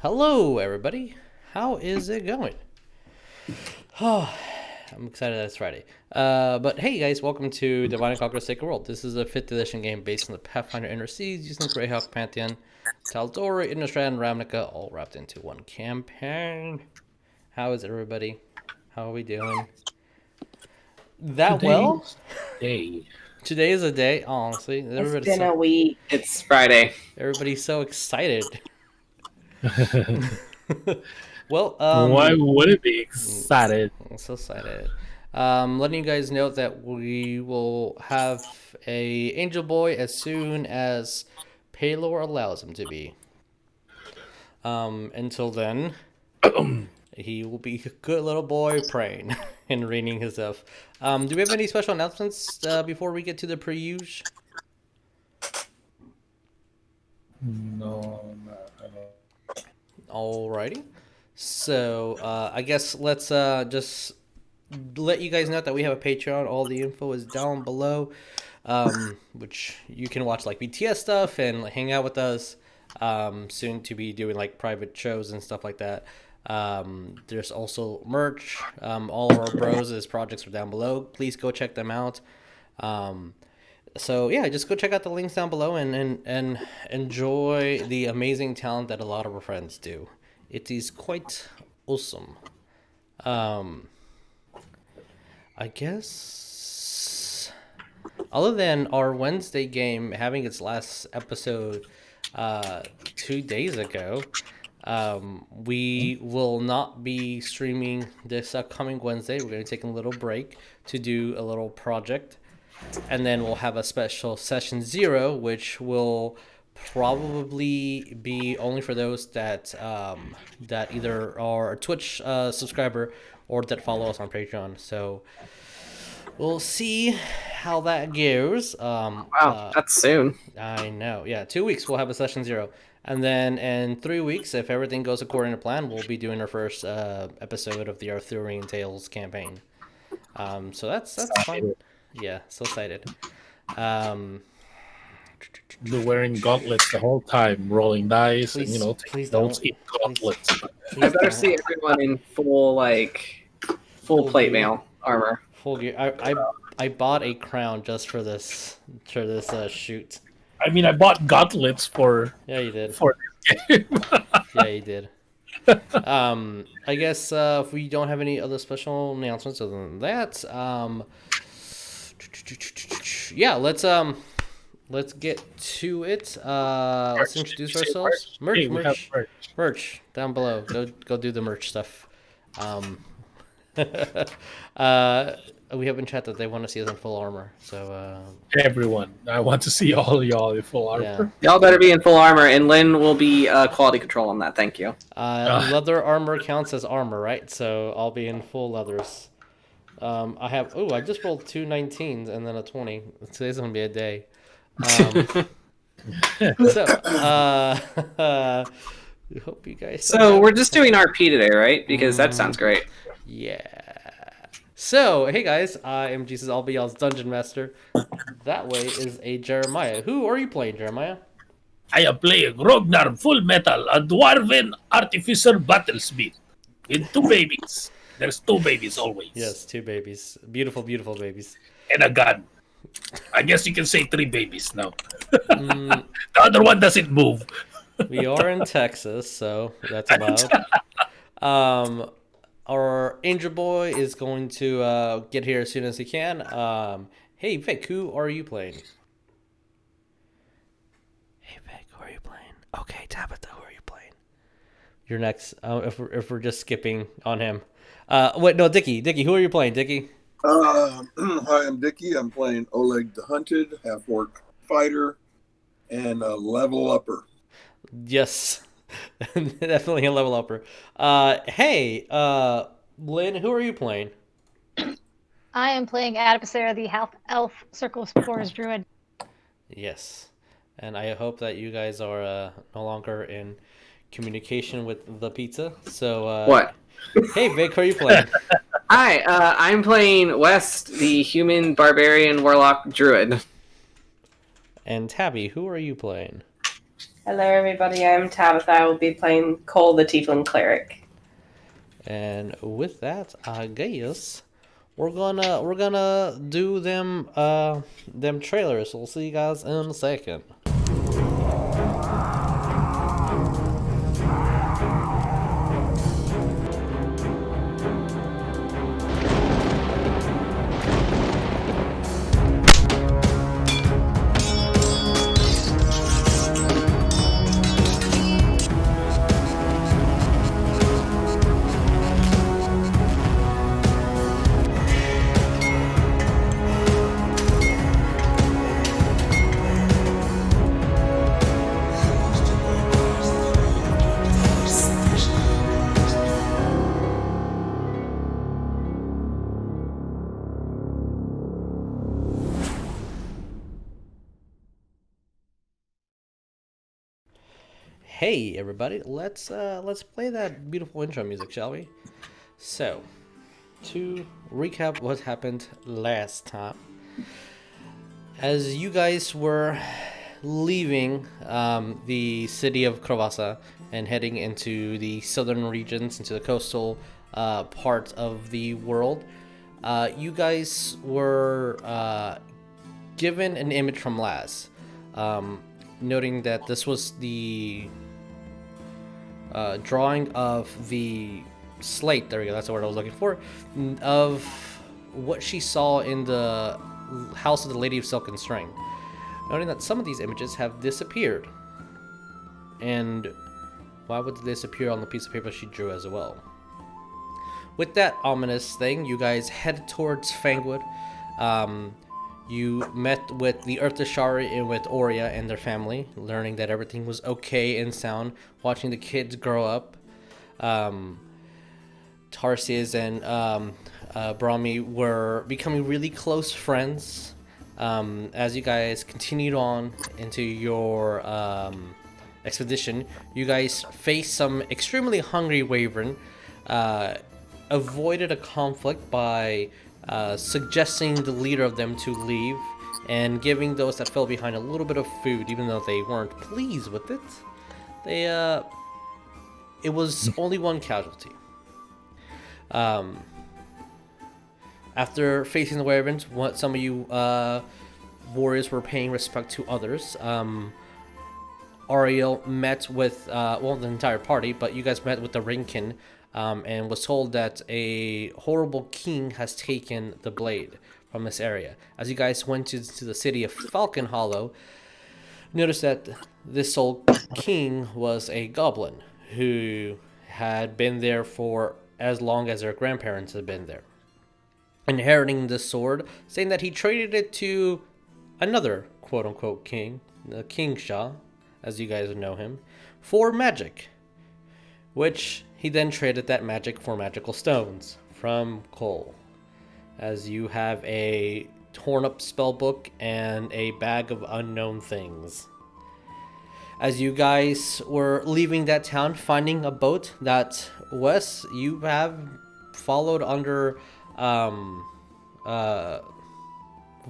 Hello, everybody. How is it going? Oh, I'm excited that it's Friday. But hey, guys, welcome to Divine and Conquer Sacred World. This is a 5th edition game based on the Pathfinder Inner Seas using the Greyhawk Pantheon, Tal'Dorei, Innistrad, and Ravnica all wrapped into one campaign. How is everybody? How are we doing? Today is a day, honestly. It's been a week. It's Friday. Everybody's so excited. Well, why would it be excited? I'm so excited. Letting you guys know that we will have a Angel Boy as soon as Paylor allows him to be. Until then, he will be a good little boy praying and reading his stuff. Do we have any special announcements before we get to the pre-use? No, I don't. Alrighty. So, I guess let's just let you guys know that we have a Patreon. All the info is down below, which you can watch like BTS stuff and hang out with us. Soon to be doing like private shows and stuff like that. There's also merch. All of our bros' projects are down below. Please go check them out. So yeah, just go check out the links down below and enjoy the amazing talent that a lot of our friends do. It is quite awesome. I guess other than our Wednesday game having its last episode 2 days ago, we will not be streaming this upcoming Wednesday. We're going to take a little break to do a little project. And then we'll have a special session 0, which will probably be only for those that that either are a Twitch subscriber or that follow us on Patreon. So we'll see how that goes. Wow, that's soon. I know. Yeah, 2 weeks we'll have a session 0. And then in 3 weeks, if everything goes according to plan, we'll be doing our first episode of the Arthurian Tales campaign. So that's fun. Yeah, so excited. They're wearing gauntlets the whole time, rolling dice, Please, and please don't don't. eat gauntlets. I better see everyone in full plate gear. mail armor. Full gear. I bought a crown just for this shoot. I mean, I bought gauntlets for Yeah, you did. for this game. Yeah, you did. I guess if we don't have any other special announcements other than that, yeah, let's get to it. Let's introduce ourselves. Hey, we have Merch down below. Go do the merch stuff. We have in chat that they want to see us in full armor. So Everyone, I want to see all of y'all in full armor. yeah. Y'all better be in full armor, and Lynn will be quality control on that. Thank you. Leather armor counts as armor, right? So I'll be in full leathers. I just rolled 2 19s and then a 20. Today's gonna be a day. So we hope you guys. So we're just doing RP today, right? Because that sounds great. Yeah. So hey guys, I am Jesus. I'll be y'all's dungeon master. That way is a Jeremiah. Who are you playing, Jeremiah? I am playing Rognarv Full Metal, a Dwarven Artificer Battlesmith, with 2 babies. There's 2 babies always. Yes, 2 babies. Beautiful, beautiful babies. And a gun. I guess you can say 3 babies now. The other one doesn't move. We are in Texas, so that's allowed. Our Angel Boy is going to get here as soon as he can. Hey Vic, who are you playing? Hey Vic, who are you playing? Okay, Tabatha, who are you playing? You're next. If we're just skipping on him. Wait, no, Dickie. Dickie, who are you playing, Dickie? Hi, I'm Dickie. I'm playing Oleg the Hunted, Half-Orc Fighter, and a level upper. Yes, definitely a level upper. Hey, Lynn, who are you playing? I am playing Adipocere, the half-elf Circle Spores Druid. Yes, and I hope that you guys are no longer in communication with the pizza. So What? Hey, Vic, who are you playing? Hi, I'm playing West, the human barbarian warlock druid. And Tabby, who are you playing? Hello, everybody. I'm Tabatha. I will be playing Cole, the Tiefling Cleric. And with that, I guess we're gonna do them trailers. We'll see you guys in a second. Hey everybody, let's play that beautiful intro music, shall we? So, to recap what happened last time, as you guys were leaving the city of Krovasa and heading into the southern regions, into the coastal part of the world, you guys were given an image from Laz, noting that this was the drawing of the slate, there we go, that's the word I was looking for, of what she saw in the house of the Lady of Silk and String. Noting that some of these images have disappeared. And why would they disappear on the piece of paper she drew as well? With that ominous thing, you guys head towards Fangwood. You met with the Urtashari and with Oria and their family, learning that everything was okay and sound, watching the kids grow up. Tarsius and Brahmi were becoming really close friends. As you guys continued on into your expedition, you guys faced some extremely hungry wyvern, avoided a conflict by suggesting the leader of them to leave and giving those that fell behind a little bit of food, even though they weren't pleased with it. It was only one casualty. After facing the wyverns, some of you warriors were paying respect to others. Ariell met with, the entire party, but you guys met with the Ringkin, and was told that a horrible king has taken the blade from this area. As you guys went to the city of Falcon Hollow, notice that this old king was a goblin who had been there for as long as their grandparents had been there, inheriting the sword, saying that he traded it to another quote-unquote king, the King Shah, as you guys know him, for magic, which he then traded that magic for magical stones from Cole, as you have a torn up spellbook and a bag of unknown things. As you guys were leaving that town, finding a boat that Wes, you have followed under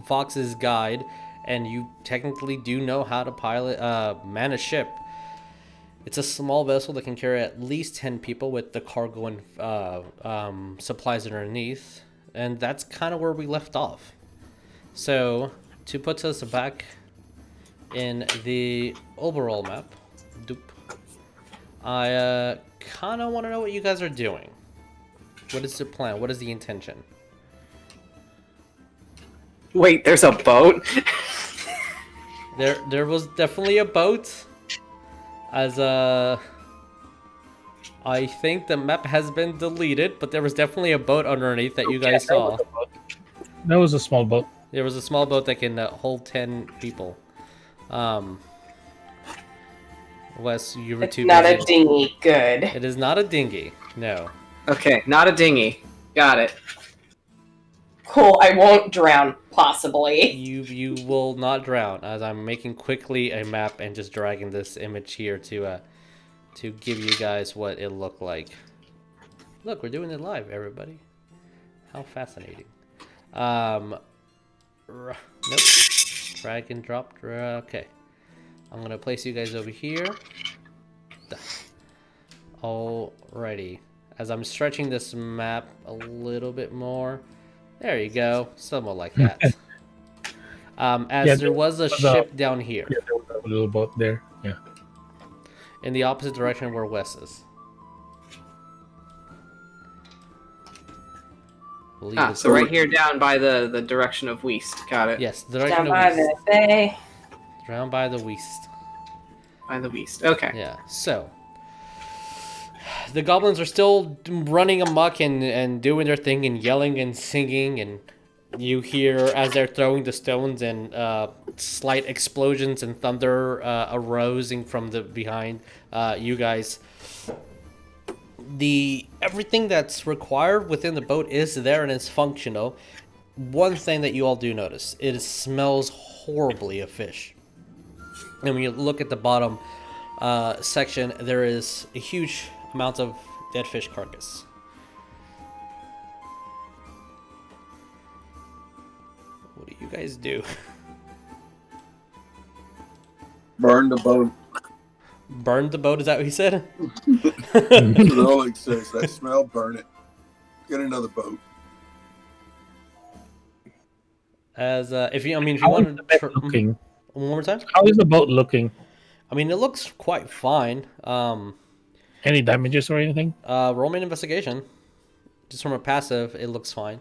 Fox's guide, and you technically do know how to pilot man a ship. It's a small vessel that can carry at least 10 people with the cargo and supplies underneath, and that's kind of where we left off. So to put us back in the overall map, I kind of want to know what you guys are doing. What is the plan? What is the intention? Wait, there's a boat? There was definitely a boat. As I think the map has been deleted, but there was definitely a boat underneath that you guys saw. That was a small boat. There was a small boat that can hold 10 people. Wes, you were too busy. Not a dinghy. Good. It is not a dinghy. No. Okay, not a dinghy. Got it. Cool. I won't drown, possibly. You will not drown, as I'm making quickly a map and just dragging this image here to give you guys what it looked like. Look, we're doing it live, everybody. How fascinating. Nope. Drag and drop. Okay. I'm gonna place you guys over here. Alrighty. As I'm stretching this map a little bit more. There you go. Somewhat like that. There was a ship down here. Yeah, there was a little boat there. Yeah. In the opposite direction where Wes is. So right here down by the direction of West. Got it. Yes, the direction Down of by West. the bay. Round by the West. By the West. Okay. Yeah, so the goblins are still running amok and doing their thing and yelling and singing, and you hear as they're throwing the stones and slight explosions and thunder arising from the behind you guys. Everything that's required within the boat is there and is functional. One thing that you all do notice, it smells horribly of fish. And when you look at the bottom section, there is a huge amount of dead fish carcass. What do you guys do? Burn the boat. Burn the boat, is that what he said? That's what Oleg says. That smell, burn it. Get another boat. If you How want is the boat looking? one more time. How is the boat looking? I mean, it looks quite fine. Any damages or anything? Roll me an investigation. Just from a passive, it looks fine.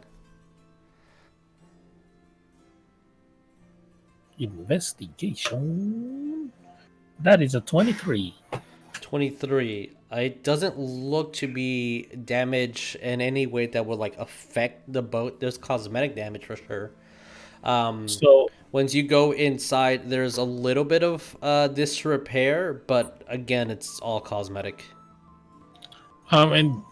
Investigation. That is a 23. 23. It doesn't look to be damage in any way that would like affect the boat. There's cosmetic damage for sure. So Once you go inside, there's a little bit of disrepair, but again, it's all cosmetic. and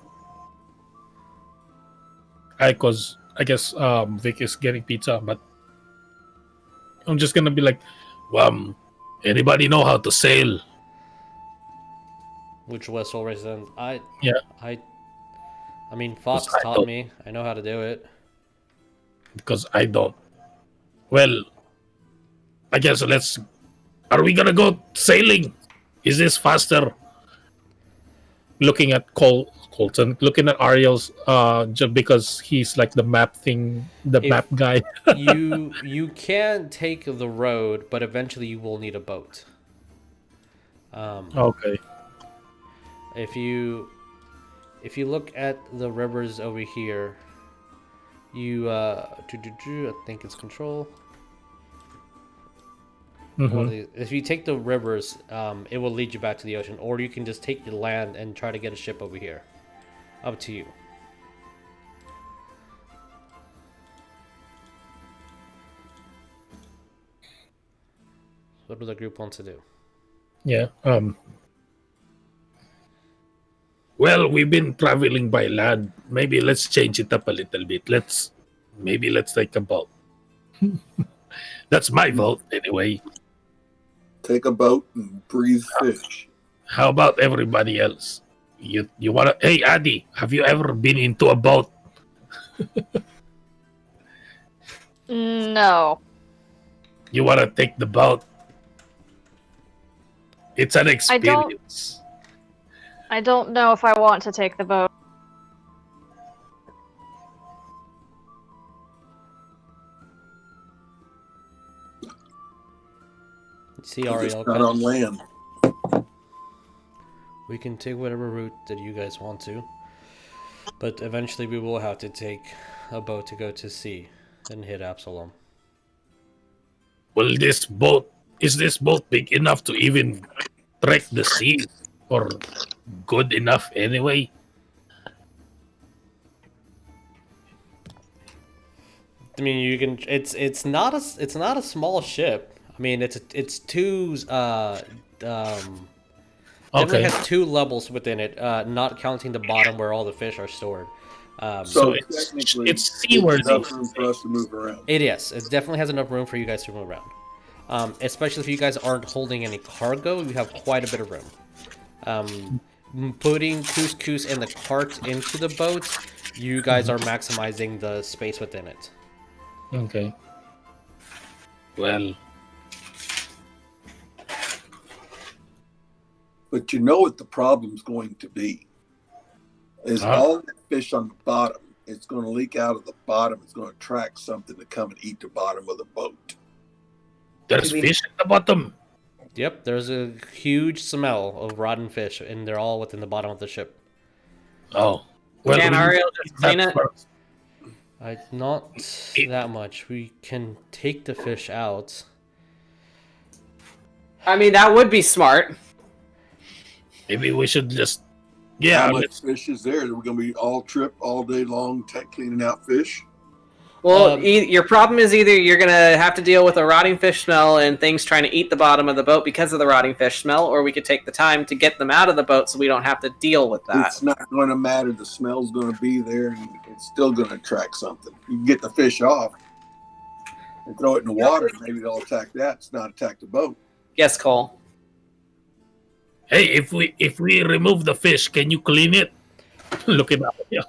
I guess Vic is getting pizza, but I'm just gonna be like, anybody know how to sail? Which was all resident. I mean, Fox Because I taught don't- me. I know how to do it. Because I don't. Well, I guess are we gonna go sailing? Is this faster? Looking at Coleton, looking at Ariell's, just because he's like the map thing, map guy. You can take the road, but eventually you will need a boat. Okay. If you look at the rivers over here, I think it's control. Mhm. If you take the rivers, it will lead you back to the ocean, or you can just take the land and try to get a ship over here. Up to you. What do the group want to do? Yeah. Well, we've been traveling by land. Maybe let's change it up a little bit. Let's take a boat. That's my vote, anyway. Take a boat and breathe fish. How about everybody else? You wanna? Hey, Addy, have you ever been into a boat? No. You wanna take the boat? It's an experience. I don't know if I want to take the boat. See, It's Ariell, not on land. we can take whatever route that you guys want to, but eventually we will have to take a boat to go to sea and hit Absalom. Well, is this boat big enough to even trek the sea, or good enough anyway? I mean, you can. It's not a small ship. I mean, it's two. Definitely Okay. has two levels within it, not counting the bottom where all the fish are stored. So technically, it's seaworthy. enough room for us to move around. It is. It definitely has enough room for you guys to move around. Especially if you guys aren't holding any cargo, you have quite a bit of room. Putting couscous and the cart into the boat, you guys are maximizing the space within it. Okay. Well, But you know what the problem's going to be? Is all that fish on the bottom, it's going to leak out of the bottom. It's going to attract something to come and eat the bottom of the boat. There's fish at the bottom. Yep, there's a huge smell of rotten fish, and they're all within the bottom of the ship. Oh. Well, Can we Ariell need just that clean it? first. Not that much. We can take the fish out. I mean, that would be smart. Maybe we should just... How Yeah, much fish is there? We're going to be all trip all day long cleaning out fish? Well, your problem is either you're going to have to deal with a rotting fish smell and things trying to eat the bottom of the boat because of the rotting fish smell, or we could take the time to get them out of the boat so we don't have to deal with that. It's not going to matter. The smell's going to be there, and it's still going to attract something. You can get the fish off and throw it in the water. Maybe it'll attack that. It's not attack the boat. Yes, Cole. hey, if we remove the fish, can you clean it? Look at that. Yeah.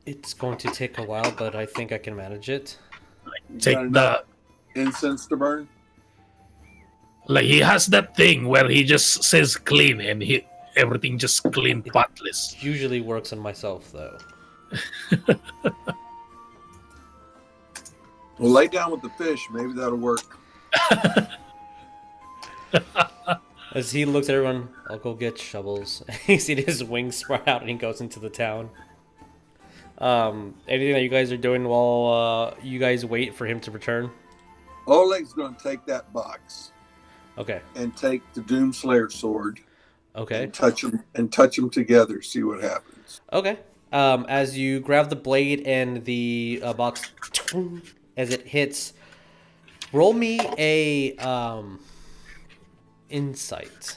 It's going to take a while, but I think I can manage it. Take Got the... enough incense to burn. Like, he has that thing where he just says clean and everything just clean, spotless. Usually works on myself, though. Well, lay down with the fish. Maybe that'll work. As he looks at everyone, I'll go get shovels. You see his wings sprout out, and he goes into the town. Anything that you guys are doing while you guys wait for him to return? Oleg's going to take that box Okay. and take the Doomslayer sword Okay. and touch them together. See what happens. Okay. As you grab the blade and the box, as it hits, roll me a insight.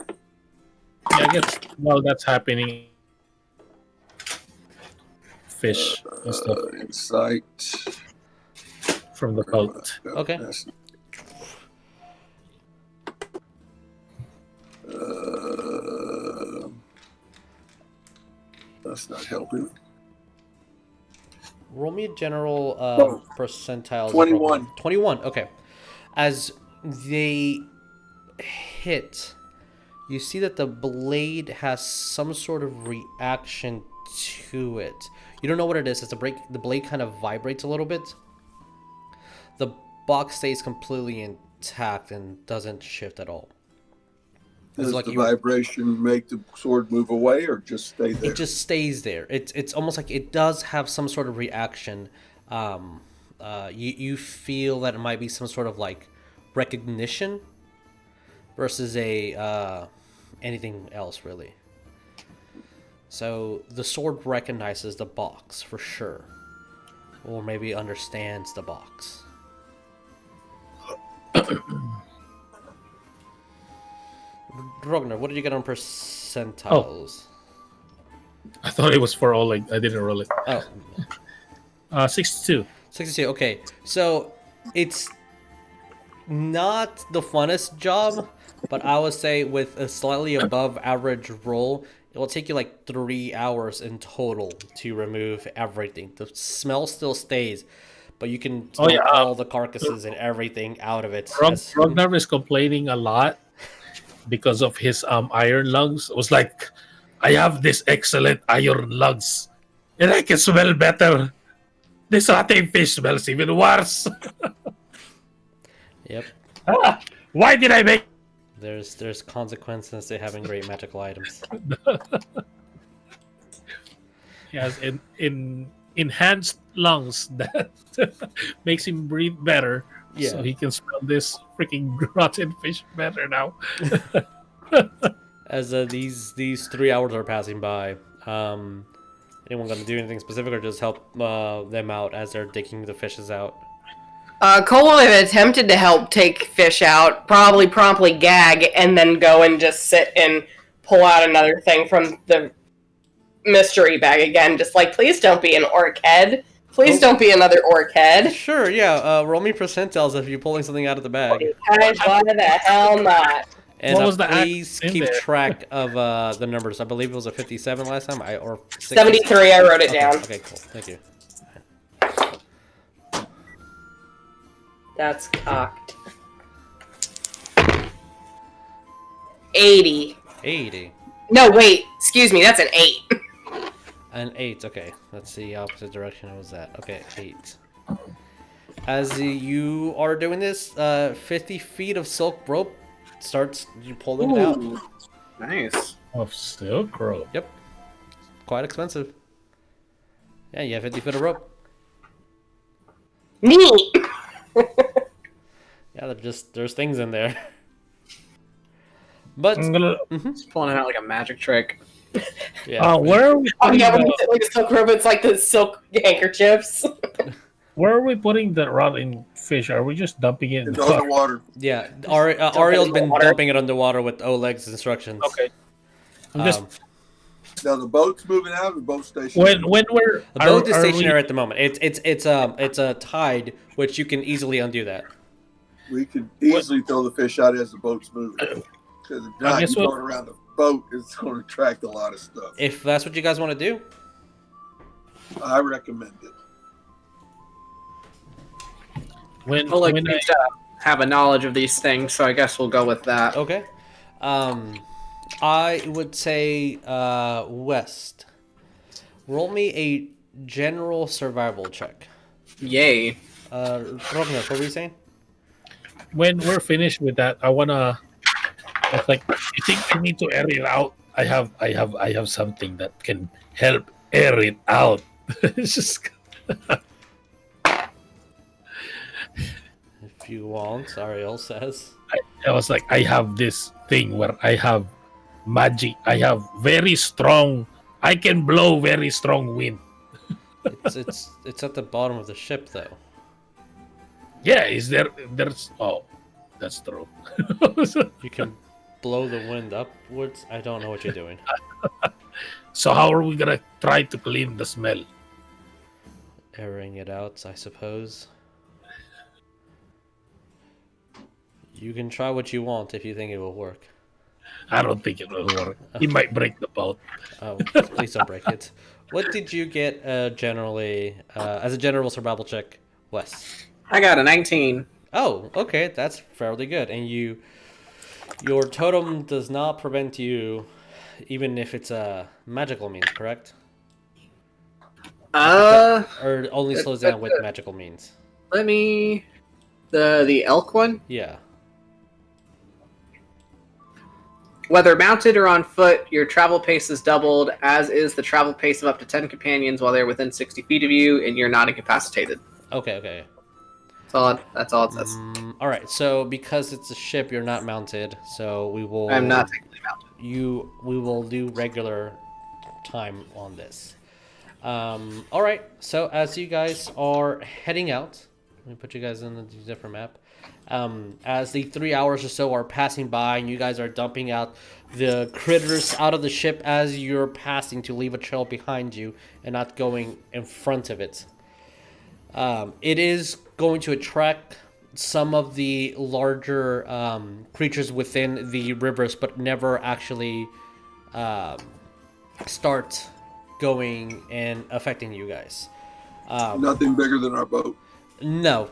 Yeah, I guess while that's happening, fish and stuff Insight. from the boat. Okay. That's not helping. Roll me a general percentile. 21. 21, okay. As they hit, you see that the blade has some sort of reaction to it. You don't know what it is. It's the blade kind of vibrates a little bit. The box stays completely intact and doesn't shift at all. Does the vibration make the sword move away or just stay there? It just stays there. It's almost like it does have some sort of reaction. You feel that it might be some sort of like recognition versus a anything else really. So the sword recognizes the box for sure, or maybe understands the box. Rognarv, what did you get on percentiles? I thought it was for Oleg. I didn't roll it. Oh, 62. 62. Okay, so it's not the funnest job, but I would say with a slightly above average roll, it will take you like 3 hours in total to remove everything. The smell still stays, but you can take all the carcasses and everything out of it. Rognarv is complaining a lot because of his iron lungs. It was like, I have this excellent iron lungs, and I can smell better. This rotting fish smells even worse. Yep. Why did I make... There's consequences to having great magical items. He has in enhanced lungs that makes him breathe better. Yeah. So he can smell this freaking rotten fish better now. As these 3 hours are passing by, anyone going to do anything specific or just help them out as they're digging the fishes out? Cole would have attempted to help take fish out, probably promptly gag, and then go and just sit and pull out another thing from the mystery bag again. Just like, please don't be an orc head. Please don't be another orc head. Sure, yeah. Roll me percentiles if you're pulling something out of the bag. Guys, why the hell not? And What was the please act in keep there? track of the numbers. I believe it was a 57 last time, or 60. 73, I wrote it down. Okay, cool. Thank you. That's cocked. 80. 80. No, wait. Excuse me. That's an 8. An 8. Okay, that's the opposite direction I was at. Okay, 8. As you are doing this, 50 feet of silk rope starts you pulling it out. Ooh, nice. Of silk rope. Yep, quite expensive. Yeah, you have 50 feet of rope. Neat. Yeah, there's things in there. But I'm gonna. It's pulling it out like a magic trick. yeah, Where are we Oh putting yeah, when the, you say like a silk rope, it's like the silk handkerchiefs. where are we putting the rotting fish? Are we just dumping it in It's the water? underwater. yeah. Ariel's been water. dumping it underwater with Oleg's instructions. Okay. I'm just Now the boat's moving out of the boat station. when we're The boat is are we- stationary at the moment. It's a tide, which you can easily undo that. We could easily throw the fish out as the boat's moving. Because if not, guess you what- throw it around the boat, it's going to attract a lot of stuff. If that's what you guys want to do, I recommend it. Oleg when needs to have a knowledge of these things, so I guess we'll go with that. okay. I would say West. Roll me a general survival check. Yay. Rognarv, what were you saying? when we're finished with that, I wanna. It's like I think I need to air it out. I have something that can help air it out. It's just If you want, Ariell says. I was like, I have this thing where I have magic. I have very strong. I can blow very strong wind. It's at the bottom of the ship, though. Yeah, is there? There's. Oh, that's true. You can blow the wind upwards. I don't know what you're doing. So how are we gonna try to clean the smell? Airing it out, I suppose. You can try what you want if you think it will work. I don't think it will work. He might break the boat. Oh, please don't break it. What did you get generally as a general survival check, Wes? I got a 19. Oh, okay, that's fairly good. And your totem does not prevent you, even if it's a magical means, correct? Or only slows down with magical means. Let me... The elk one? Yeah. Whether mounted or on foot, your travel pace is doubled, as is the travel pace of up to 10 companions while they're within 60 feet of you, and you're not incapacitated. Okay. That's all it says. All right. So because it's a ship, you're not mounted. So we will. I'm not technically mounted. We will do regular time on this. All right. So as you guys are heading out, let me put you guys in a different map. As the 3 hours or so are passing by, and you guys are dumping out the critters out of the ship as you're passing to leave a trail behind you and not going in front of it. It is going to attract some of the larger creatures within the rivers, but never actually start going and affecting you guys. Nothing bigger than our boat. No,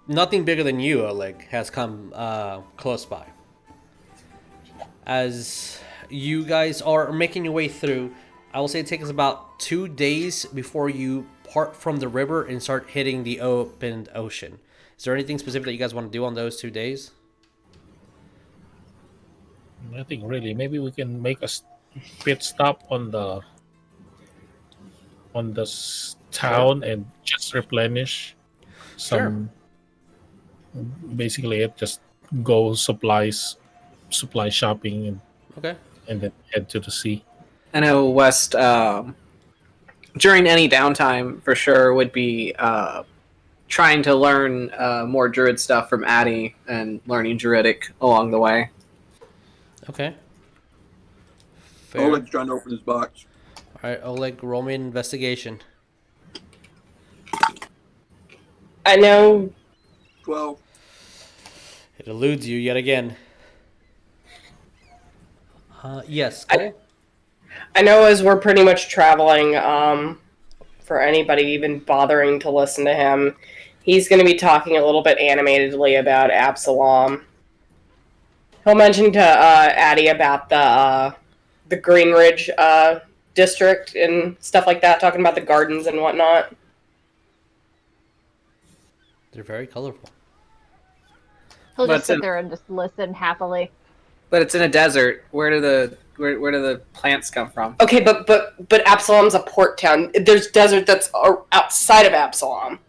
nothing bigger than you, Oleg, has come close by. As you guys are making your way through, I will say it takes about 2 days before you part from the river and start hitting the open ocean. Is there anything specific that you guys want to do on those 2 days? Nothing really. Maybe we can make a pit stop on the town and just replenish some. Basically, it just go supply shopping Okay. and then head to the sea. I know West, during any downtime, for sure, would be trying to learn more Druid stuff from Addy and learning Druidic along the way. Okay. Fair. Oleg's trying to open his box. All right, Oleg, roll me an investigation. I know. 12. It eludes you yet again. Yes, Cole? I know as we're pretty much traveling, for anybody even bothering to listen to him, he's going to be talking a little bit animatedly about Absalom. He'll mention to Addie about the Green Ridge district and stuff like that, talking about the gardens and whatnot. They're very colorful. He'll But just sit there and just listen happily. But it's in a desert. Where do the plants come from? Okay, but Absalom's a port town. There's desert that's outside of Absalom.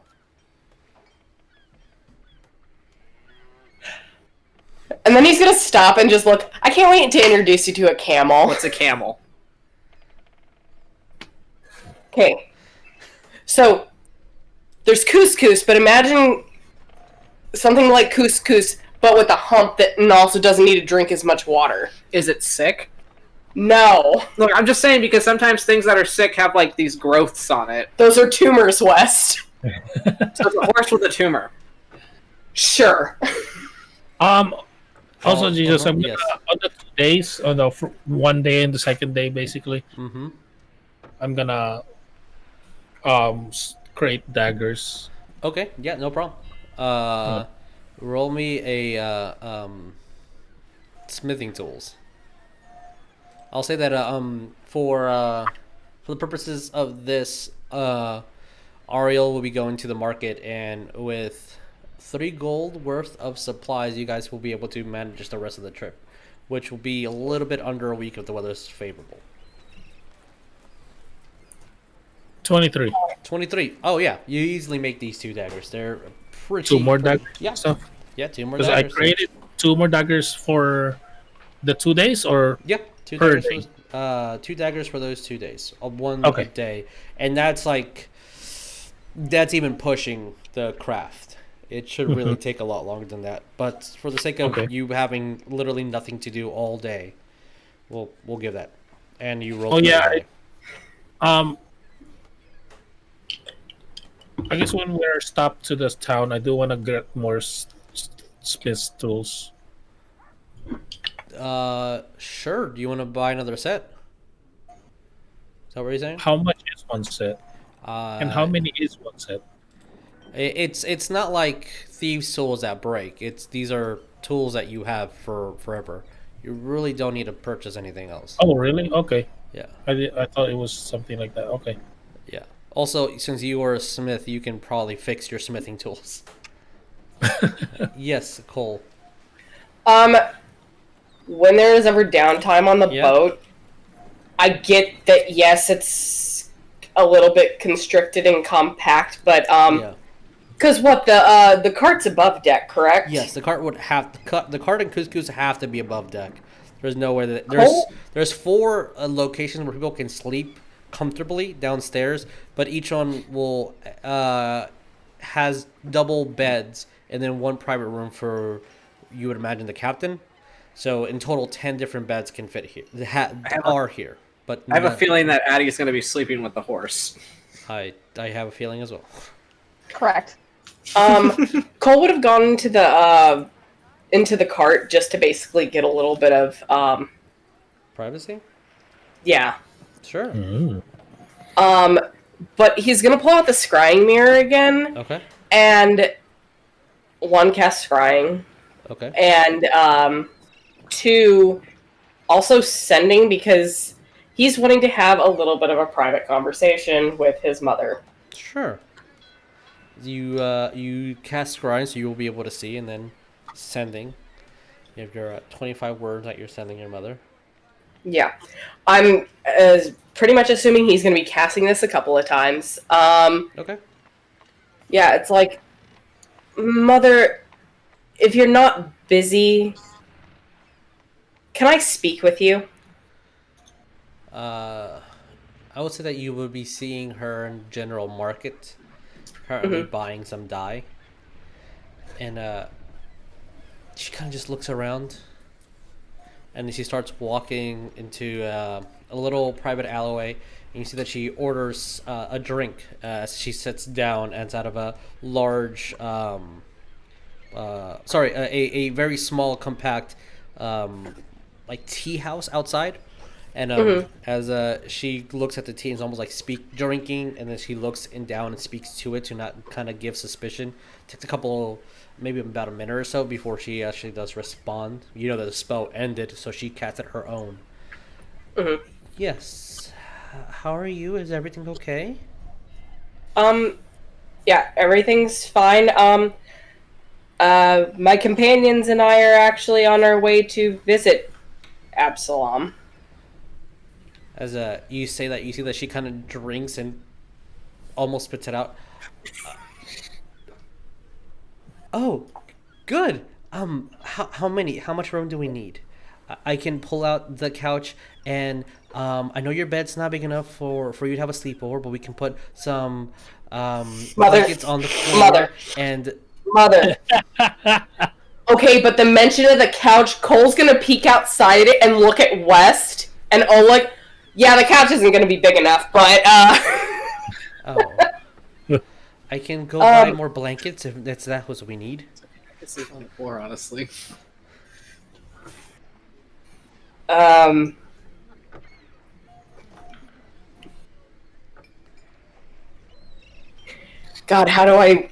And then he's gonna stop and just look. I can't wait to introduce you to a camel. What's a camel? Okay. So, there's couscous, but imagine something like couscous, but with a hump that and also doesn't need to drink as much water. Is it sick? No. Look, I'm just saying because sometimes things that are sick have like these growths on it. Those are tumors, West. So it's a horse with a tumor. Sure. Also, Jesus, I'm yes. gonna, on the 2 days, on the one day and the second day, basically, Mm-hmm. I'm gonna create daggers. Okay, yeah, no problem. Roll me a smithing tools. I'll say that for the purposes of this, Ariell will be going to the market, and with 3 gold worth of supplies, you guys will be able to manage the rest of the trip, which will be a little bit under a week if the weather's favorable. 23. 23. Oh yeah, you easily make these 2 daggers. They're pretty. 2 more daggers. Yeah. Stuff. Yeah, 2 more Because I daggers. created 2 more daggers for the 2 days, or Yeah, 2 per daggers. day. 2 daggers for those 2 days. One Okay. day, and that's even pushing the craft. It should really take a lot longer than that. But for the sake of Okay. you having literally nothing to do all day, we'll give that. And you roll. Oh, through yeah, the day. I guess when we're stopped to this town, I do want to get more smith tools. Sure. Do you want to buy another set? Is that what you're saying? How much is one set? And how many is one set? It's not like thieves' tools that break. These are tools that you have for forever. You really don't need to purchase anything else. Oh, really? Okay. Yeah. I thought it was something like that. Okay. Yeah. Also, since you are a smith, you can probably fix your smithing tools. Yes, Cole. When there is ever downtime on the Yeah. boat, I get that, yes, it's a little bit constricted and compact, but, Yeah. because the cart's above deck, correct? Yes, the cart would have the cart and couscous have to be above deck. There's no way that Cole? there's 4 locations where people can sleep comfortably downstairs, but each one will has double beds and then 1 private room for, you would imagine, the captain. So in total, 10 different beds can fit here. Are here, but I have a feeling that Addie's going to be sleeping with the horse. I have a feeling as well. Correct. Cole would have gone into the cart just to basically get a little bit of, Privacy? yeah. Sure. But he's gonna pull out the scrying mirror again, Okay. and 1, cast scrying, Okay. and 2, also sending, because he's wanting to have a little bit of a private conversation with his mother. Sure. You cast scrying, so you will be able to see, and then sending. You have your 25 words that you're sending your mother. Yeah. I'm pretty much assuming he's going to be casting this a couple of times. Okay. Yeah, it's like, Mother, if you're not busy, can I speak with you? I would say that you would be seeing her in general market, currently buying some dye. And she kind of just looks around. And then she starts walking into a little private alleyway, and you see that she orders a drink as she sits down inside of a large, a very small, compact, like tea house outside. And Mhm. as she looks at the tea, it's almost like drinking, and then she looks down and speaks to it to not kind of give suspicion. Takes a couple, maybe about a minute or so before she actually does respond. You know that the spell ended, so she casted her own. Mhm. Yes. How are you? Is everything okay? Yeah, everything's fine. My companions and I are actually on our way to visit Absalom. As you say that, you see that she kind of drinks and almost spits it out. Oh, good. How much room do we need? I can pull out the couch, and I know your bed's not big enough for you to have a sleepover, but we can put some Mother, blankets on the floor, mother, and mother. Okay, but the mention of the couch, Cole's gonna peek outside it and look at West, and Oleg, yeah, the couch isn't gonna be big enough, but oh, I can go buy more blankets if that was what we need. I could sleep on the floor, honestly. um, God, how do I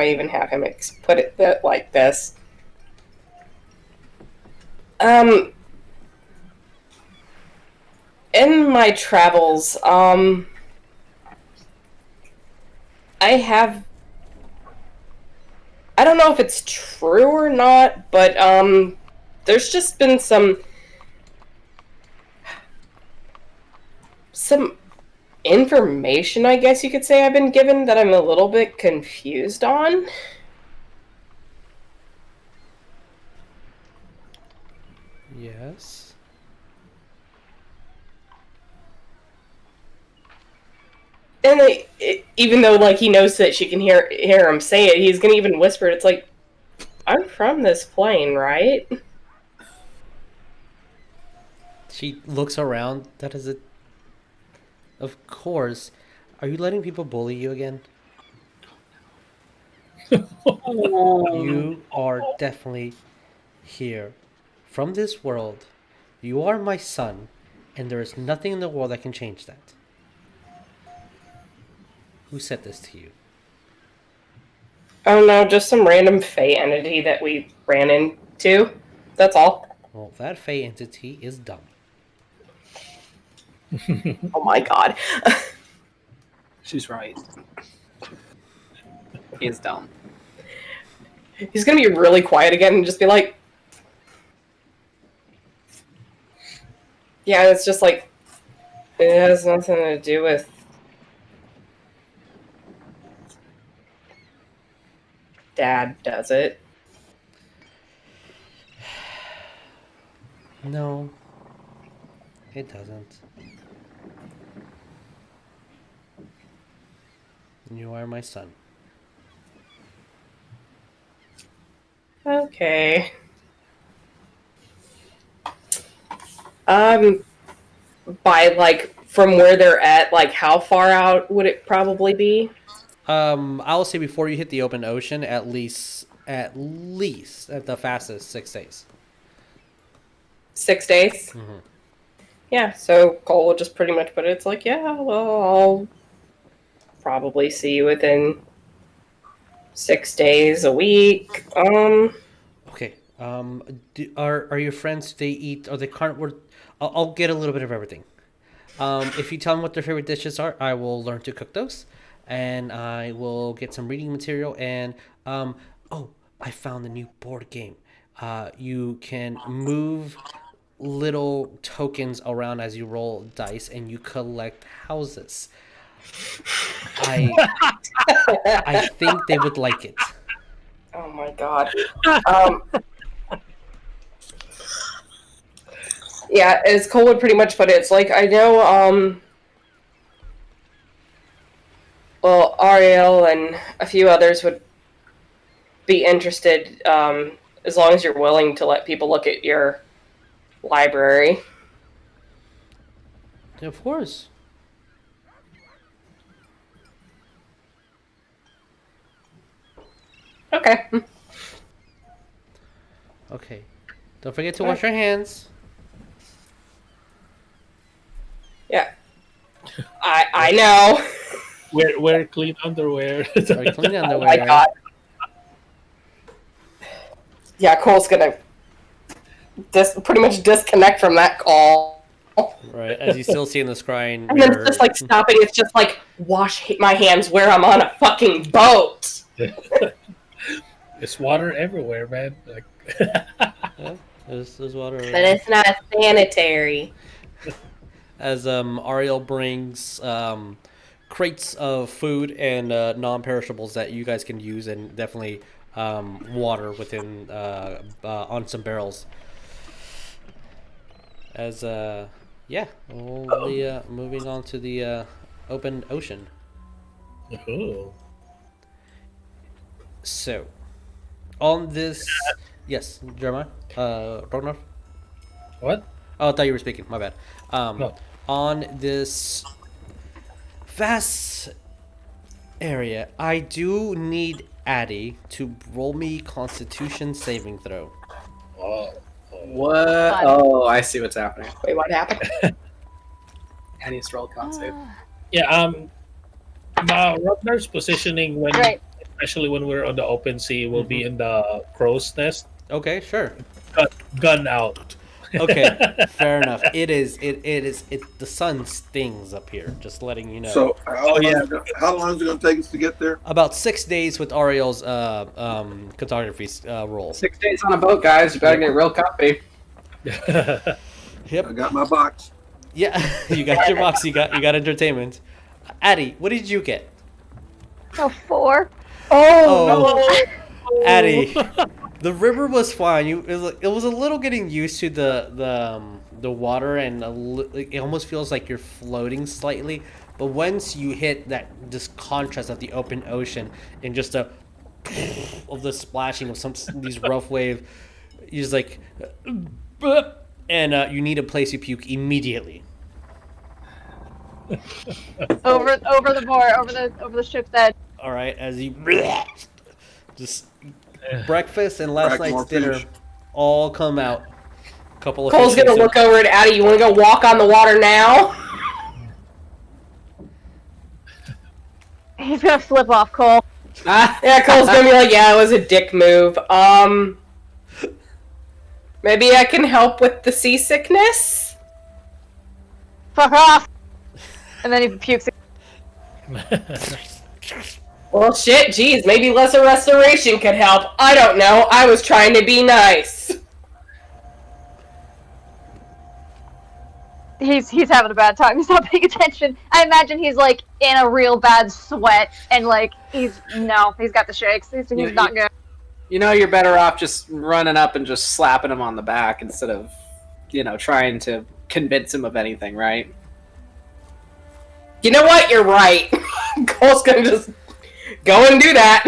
even have him put it like this? In my travels, I don't know if it's true or not, but there's just been some information, I guess you could say, I've been given that I'm a little bit confused on. Yes. And even though like he knows that she can hear him say it, he's gonna even whisper it. It's like, I'm from this plane, right? She looks around. That is it. Of course. Are you letting people bully you again? You are definitely here. From this world. You are my son, and there is nothing in the world that can change that. Who said this to you? I don't know, just some random Fey entity that we ran into. That's all. Well, that Fey entity is dumb. Oh my god. She's right. He is dumb. He's gonna be really quiet again and just be like, yeah, it's just like, it has nothing to do with Dad, does it? No, it doesn't. You are my son. Okay. By like from where they're at, like how far out would it probably be? I will say before you hit the open ocean, at least at the fastest 6 days. 6 days? Mhm. Yeah, so Cole will just pretty much put it, it's like, yeah, well, I'll probably see you within 6 days, a week. Okay. Are your friends? They eat? Are they carnivore? I'll get a little bit of everything. If you tell me what their favorite dishes are, I will learn to cook those, and I will get some reading material. And oh, I found a new board game. You can move little tokens around as you roll dice, and you collect houses. I I think they would like it. Oh my god. Um, yeah, as Cole would pretty much put it, it's like, I know, well, Ariell and a few others would be interested, as long as you're willing to let people look at your library. Of course. Okay. Okay. Don't forget to wash your hands. Yeah. I know. Wear clean underwear. Or clean Oh underwear. my god. Yeah, Cole's gonna pretty much disconnect from that call. Right, as you still see in the scrying And then mirror. it's just like stopping. It's just like, wash my hands where I'm on a fucking boat. There's water everywhere, man. Like, Yeah, there's water. But it's not sanitary. As Ariell brings crates of food and non-perishables that you guys can use, and definitely water within on some barrels. As yeah, we'll be moving on to the open ocean. oh. So, on this, yes, Jeremiah, Rognarv. What? Oh, I thought you were speaking. My bad. No. On this vast area, I do need Addy to roll me Constitution saving throw. Oh. What? Oh, I see what's happening. Wait, what happened? I need to roll con save. Yeah. Rognar's positioning when, Right. especially when we're on the open sea, will be in the crow's nest. Okay, sure. Gun out. Okay, fair enough. It is. The sun stings up here. Just letting you know. So how long is it going to take us to get there? About 6 days with Ariel's cartography roll. 6 days on a boat, guys. You better get real comfy. Yep. I got my box. Yeah, you got your box. You got entertainment. Addy, what did you get? Oh, 4. Oh, Addy, the river was fine. It was a little getting used to the water, and it almost feels like you're floating slightly. But once you hit this contrast of the open ocean and just of the splashing of these rough waves, you're just like, and you need a place to puke immediately. Over the board, over the ship's edge. All right, as you just breakfast and last Crack more night's dinner fish. all come out. Couple of Cole's fish gonna and look over at Addie. You wanna go walk on the water now? He's gonna flip off Cole. Yeah, Cole's gonna be like, yeah, it was a dick move. Maybe I can help with the seasickness? Fuck off. And then he pukes. Well, shit, geez, maybe lesser restoration could help. I don't know. I was trying to be nice. He's having a bad time. He's not paying attention. I imagine he's like in a real bad sweat and like he's got the shakes. He's not good. You know, you're better off just running up and just slapping him on the back instead of, trying to convince him of anything, right? You know what? You're right. Cole's gonna just go and do that.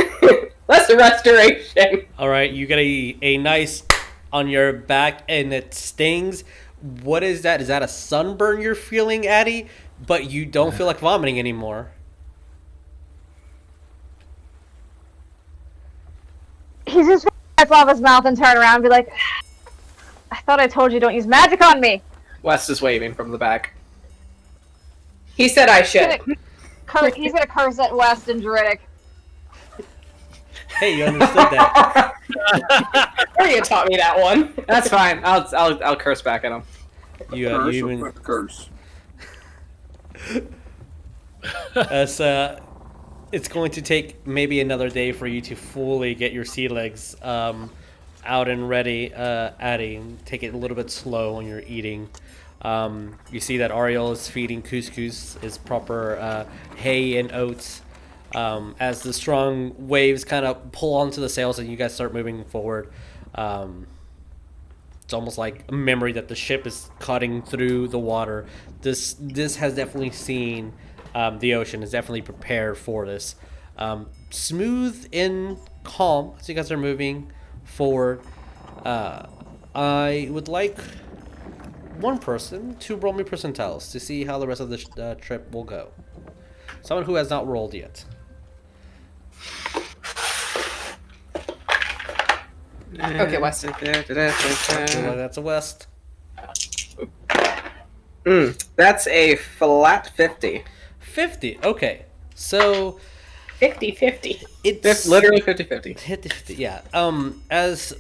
Lesser restoration. All right, you get a nice on your back and it stings. What is that? Is that a sunburn you're feeling, Addy? But you don't feel like vomiting anymore. He's just gonna off his mouth and turn around and be like, I thought I told you don't use magic on me. West is waving from the back. He said I should. He's gonna curse at West and Druidic. Hey, you understood that. You taught me that one. That's fine. I'll curse back at him. You Curse or even curse. as it's going to take maybe another day for you to fully get your sea legs out and ready, Addy. Take it a little bit slow when you're eating. You see that Ariell is feeding couscous, is proper hay and oats. As the strong waves kind of pull onto the sails and you guys start moving forward, it's almost like a memory that the ship is cutting through the water. This has definitely seen the ocean, is definitely prepared for this. Smooth and calm as you guys are moving forward. I would like one person to roll me percentiles to see how the rest of the trip will go. Someone who has not rolled yet. Okay, West. That's a West. That's a flat 50. 50. Okay. So 50-50. it's Literally 50-50. 50. Yeah. As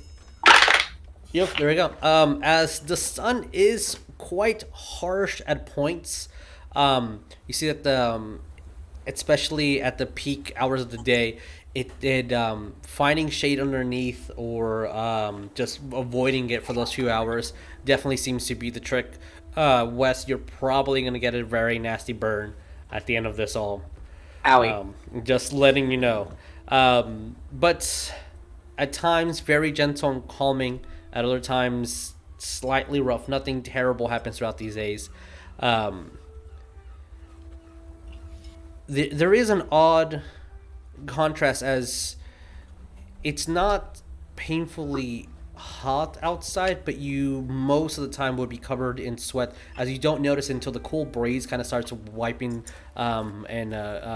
yep, there we go. As the sun is quite harsh at points, you see that especially at the peak hours of the day, finding shade underneath or just avoiding it for those few hours definitely seems to be the trick. Wes, you're probably gonna get a very nasty burn at the end of this all. Owie. Just letting you know. But at times very gentle and calming. At other times slightly rough. Nothing terrible happens throughout these days. There is an odd contrast as it's not painfully hot outside, but you most of the time would be covered in sweat as you don't notice until the cool breeze kind of starts wiping and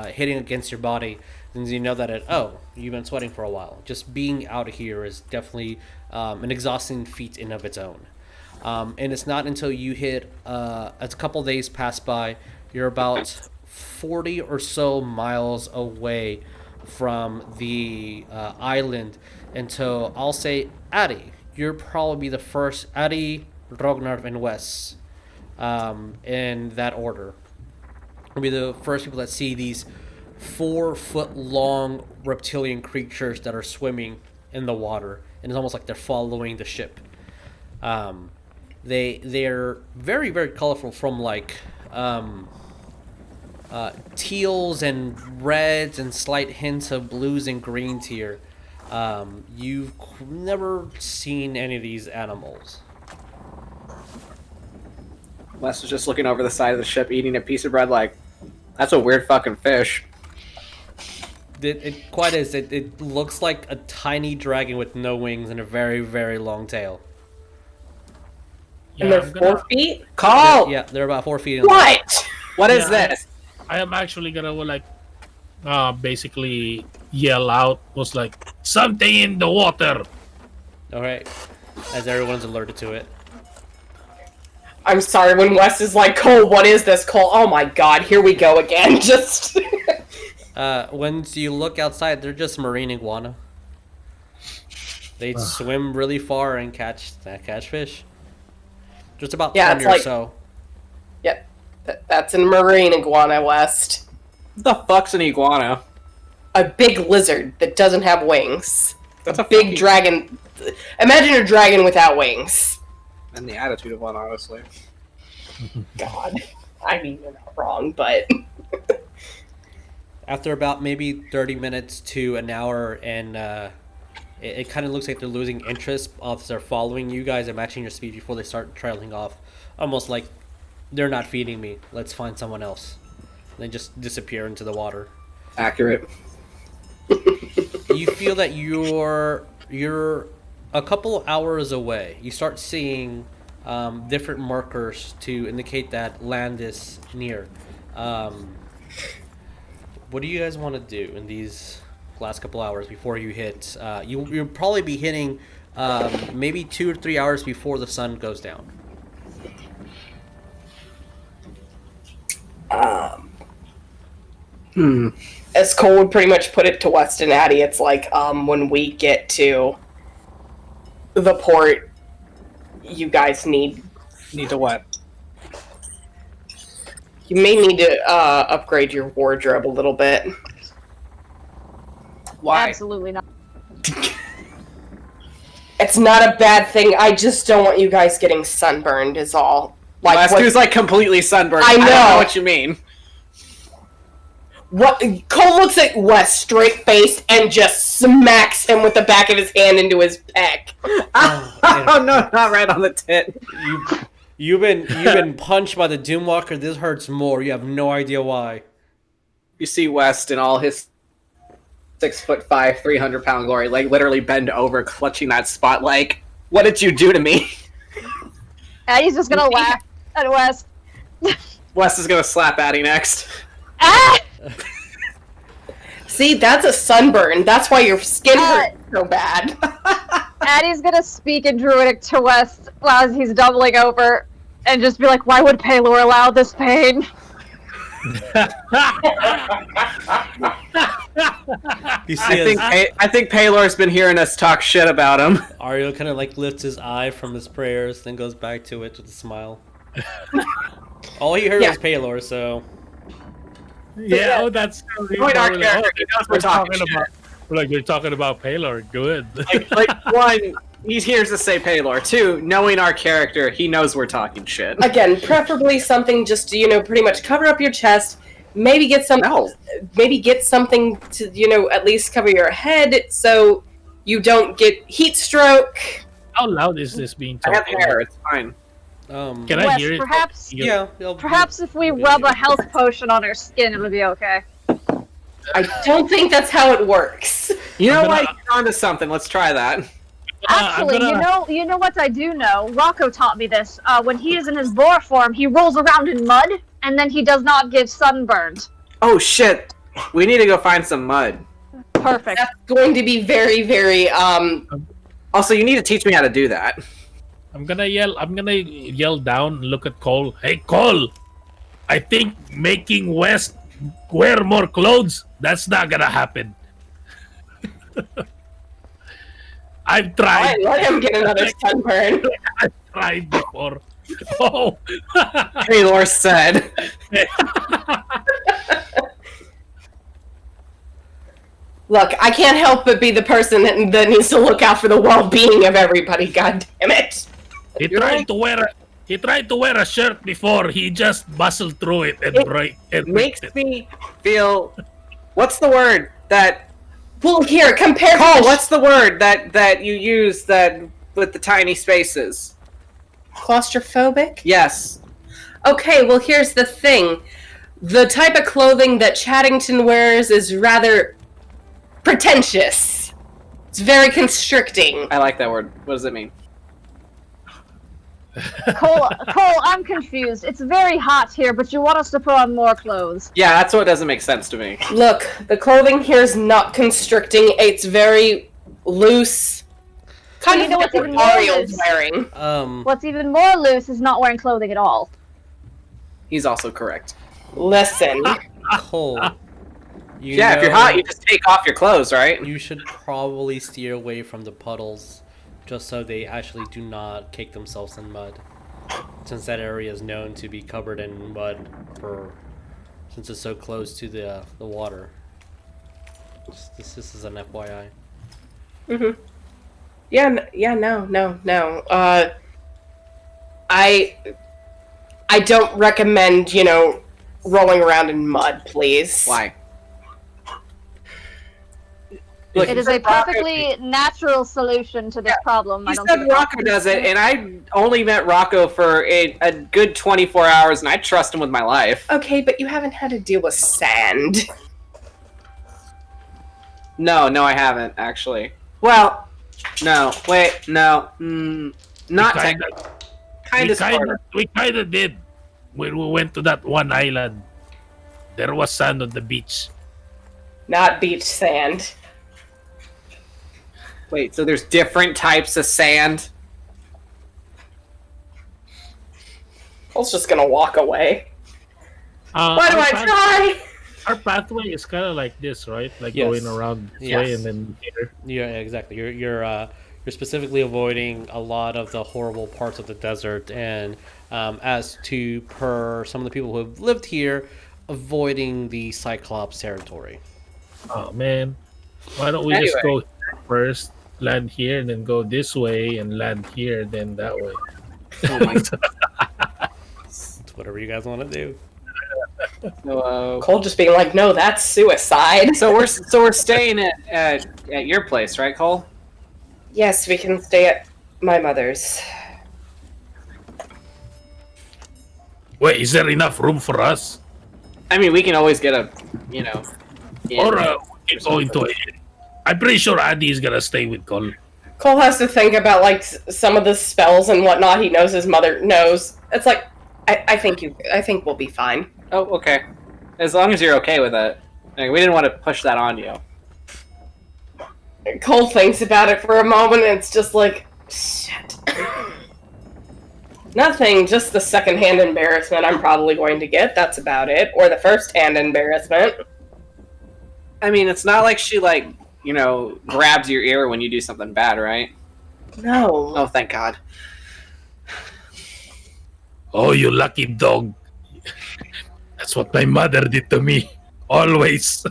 hitting against your body. And you know that you've been sweating for a while. Just being out here is definitely an exhausting feat in of its own. And it's not until you hit a couple days pass by, you're about 40 or so miles away from the island until I'll say Addy. You're probably the first. Addy, Rognarv, and Wes, in that order. Will be the first people that see these 4-foot-long reptilian creatures that are swimming in the water, and it's almost like they're following the ship. They're very, very colorful, from like teals and reds and slight hints of blues and greens here. You've never seen any of these animals. Wes was just looking over the side of the ship, eating a piece of bread like, that's a weird fucking fish. It quite is. It looks like a tiny dragon with no wings and a very, very long tail. And they're 4 feet? Call! They're about 4 feet in What? What is this? I am actually gonna like basically yell out, was like, something in the water. Alright. As everyone's alerted to it. I'm sorry, when Wes is like, Cole, what is this? Cole, oh my god, here we go again. Just... Once you look outside, they're just marine iguana. They swim really far and catch fish. Just about 20 or so. Yep. That's a marine iguana, West. What the fuck's an iguana? A big lizard that doesn't have wings. That's a big dragon. Imagine a dragon without wings. And the attitude of one, honestly. God. I mean, you're not wrong, but... After about maybe 30 minutes to an hour, and it kind of looks like they're losing interest as they're following you guys and matching your speed before they start trailing off. Almost like, they're not feeding me, let's find someone else. And then just disappear into the water. Accurate. You feel that you're a couple hours away. You start seeing different markers to indicate that land is near. What do you guys want to do in these last couple hours before you hit? You'll probably be hitting maybe 2 or 3 hours before the sun goes down. As Cole would pretty much put it to West and Addy, it's like, when we get to the port, you guys need to what? You may need to upgrade your wardrobe a little bit. Why? Absolutely not. It's not a bad thing. I just don't want you guys getting sunburned is all. Like, Last dude's like completely sunburned. I don't know know what you mean. What Cole looks at Wes straight-faced and just smacks him with the back of his hand into his pec. Oh no, not right on the tit. You've been punched by the Doomwalker. This hurts more. You have no idea why. You see West in all his 6'5", 300-pound glory, like literally bend over, clutching that spot. Like, what did you do to me? Addie's just gonna laugh at Wes. West is gonna slap Addie next. Ah! See, that's a sunburn. That's why your skin hurts so bad. Addie's gonna speak in Druidic to Wes while he's doubling over. and just be like, why would Paylor allow this pain? You see, I think Paylor's been hearing us talk shit about him. Ariell kind of like lifts his eye from his prayers, then goes back to it with a smile. All he heard was Paylor, so. Yeah, oh, that's. Point our character. He knows we're talking about. Like you're talking about Paylor. Good. like one, he hears us say Paylor. Two, knowing our character, he knows we're talking shit. Again, preferably something just to, pretty much cover up your chest. Maybe get some. No. Maybe get something to, at least cover your head so you don't get heat stroke. How loud is this being I talked have hair. It's fine. Can I Wes, hear it? perhaps, Yeah. perhaps if we rub a health potion on our skin, it'll be okay. I don't think that's how it works. You know what? You're onto something. Let's try that. Actually, you know what I do know? Rocco taught me this. When he is in his boar form, he rolls around in mud, and then he does not get sunburned. Oh shit! We need to go find some mud. Perfect. That's going to be very, very, Also, you need to teach me how to do that. I'm gonna yell down and look at Cole. Hey Cole! I think making West wear more clothes, that's not gonna happen. I've tried. Let him get another sunburn. I've tried before. Oh! Paylor said. Look, I can't help but be the person that needs to look out for the well-being of everybody, god damn it. He tried to wear a shirt before. He just bustled through it and break it. Makes me feel. What's the word that? Well, here, compare. Cole, what's the word that you use that with the tiny spaces? Claustrophobic? Yes. Okay, well, here's the thing. The type of clothing that Chattington wears is rather pretentious. It's very constricting. I like that word. What does it mean? Cole, I'm confused. It's very hot here, but you want us to put on more clothes. Yeah, that's what doesn't make sense to me. Look, the clothing here is not constricting. It's very loose. Kind of what's what even more Ariell's loose? wearing. What's even more loose is not wearing clothing at all. He's also correct. Listen. Cole. If you're hot, you just take off your clothes, right? You should probably steer away from the puddles, just so they actually do not cake themselves in mud. Since that area is known to be covered in mud since it's so close to the water. This is an FYI. Mm-hmm. No. I don't recommend, rolling around in mud, please. Why? Look, It is a perfectly natural solution to this problem. He said Rocco does it, and I only met Rocco for a good 24 hours, and I trust him with my life. Okay, but you haven't had to deal with sand. No, I haven't, actually. Well, no, wait, no. Not technically. We kind of did. When we went to that one island, there was sand on the beach. Not beach sand. Wait, so there's different types of sand? Cole's just gonna walk away. Why do I try? Our pathway is kind of like this, right? Like Yes. going around this way and then here. Yeah, exactly. You're specifically avoiding a lot of the horrible parts of the desert, and as to per some of the people who have lived here, avoiding the Cyclops territory. Oh man, why don't we just go first, land here, and then go this way and land here, then that way? Oh my god. It's whatever you guys want to do. Cole just being like, no, that's suicide. So we're staying at your place, right, Cole? Yes, we can stay at my mother's. Wait, is there enough room for us? I mean, we can always get a, inn. Or we can go into it. I'm pretty sure Adi is gonna stay with Cole. Cole has to think about like some of the spells and whatnot. He knows his mother knows. It's like, I think we'll be fine. Oh, okay. As long as you're okay with it. Like, we didn't want to push that on you. Cole thinks about it for a moment, and it's just like, shit. Nothing, just the second-hand embarrassment I'm probably going to get. That's about it. Or the first-hand embarrassment. I mean, it's not like she, like, you know, grabs your ear when you do something bad, right? No. Oh, thank God. Oh, you lucky dog. That's what my mother did to me. Always.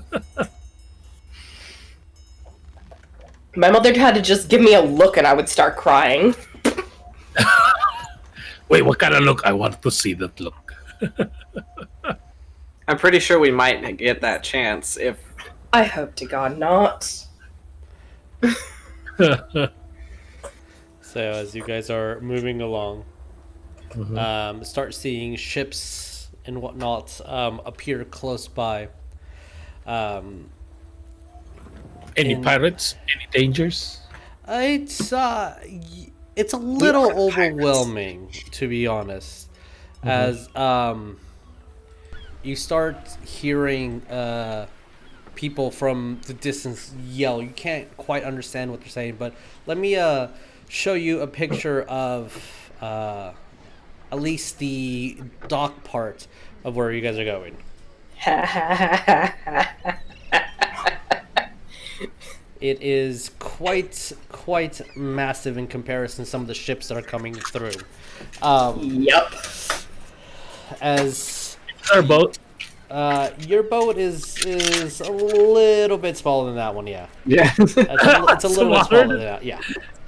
My mother had to just give me a look and I would start crying. Wait, what kind of look? I want to see that look. I'm pretty sure we might get that chance if... I hope to God not. So as you guys are moving along, start seeing ships and whatnot appear close by. Any pirates? Any dangers? It's a little overwhelming, to be honest, as you start hearing people from the distance yell. You can't quite understand what they're saying, but let me show you a picture of at least the dock part of where you guys are going. It is quite massive in comparison to some of the ships that are coming through. Yep. As Our boat. your boat is a little bit smaller than that one, yeah. Yeah. It's a little bit smaller than that, yeah.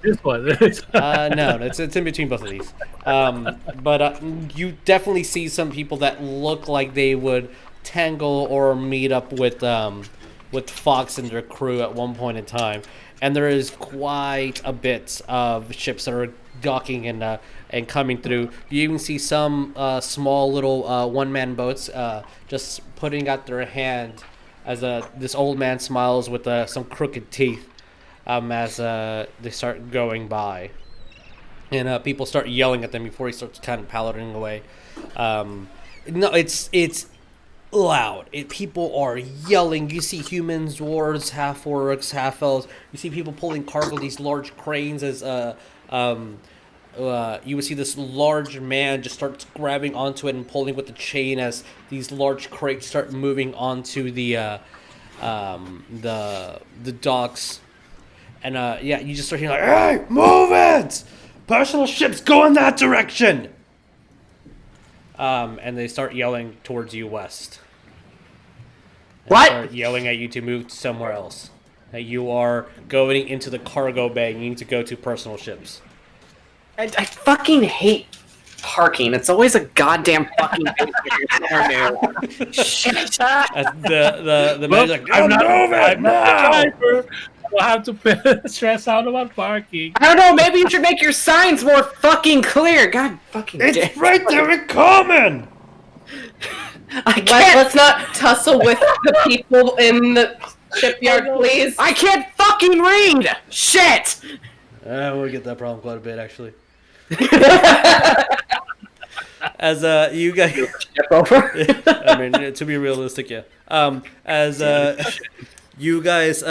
This one. No, it's in between both of these. But you definitely see some people that look like they would tangle or meet up with Fox and their crew at one point in time, and there is quite a bit of ships that are docking and coming through. You even see some small little one-man boats just putting out their hand as this old man smiles with some crooked teeth as they start going by, and people start yelling at them before he starts kind of palading away. No, it's loud. People are yelling. You see humans, dwarves, half-orcs, half-elves. You see people pulling cargo, these large cranes as you would see this large man just starts grabbing onto it and pulling with the chain as these large crates start moving onto the docks. And yeah, you just start hearing like, "Hey, move it! Personal ships go in that direction!" And they start yelling towards you west. What? Start yelling at you to move somewhere else. That you are going into the cargo bay. You need to go to personal ships. I fucking hate parking. It's always a goddamn fucking thing for Shit. As the man's like, I'm not move it now! driver. I'll have to stress out about parking. I don't know, maybe you should make your signs more fucking clear. God fucking damn. It's right there, it's coming! I can't. Let's not tussle with the people in the shipyard, please. I can't fucking read. Shit. We'll get that problem quite a bit, actually. As you guys, Step over. I mean, to be realistic, yeah. As you guys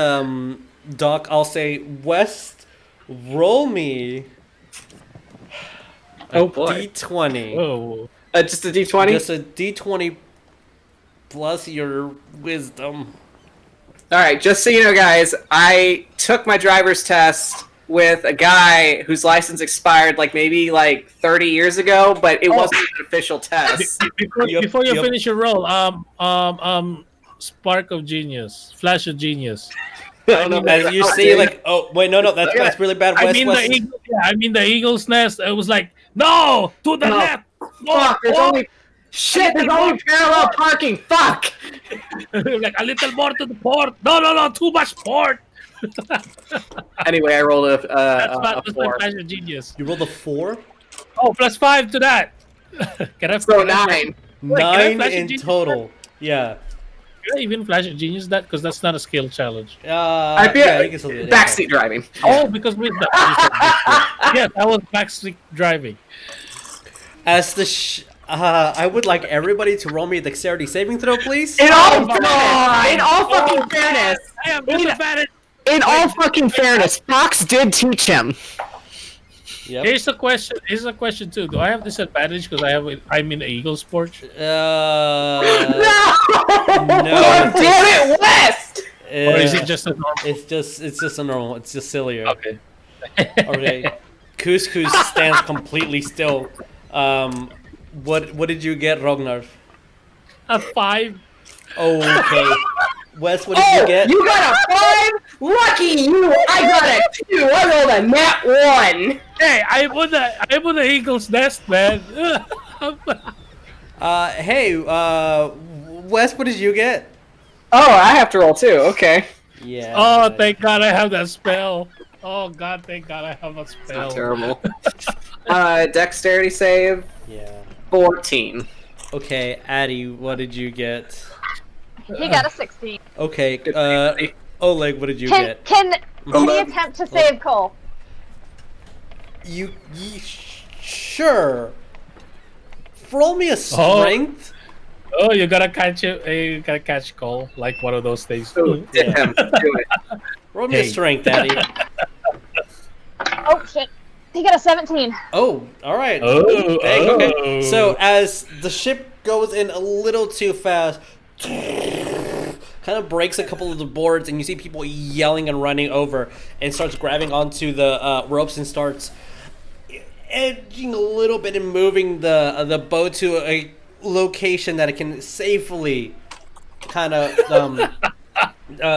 dock, I'll say west. Roll me. Oh boy. D20. Oh. Just a D20. Just a D20 plus your wisdom. All right, just so you know, guys, I took my driver's test with a guy whose license expired maybe 30 years ago, but it wasn't an official test. Before you finish your roll, spark of genius, flash of genius. As you see, oh wait, no, that's really bad. I mean the eagle's nest. It was like, no, to the left. Fuck, there's only parallel parking. Fuck. Like a little more to the port. No, too much port. Anyway, I rolled a That's 4. flash of genius. You rolled a 4. Oh, +5 to that. Can I So can I- 9. Wait, can I 9 flash a in genius total. Yeah. Can I even flash a genius that? Because that's not a skill challenge. I feel yeah, you can still do it. backseat driving. Oh, because with the yes, I was backseat driving. As the I would like everybody to roll me a dexterity saving throw, please. In all fucking fairness, I am disadvantaged. in all fucking fairness, Fox did teach him. Yep. Here's a question. Here's a question too. Do I have disadvantage because I'm in Eagle's porch? No. God damn it, West! Or is it just a normal? It's just a normal. It's just sillier. Okay. Okay. Couscous stands completely still. What did you get, Rognarv? A 5. Okay. Wes, what did you get? You got a 5? Lucky you! I got a 2. I rolled a nat 1. Hey, I'm on the Eagle's nest, man. Hey, Wes, what did you get? Oh, I have to roll too. Okay. Yeah. Oh, thank God I have that spell. Oh God, thank God I have a spell. Not terrible. Dexterity save Yeah. 14. Okay, Addie, what did you get? He got a 16. Okay, Oleg, what did you Can get? can he 11. attempt to save Cole? Sure. Roll me a strength. Oh, you gotta catch Cole like one of those things. Ooh, hit him. Do it. Roll me a Hey. strength, Addie. Oh shit. He got a 17. Oh, all right. Oh, Dang, okay. oh. So as the ship goes in a little too fast, kind of breaks a couple of the boards, and you see people yelling and running over, and starts grabbing onto the ropes and starts edging a little bit and moving the boat to a location that it can safely kind of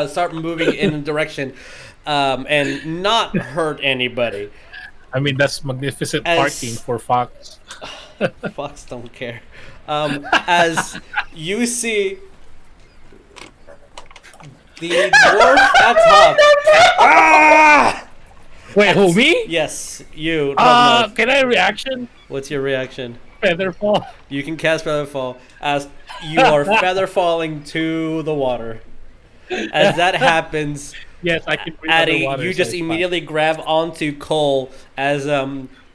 start moving in a direction and not hurt anybody. I mean, that's magnificent As- parking for Fox. Fox don't care. As you see the dwarf at top. Ah! Wait, who, me? Yes, you. Rognarv. Can I reaction? What's your reaction? Featherfall. You can cast Featherfall as you are feather falling to the water. As that happens, Yes, I can breathe Addie, underwater. you so just it's fine. immediately grab onto Cole as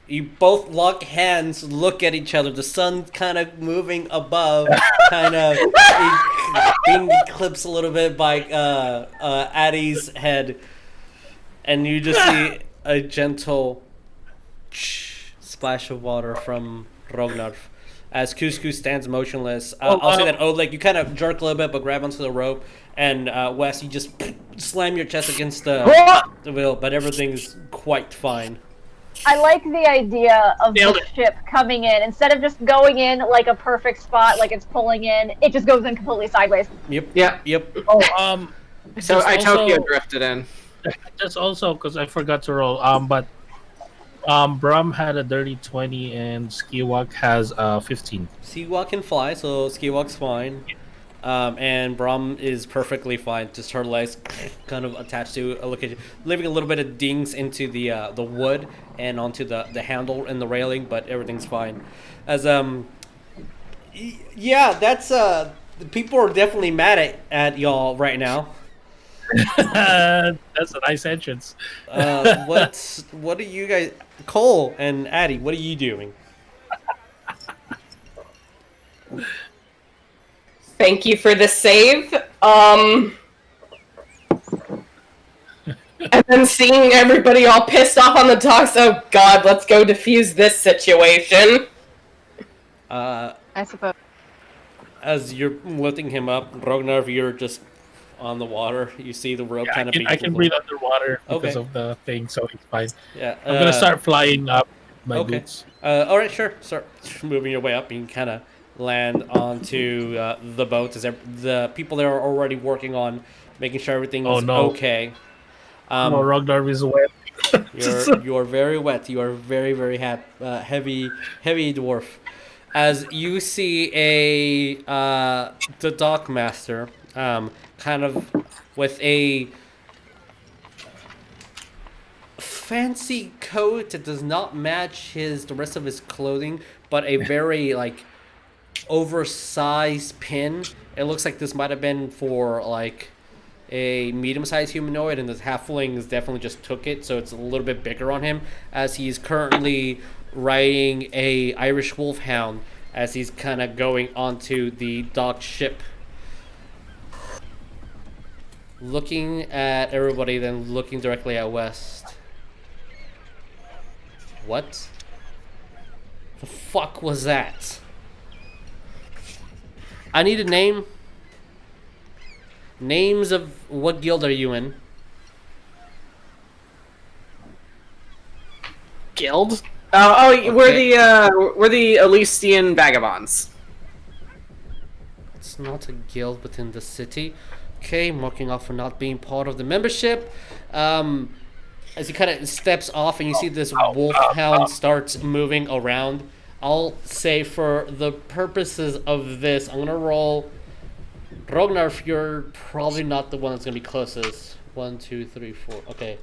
you both lock hands, look at each other. The sun kind of moving above, kind of being eclipsed a little bit by Addie's head, and you just see a gentle splash of water from Rognarv. As Couscous stands motionless, I'll say that Oleg, you kind of jerk a little bit, but grab onto the rope, and Wes, you just slam your chest against the wheel, but everything's quite fine. I like the idea of Nailed the ship coming in. Instead of just going in like a perfect spot, like it's pulling in, it just goes in completely sideways. Yep. Yeah. Yep. Oh, So just I Tokyo also- drifted in. Just also because I forgot to roll. But Brum had a dirty 20 and Skiwalk has 15. Seawalk can fly, so Skiwalk's fine. And Braum is perfectly fine. Just her legs kind of attached to a location, leaving a little bit of dings into the wood and onto the handle and the railing, but everything's fine. As yeah, that's people are definitely mad at y'all right now. That's a nice entrance. What are you guys, Cole and Addie? What are you doing? Thank you for the save. And then seeing everybody all pissed off on the docks, oh god, let's go defuse this situation. I suppose. As you're lifting him up, Rognarv, you're just on the water. You see the rope kind of. I can breathe underwater because Okay. of the thing, so it's fine. Yeah, I'm gonna start flying up my okay. boots. All right, sure. Start moving your way up. You can kind of land onto the boat. As the people there are already working on making sure everything Oh, is no. okay. Oh, Rognarv is wet. You're very wet. You are very very heavy dwarf. As you see the dock master, kind of with a fancy coat that does not match the rest of his clothing, but a very like oversized pin. It looks like this might have been for like a medium-sized humanoid, and the halflings definitely just took it, so it's a little bit bigger on him, as he's currently riding a Irish wolfhound as he's kind of going onto the docked ship. Looking at everybody, then looking directly at West. What? The fuck was that? I need a name. Names of what guild are you in? Guild? We're the Elysian Vagabonds. It's not a guild within the city. Okay, marking off for not being part of the membership. As he kind of steps off and you see this wolfhound starts moving around, I'll say for the purposes of this, I'm gonna roll. Rognarv, you're probably not the one that's gonna be closest. 1, 2, 3, 4. Okay,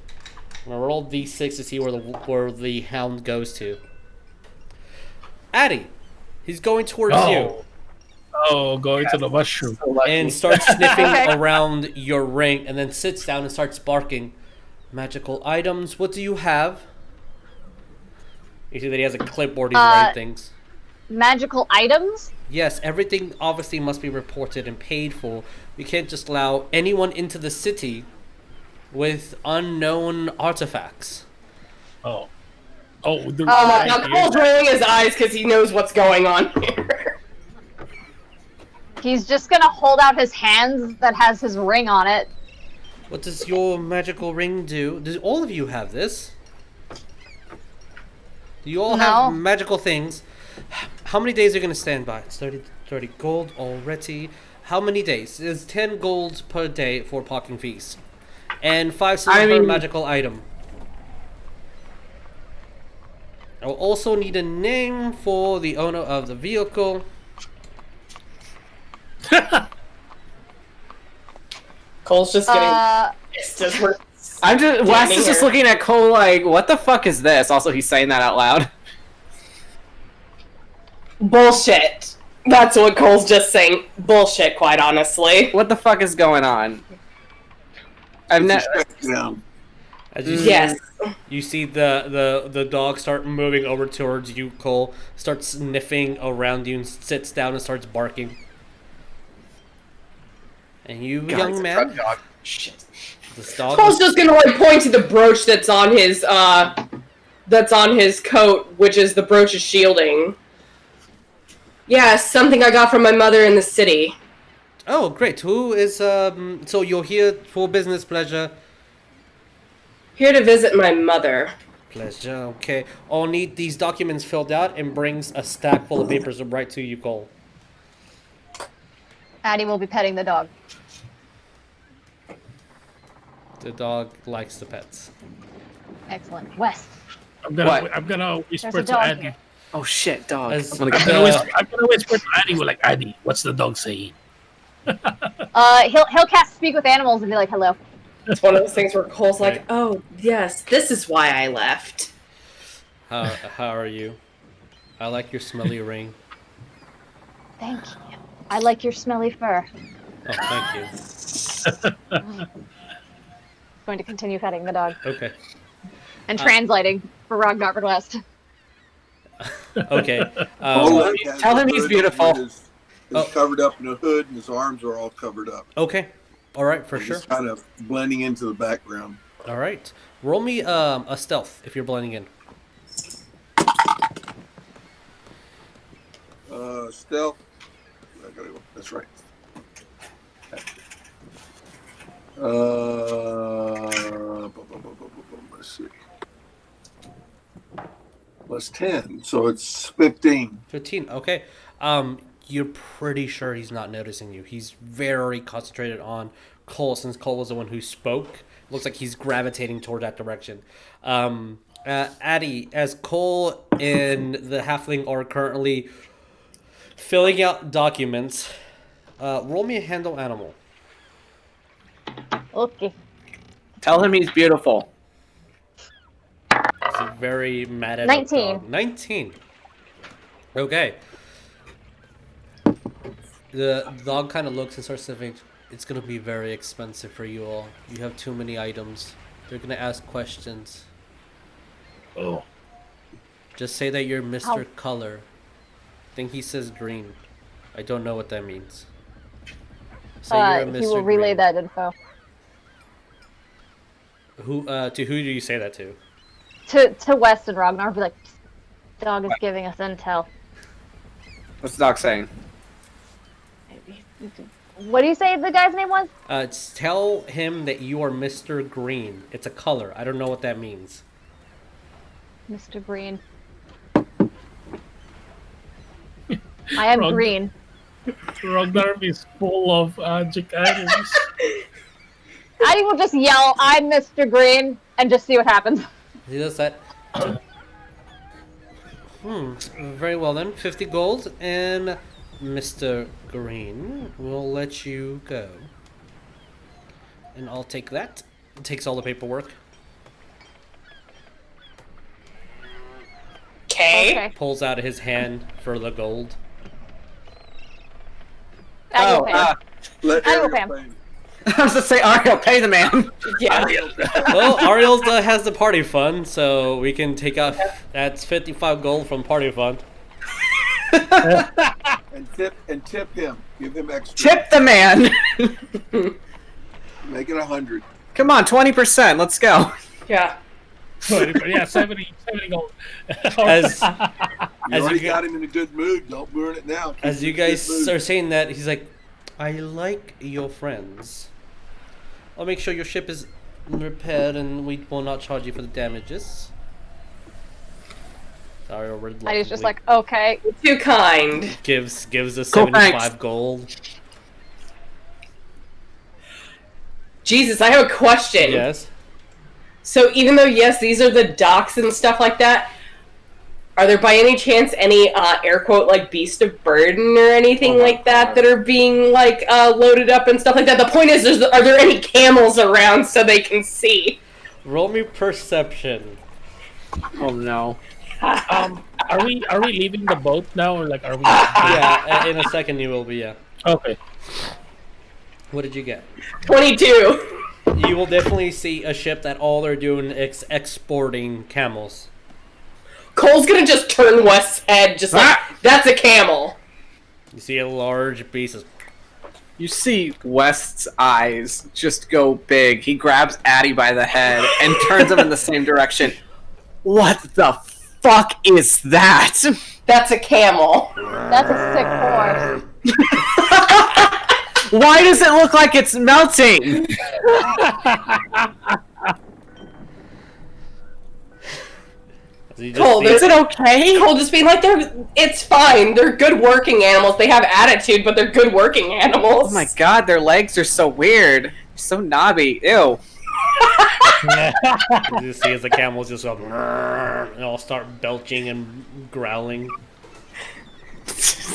I'm gonna roll d6 to see where the hound goes to. Addy, he's going towards you. Oh, going to the mushroom. And starts sniffing around your ring, and then sits down and starts barking. Magical items. What do you have? You see that he has a clipboard. He's writing things. Magical items? Yes, everything obviously must be reported and paid for. We can't just allow anyone into the city with unknown artifacts. Oh, Oh my god, Cole's rolling his eyes because he knows what's going on here. He's just gonna hold out his hands that has his ring on it. What does your magical ring do? Do all of you have this? Do you all have magical things? How many days are you going to stand by? It's 30 gold already. How many days? It's 10 gold per day for parking fees. And 5 silver per magical item. I'll also need a name for the owner of the vehicle. Cole's just getting pissed as we're Wes is just looking at Cole like, what the fuck is this? Also, he's saying that out loud. Bullshit. That's what Cole's just saying. Bullshit, quite honestly. What the fuck is going on? I've never. As you you see the dog start moving over towards you, Cole. Starts sniffing around you and sits down and starts barking. And you, young man. Shit. This dog. Cole's just gonna like point to the brooch that's on his coat, which is the brooch's shielding. Yeah, something I got from my mother in the city. Oh, great. Who is so you're here for business, pleasure? Here to visit my mother. Pleasure. Okay. I'll need these documents filled out and brings a stack full of papers right to you, Cole. Addy will be petting the dog. The dog likes the pets. Excellent. Wes. I'm gonna whisper There's a to dog Addy. here. Oh shit, dog. As- I'm gonna I'm get gonna whisper to Addy. We're like, Addy, what's the dog saying? He'll cast speak with animals and be like, hello. It's one of those things where Cole's like, oh, yes, this is why I left. How are you? I like your smelly ring. Thank you. I like your smelly fur. Oh, thank you. Going to continue petting the dog. Okay. And translating for Rognarv and West. Okay. Tell him he's beautiful. He's covered up in a hood, and his arms are all covered up. Okay. All right, for sure. Just kind of blending into the background. All right. Roll me a stealth if you're blending in. Stealth. I gotta go. That's right. Let's see. Plus 10, so it's 15. 15. Okay. You're pretty sure he's not noticing you. He's very concentrated on Cole, since Cole was the one who spoke. Looks like he's gravitating toward that direction. Addy, as Cole and the halfling are currently filling out documents, roll me a handle animal. Okay. Tell him he's beautiful. He's very mad at 19. dog. 19. Okay. The dog kind of looks and starts thinking, it's going to be very expensive for you all. You have too many items. They're going to ask questions. Oh, Just say that you're Mr. Ow. Color. I think he says green. I don't know what that means. Say you're a Mr. He will relay Green. that info. To who do you say that to? to West and Rognarv, be like, dog is giving us intel. What's the dog saying? What do you say the guy's name was? Tell him that you are Mr. Green. It's a color. I don't know what that means. Mr. Green. I am green. Rognarv is full of magic items. I will just yell, I'm Mr. Green, and just see what happens. He does that. Very well then. 50 gold, and Mr. Green will let you go. And I'll take that. It takes all the paperwork. Okay. Pulls out his hand for the gold. I will pay him. Let I will Ariel pay him. pay him. I was to say, Ariel, pay the man. Yeah. Well, Ariel has the party fund, so we can take off. That's 55 gold from party fund. And tip him. Give him extra. Tip the man. Make it 100. Come on, 20%. Let's go. Yeah. Yeah, 70 gold. As You As already you got him in a good mood. Don't burn it now. Keep As him you in a good guys mood. are saying that, he's like, I like your friends. I'll make sure your ship is repaired and we will not charge you for the damages. Sorry, I was just like, okay. Too kind. gives us Cool, 75 thanks. gold. Jesus, I have a question. Yes. So even though, yes, these are the docks and stuff like that, are there by any chance any, air quote, like, beast of burden or anything like that that are being, like, loaded up and stuff like that? The point is, are there any camels around so they can see? Roll me perception. Oh no. Are we leaving the boat now, or like are we? Yeah, in a second you will be, yeah. Okay. What did you get? 22. You will definitely see a ship that all they're doing is exporting camels. Cole's gonna just turn West's head, just like, that's a camel. You see a large beast. You see West's eyes just go big. He grabs Addy by the head and turns him in the same direction. What the fuck is that? That's a camel. That's a sick horse. Why does it look like it's melting? Cole, Is it okay? Cole just being like, it's fine. They're good working animals. They have attitude, but they're good working animals. Oh my god, their legs are so weird. So knobby. Ew. You see as the camels just go and all start belching and growling.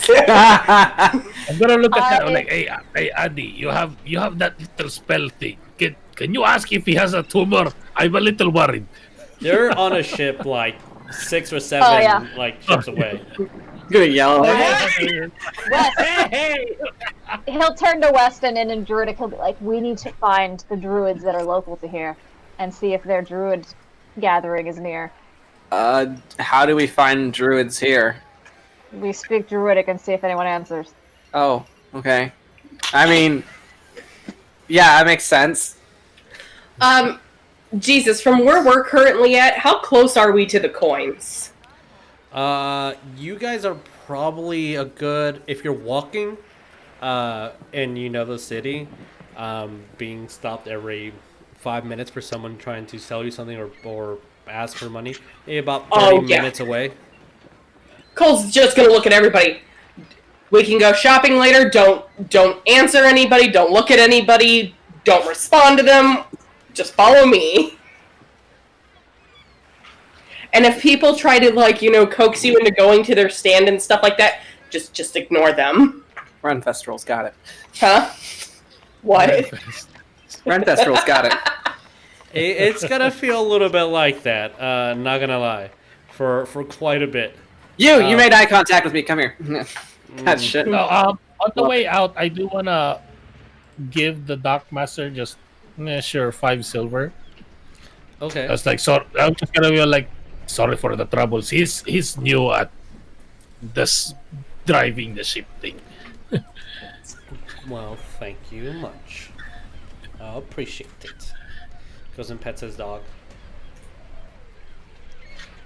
I'm gonna look at that. I'm like, hey, Addy, you have that little spell thing. Can you ask if he has a tumor? I'm a little worried. They're on a ship like 6 or 7 like ships away. I'm gonna yell. West, Hey! he'll turn to Weston and in Druidic he'll be like, we need to find the druids that are local to here and see if their druid gathering is near. How do we find druids here? We speak Druidic and see if anyone answers. Oh, okay. I mean, yeah, that makes sense. Jesus, from where we're currently at, how close are we to the coins? You guys are probably a good, if you're walking, and you know the city, being stopped every 5 minutes for someone trying to sell you something or ask for money, about 30 minutes away. Cole's just gonna look at everybody. We can go shopping later. Don't answer anybody. Don't look at anybody. Don't respond to them. Just follow me. And if people try to, like, coax you into going to their stand and stuff like that, just ignore them. Run Festral's got it. Huh? What? Run Festral's got it. It's gonna feel a little bit like that. Not gonna lie, for quite a bit. You made eye contact with me. Come here. That shit. No, on the way out, I do wanna give the dockmaster just 5 silver. Okay. I was like, so I'm just gonna be like, sorry for the troubles. He's new at this driving the ship thing. Well, thank you much. I appreciate it. Goes and pets his dog.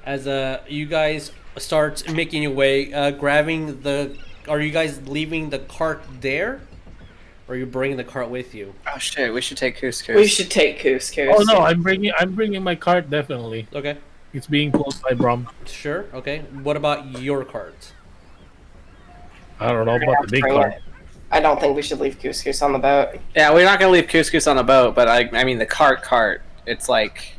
As you guys start making your way, grabbing the. Are you guys leaving the cart there, or are you bringing the cart with you? Oh shit, we should take couscous. We should take couscous. Oh no, I'm bringing my cart definitely. Okay. It's being pulled by Brom. Sure. Okay. What about your cart? I don't know about the big cart. I don't think we should leave couscous on the boat. Yeah, we're not gonna leave couscous on the boat, but I mean the cart. It's like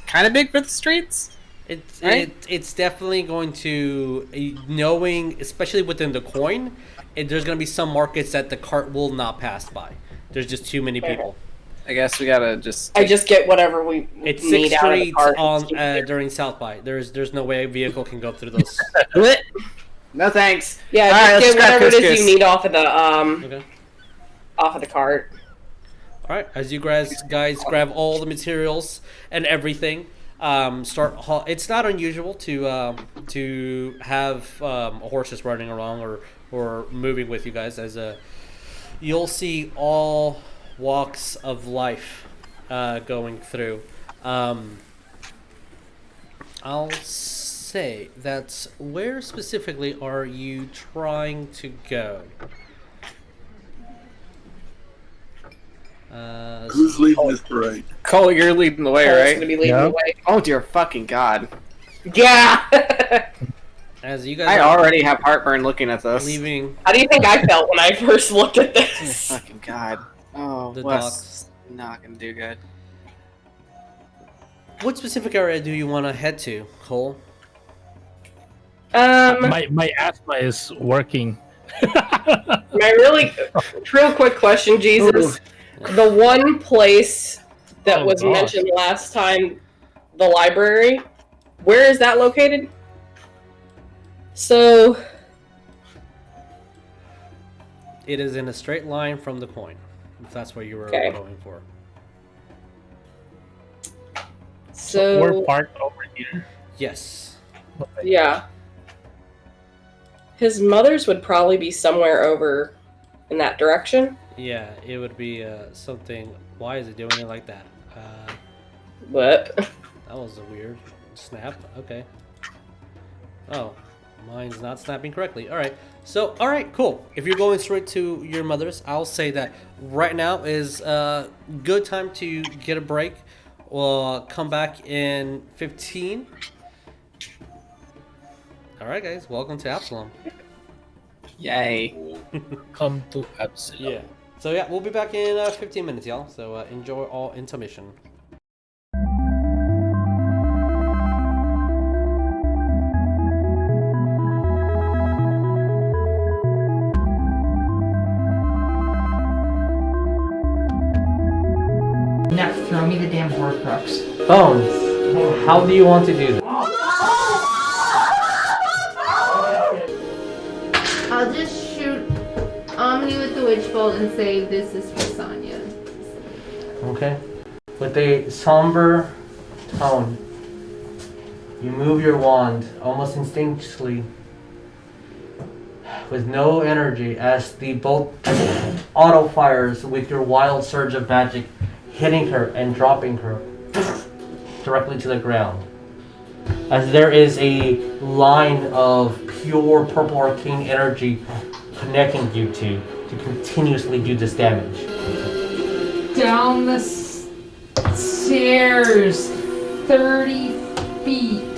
kind of big for the streets. It's definitely going to, knowing, especially within the coin, there's going to be some markets that the cart will not pass by. There's just too many people. I guess we gotta just. I just get whatever we It's need 6 out of the streets cart. on during South by. There's no way a vehicle can go through those. No thanks. Yeah, All right, just let's get grab whatever it is couscous. you need off of the Okay. off of the cart. All right. As you guys grab all the materials and everything, it's not unusual to have horses running around or moving with you guys, as you'll see all walks of life going through. I'll say that's where specifically are you trying to go? Who's leading this parade? Cole, you're leading the way, Cole's right? gonna be leading Yeah. the way. Oh dear fucking god! Yeah. As you guys I are already have heartburn looking at this. leaving How do you think I felt when I first looked at Dear this? fucking god! Oh, The Wes, docks. not gonna do good. what specific area do you want to head to, Cole? My asthma is working. Real quick question, Jesus. The one place that Oh, was gosh. mentioned last time, the library, where is that located? So, It is in a straight line from the coin, if that's what you were Okay. going for. We're so parked over here. Yes. yeah. His mother's would probably be somewhere over in that direction. Yeah, it would be something. Why is it doing it like that? But That was a weird snap. Okay. Oh, mine's not snapping correctly. All right. So, all right, cool. If you're going straight to your mother's, I'll say that right now is a good time to get a break. We'll come back in 15. All right, guys. Welcome to Absalom. Yay! Come to Absalom. Yeah. So yeah, we'll be back in 15 minutes, y'all. So enjoy all intermission. Now throw me the damn Horcrux. Bones, how do you want to do that? I'll just shoot Omni with the witch bolt and say this is for Sonya. Okay. With a somber tone, you move your wand almost instinctually with no energy as the bolt auto fires with your wild surge of magic, hitting her and dropping her directly to the ground. As there is a line of pure purple arcane energy connecting you to continuously do this damage. Down the stairs, 30 feet.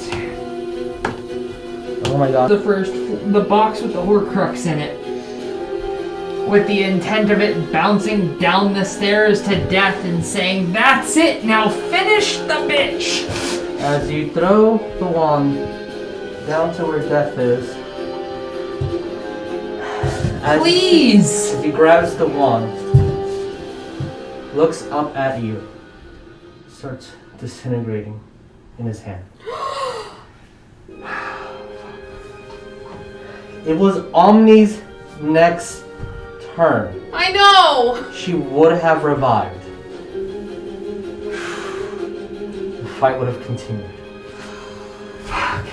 Oh my god. The box with the Horcrux in it. With the intent of it bouncing down the stairs to death and saying, "That's it, now finish the bitch!" As you throw the wand down to where death is, Please! as he grabs the wand, looks up at you, starts disintegrating in his hand. It was Omni's next turn. I know! She would have revived. The fight would have continued. Fuck.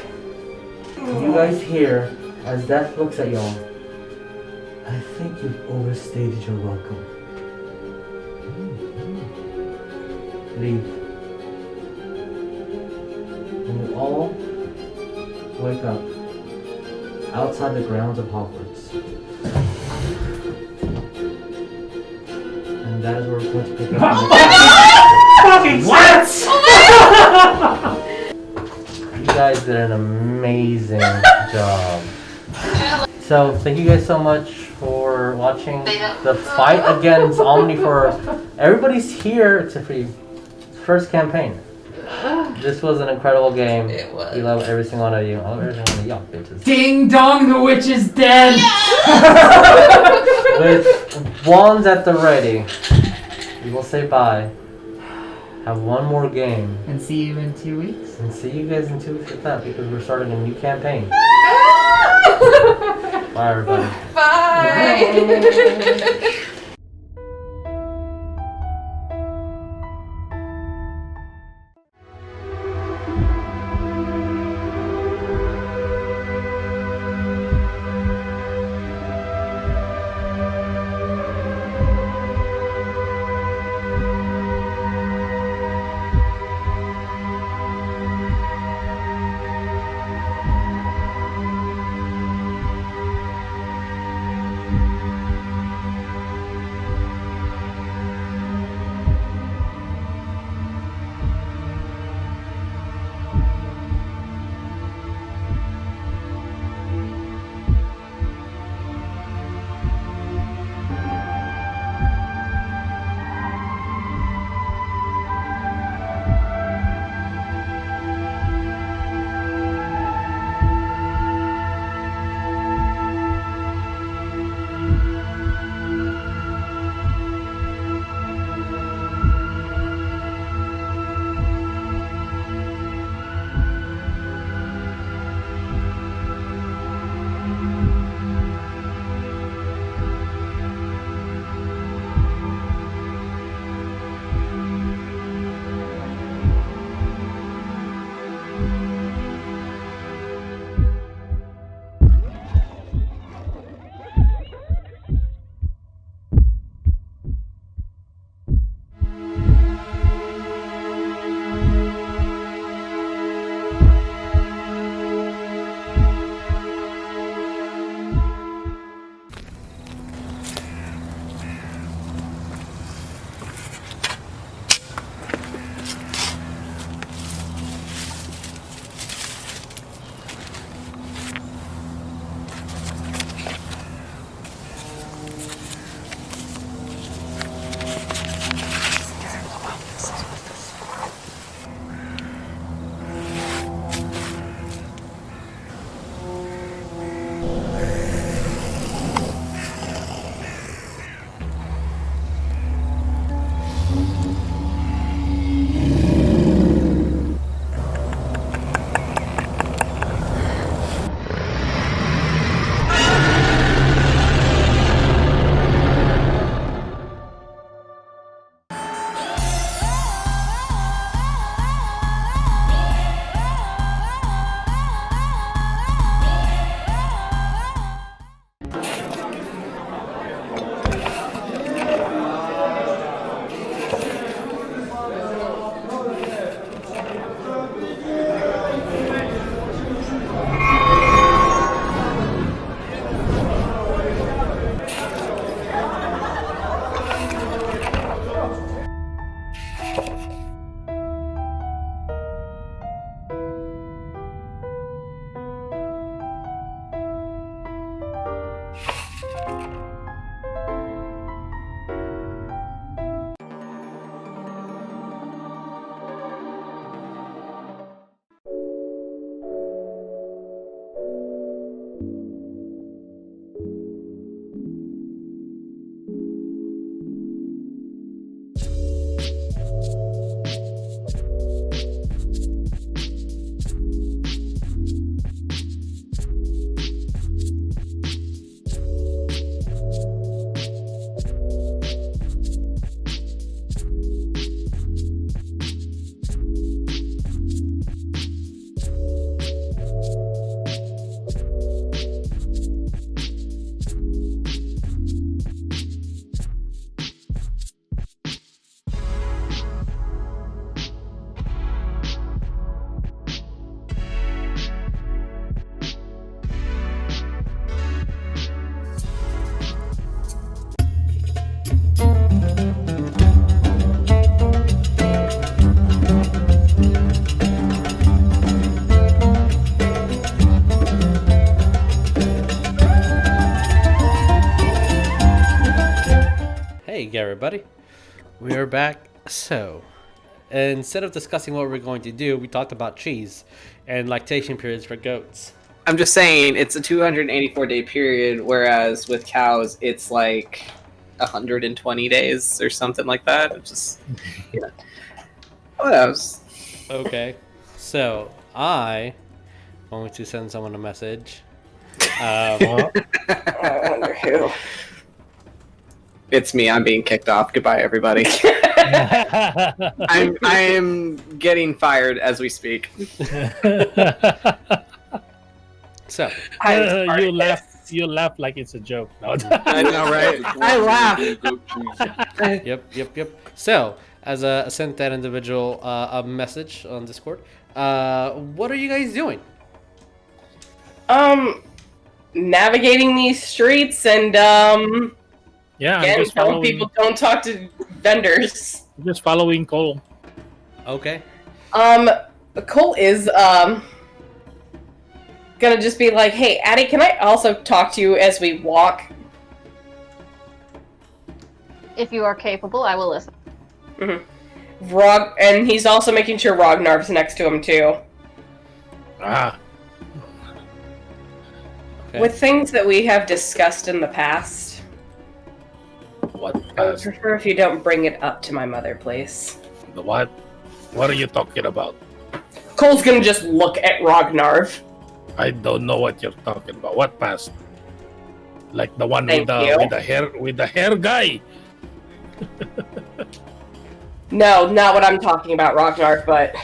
You guys hear, as Death looks at y'all, I think you've overstated your welcome. Leave. And you all all wake up outside the grounds of Hogwarts. And that is where we're going to pick up. Fucking what? You guys did an amazing job. So thank you guys so much for watching the fight against Omnifor. Everybody's here except for you. First campaign. This was an incredible game. It was. We love every single one of you. I love every single one of y'all bitches. Ding dong, the witch is dead! With wands at the ready, we will say bye. Have one more game. And see you in 2 weeks. And see you guys in 2 weeks with that because we're starting a new campaign. Bye everybody. Bye. everybody. We are back. So, instead of discussing what we're going to do, we talked about cheese and lactation periods for goats. I'm just saying it's a 284-day period, whereas with cows it's like 120 days or something like that. It's just, what else? Okay. So, I want to send someone a message. I wonder who. It's me. I'm being kicked off. Goodbye, everybody. I'm getting fired as we speak. So, You laugh like it's a joke. No. I know, right? I laugh. Yep. So, as I sent that individual a message on Discord, what are you guys doing? Navigating these streets and Yeah, I'm again, just telling following. people don't talk to vendors. Just following Cole. Okay. Cole is gonna just be like, "Hey, Addie, can I also talk to you as we walk?" If you are capable, I will listen. Mm-hmm. And he's also making sure Rognarv's next to him too. Ah, Okay. With things that we have discussed in the past, what? I would prefer if you don't bring it up to my mother, please. The what? What are you talking about? Cole's gonna just look at Rognarv. I don't know what you're talking about. What past? Like the one Thank you. with the hair guy. No, not what I'm talking about, Rognarv, but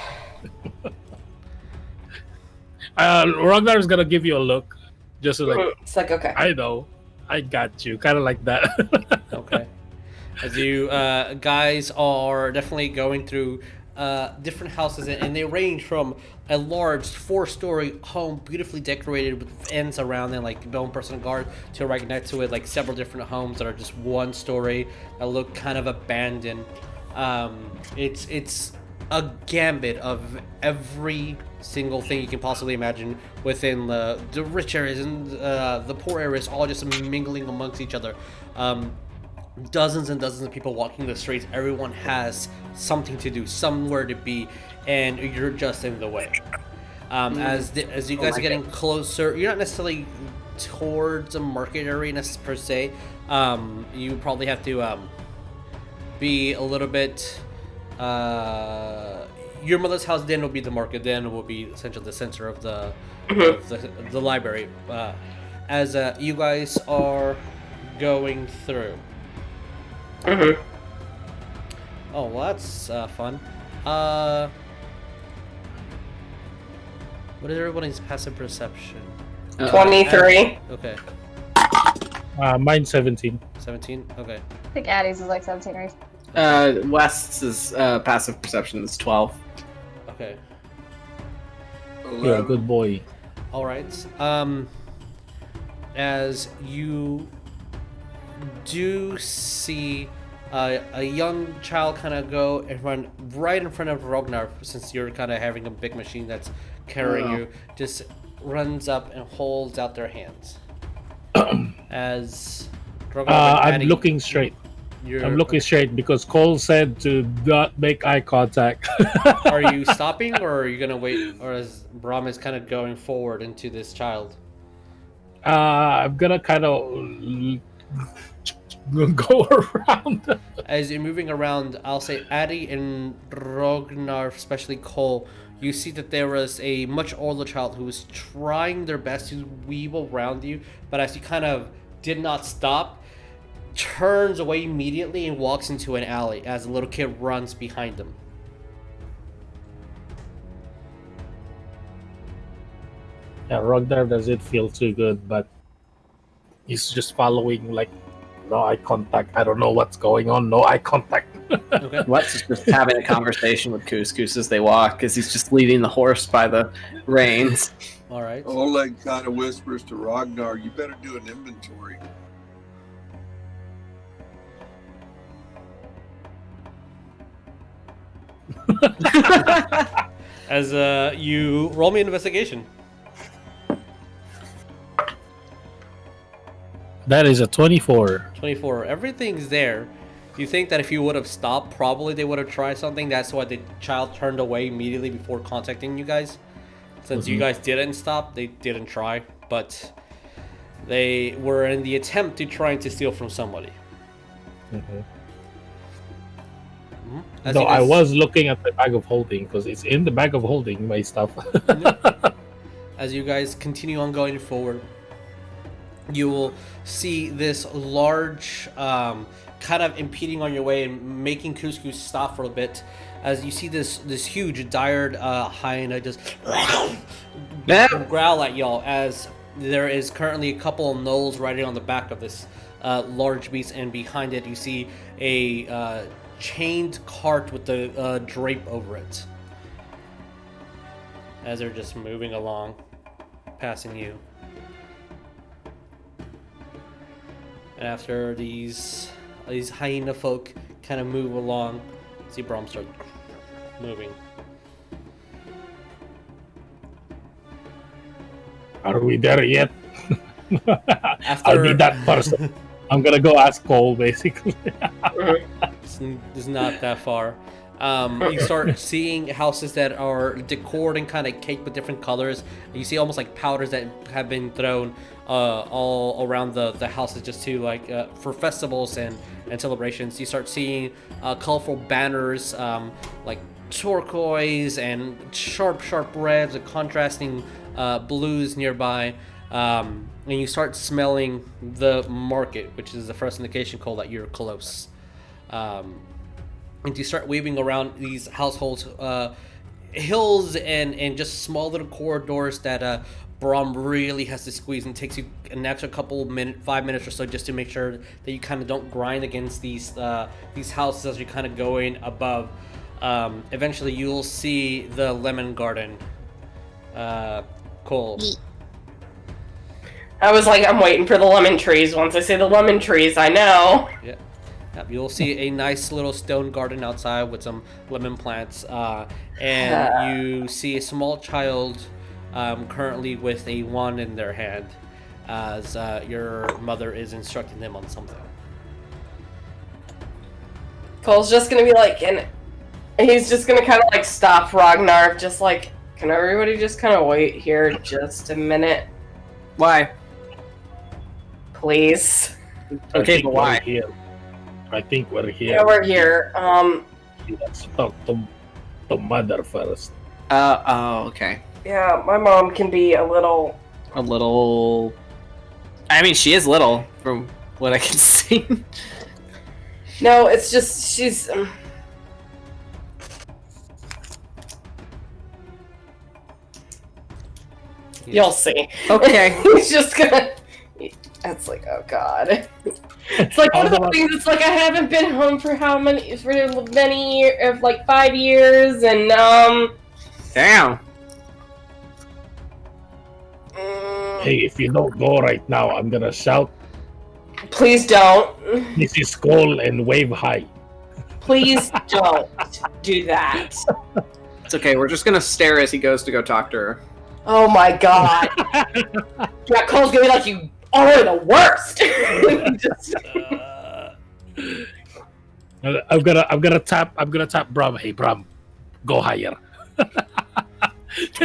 Rognar's gonna give you a look, just like it's like, okay. I know, I got you, kind of like that. Okay. As you guys are definitely going through different houses, and they range from a large 4-story home, beautifully decorated with ends around it, like one person guard, to right next to it, like several different homes that are just 1 story that look kind of abandoned. It's a gambit of every single thing you can possibly imagine within the rich areas and the poor areas, all just mingling amongst each other. Dozens and dozens of people walking the streets. Everyone has something to do, somewhere to be, and you're just in the way. As you guys are getting closer, you're not necessarily towards a market area per se. You probably have to be a little bit. Your mother's house then will be the market. Then it will be essentially the center of the the library. As you guys are going through. Mm-hmm. Oh, well, that's fun. What is everybody's passive perception? 23. Okay, Mine's 17. 17. Okay, I think Addie's is like 17 or 18. West's passive perception is 12. okay. You're a good boy. All right. As you do see a young child kind of go and run right in front of Rognarv, since you're kind of having a big machine that's carrying you, just runs up and holds out their hands. As Rognarv I'm Addie, looking straight. you're- I'm looking straight because Cole said to not make eye contact. Are you stopping, or are you gonna wait, or is Brahm is kind of going forward into this child? I'm gonna kind of go around. As you're moving around, I'll say Addie and Rognar, especially Cole, you see that there was a much older child who was trying their best to weave around you, but as you kind of did not stop, turns away immediately and walks into an alley as a little kid runs behind them. Yeah, Rognarv doesn't feel too good, but he's just following, like, no eye contact. I don't know what's going on. No eye contact. Okay. Wes is just having a conversation with Couscous as they walk, because he's just leading the horse by the reins. All right. Oleg kind of whispers to Ragnar, "You better do an inventory." As you roll me an investigation. That is a 24. 24. Everything's there. You think that if you would have stopped, probably they would have tried something. That's why the child turned away immediately before contacting you guys. Since you guys didn't stop, they didn't try. But they were in the attempt to trying to steal from somebody. As No, you I guys- was looking at the bag of holding because it's in the bag of holding my stuff. As you guys continue on going forward, you will see this large, kind of impeding on your way and making Couscous stop for a bit. As you see this huge dire hyena just growl at y'all, as there is currently a couple of gnolls riding on the back of this large beast, and behind it you see a chained cart with the drape over it. As they're just moving along, passing you. And after these hyena folk kind of move along, see Brom start moving. Are we there yet? After I'll be that person. I'm gonna go ask Cole, basically. it's not that far. You start seeing houses that are decorated and kind of caked with different colors. You see almost like powders that have been thrown all around the houses just to for festivals and celebrations. You start seeing colorful banners like turquoise and sharp reds and contrasting blues nearby. And you start smelling the market, which is the first indication, Cole, that you're close. And you start weaving around these households, hills and just small little corridors that Brom really has to squeeze, and takes you an extra 5 minutes or so just to make sure that you kind of don't grind against these houses as you're kind of going above. Eventually you'll see the lemon garden. Cole. I was like, I'm waiting for the lemon trees. Once I say the lemon trees, I know. Yeah. You'll see a nice little stone garden outside with some lemon plants, and you see a small child currently with a wand in their hand as your mother is instructing them on something. Cole's just gonna be like, and he's just gonna kind of like stop Rognarv, just like, can everybody just kind of wait here just a minute? Why? Please. Okay, but why? I think we're here. Yeah, we're here. Let's talk to mother first. Okay. Yeah, my mom can be a little. I mean, she is little from what I can see. No, it's just she's. You'll see. Okay. He's just gonna. That's like, oh god. It's like one of the things. It's like I haven't been home for many years, like 5 years, and Damn. Hey, if you don't go right now, I'm gonna shout, Please don't. "This is Cole," and wave high. Please don't do that. It's okay. We're just gonna stare as he goes to go talk to her. Oh my god. Yeah, Cole's gonna be like, you are the worst. Just... I'm gonna tap Brom. Hey, Brom, go higher.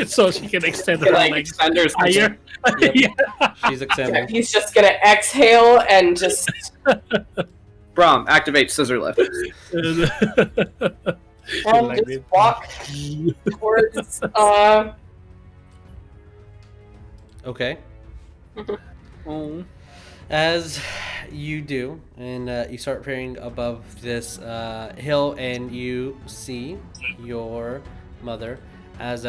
So she can extend her legs higher. Yep. Yeah. She's extending. He's just gonna exhale and just. Brom, activate scissor lift. And just walk towards. Okay. Oh. As you do, and you start appearing above this hill, and you see your mother as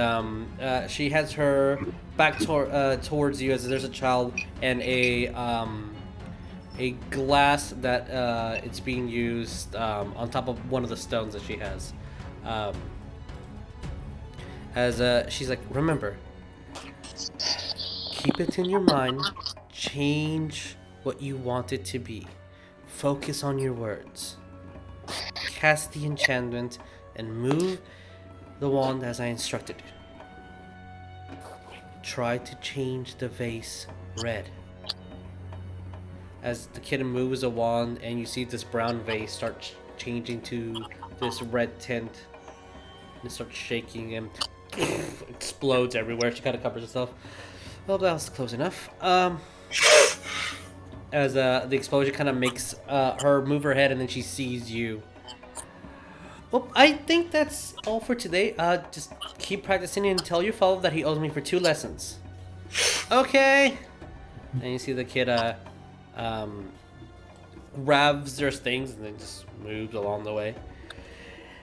she has her back towards you, as there's a child and a glass that it's being used on top of one of the stones that she has. As she's like, remember, keep it in your mind, change what you want it to be, focus on your words, cast the enchantment, and move the wand as I instructed you. Try to change the vase red. as the kid moves a wand, and you see this brown vase start changing to this red tint. And it starts shaking and explodes everywhere. She kind of covers herself. Well, that was close enough. As the explosion kind of makes her move her head, and then she sees you. Well, I think that's all for today. Just keep practicing and tell your father that he owes me for 2 lessons. Okay. And you see the kid grabs their things and then just moves along the way.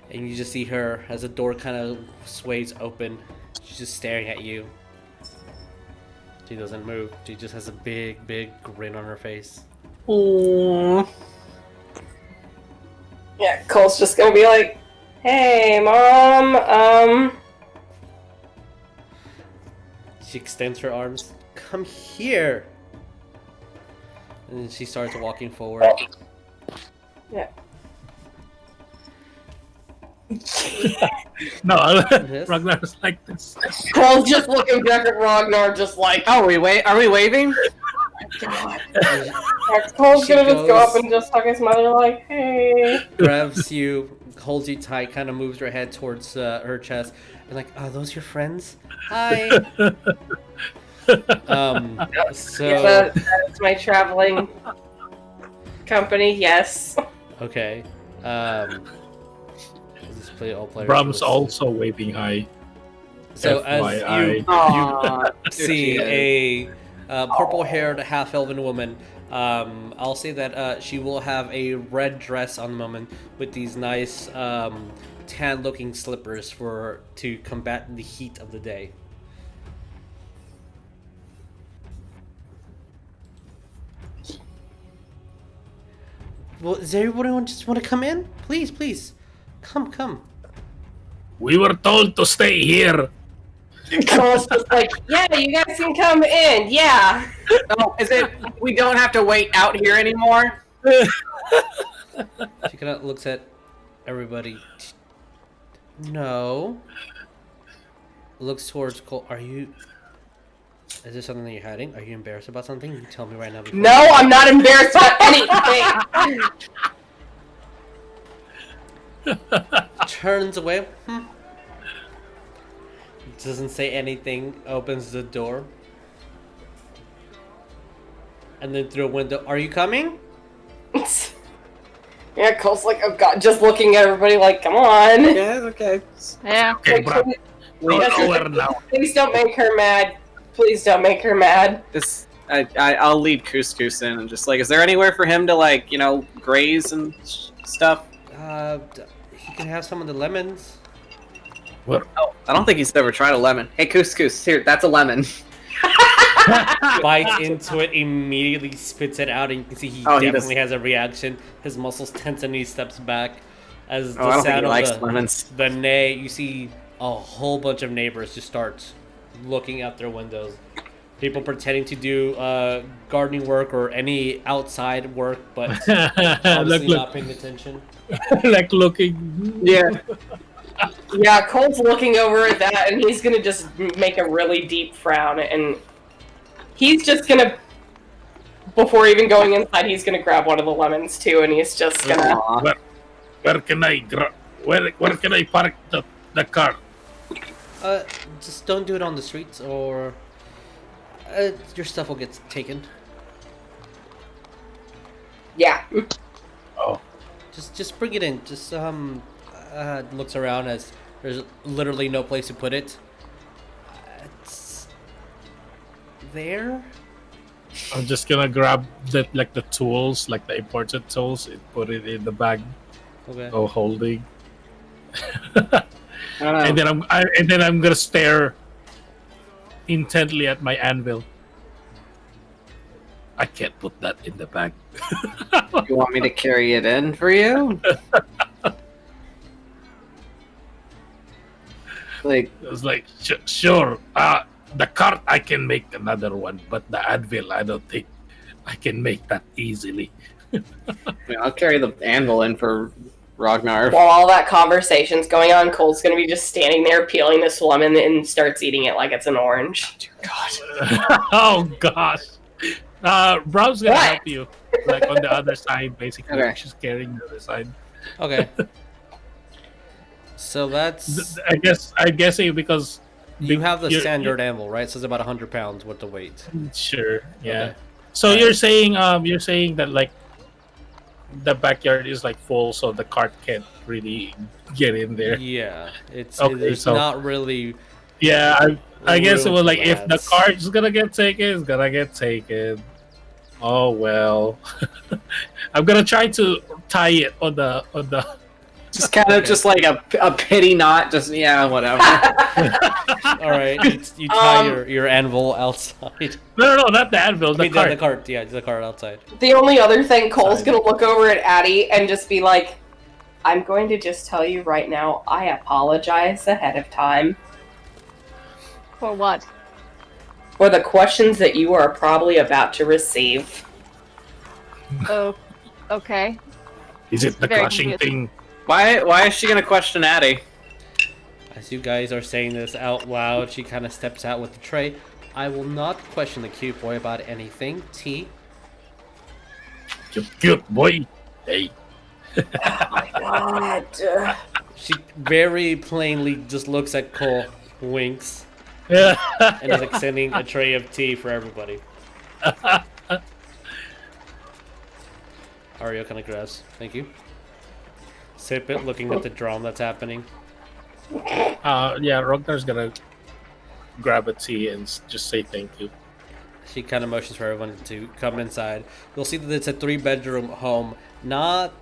And you just see her as the door kind of sways open. She's just staring at you. She doesn't move. She just has a big, big grin on her face. Aww. Yeah, Cole's just gonna be like, "Hey, Mom, She extends her arms. Come here. And then she starts walking forward. Yeah. No, Yes. Ragnar's like this. Cole's just looking back at Rognarv, just like, Oh, are we waving? Cole's She gonna just go up goes- and just hug his mother, like, "Hey." Grabs you, holds you tight, kind of moves her head towards her chest, and like, "Are those your friends? Hi." So Yeah, that's my traveling company. Yes. okay. Let's play all players. Brahm's also waving hi. So as FYI. you Aww. see a purple-haired half-elven woman. I'll say that she will have a red dress on the moment with these nice tan-looking slippers to combat the heat of the day. Well, does everyone just want to come in? Please, please, come. We were told to stay here. Cole's just like, "Yeah, you guys can come in. Yeah." Oh, is it? We don't have to wait out here anymore. She kind of looks at everybody. No. Looks towards Cole. Is there something that you're hiding? Are you embarrassed about something? You tell me right now. No, I'm not embarrassed about anything. Turns away. Doesn't say anything. Opens the door. And then through a window. Are you coming? Yeah, Cole's like, "Oh God," just looking at everybody like, "Come on." Yeah, okay. Yeah. Okay, Like, Bram, go over now. Please don't make her mad. Please don't make her mad. I'll lead Couscous in and just like, is there anywhere for him to like, graze and stuff? He can have some of the lemons. Oh, I don't think he's ever tried a lemon. Hey, Couscous, here, that's a lemon. Bites into it, immediately spits it out, and you can see he definitely has a reaction. His muscles tense and he steps back as the I don't think sound he likes of lemons. the neigh. You see a whole bunch of neighbors just start looking out their windows. People pretending to do gardening work or any outside work, but obviously not paying attention. Like looking. Yeah. Yeah, Cole's looking over at that, and he's gonna just make a really deep frown, and he's just gonna, before even going inside, he's gonna grab one of the lemons too, and he's just gonna. Aw. Where can I where can I park the car? Just don't do it on the streets, or your stuff will get taken. Yeah. Oh, Just bring it in. Just looks around as there's literally no place to put it. It's there. I'm just gonna grab the tools, like the imported tools, and put it in the bag. Okay. Oh, holding. I don't know. And then I'm gonna stare intently at my anvil. I can't put that in the bag. You want me to carry it in for you? Like, I was like, sure. The cart I can make another one, but the anvil I don't think I can make that easily. I'll carry the anvil in for Rognarv. While all that conversation's going on, Cole's gonna be just standing there peeling this lemon and starts eating it like it's an orange. God. Oh gosh. Brow's gonna What? help you, like on the other side, basically. Okay. She's carrying the other side. Okay. So that's I'm guessing because you have the you're- standard animal, right? So it's about 100 pounds worth of weight. Sure. Yeah. Okay. So Alright. you're saying that like the backyard is like full, so the cart can't really get in there. Yeah, it's Okay, so- not really. Yeah, I guess it room was for like if the lads. cart's gonna get taken, it's gonna get taken. Oh well. I'm gonna try to tie it on the Just kind of just like a pity knot. Just yeah, whatever. All right, you tie your anvil outside. No, not the anvil, I the mean, cart. the cart. Yeah, the cart outside. The only other thing, Cole's gonna look over at Addie and just be like, I'm going to just tell you right now, I apologize ahead of time For what? for the questions that you are probably about to receive. Oh, okay. Is it the Very crushing confusing. thing? Why is she gonna question Addie? As you guys are saying this out loud, she kind of steps out with the tray. I will not question the cute boy about anything. T. You cute boy. Hey. God. She very plainly just looks at Cole, winks, Yeah. and is extending a tray of tea for everybody. Ariell kind of grabs. Thank you. Sip it, looking at the drum that's happening. Yeah, Rognarv's gonna grab a tea and just say thank you. She kind of motions for everyone to come inside. You'll see that it's a 3-bedroom home. Not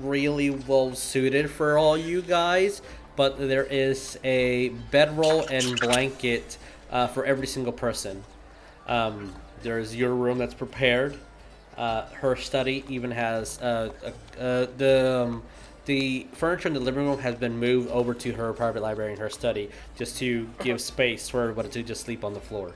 really well suited for all you guys, but there is a bedroll and blanket for every single person. There's your room that's prepared. Her study even has the furniture in the living room has been moved over to her private library in her study, just to give space for everybody to just sleep on the floor.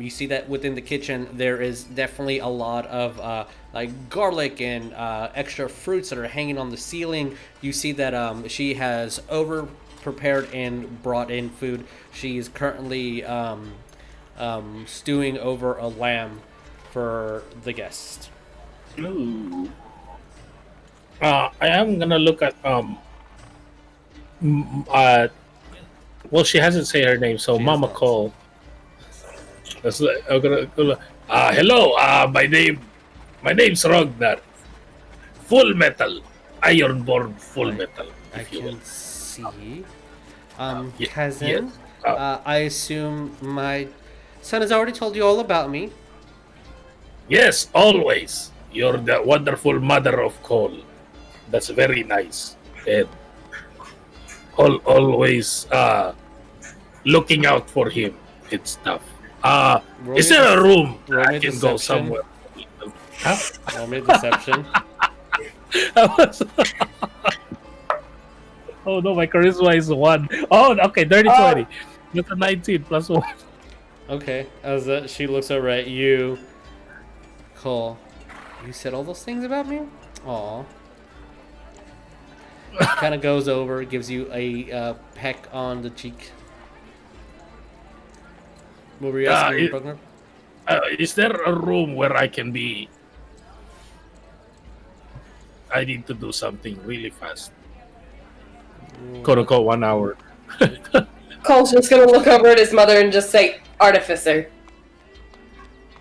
You see that within the kitchen there is definitely a lot of like garlic and extra fruits that are hanging on the ceiling. You see that she has over prepared and brought in food. She's currently stewing over a lamb for the guests. Ooh. I am gonna look at well, she hasn't said her name, so She Mama has not. Cole. That's I'm gonna go. Hello. My name's Rognar. Full metal, Ironborn full metal. I If you will. can see. Ye- Cousin, yes. I assume my son has already told you all about me. Yes, always. You're the wonderful mother of Cole. That's very nice. And always looking out for him and stuff. Roll Is me there a room roll I me can go deception. somewhere? Huh? Roll me a deception. Oh no, my charisma is 1. Oh, okay, dirty 20. That's a 19 plus 1. Okay, as she looks over at you, Cole, you said all those things about me? Aw. Kind of goes over, gives you a peck on the cheek. What were you asking, Rognar? Is there a room where I can be? I need to do something really fast. Quote unquote 1 hour. Cole's just gonna look over at his mother and just say, Artificer.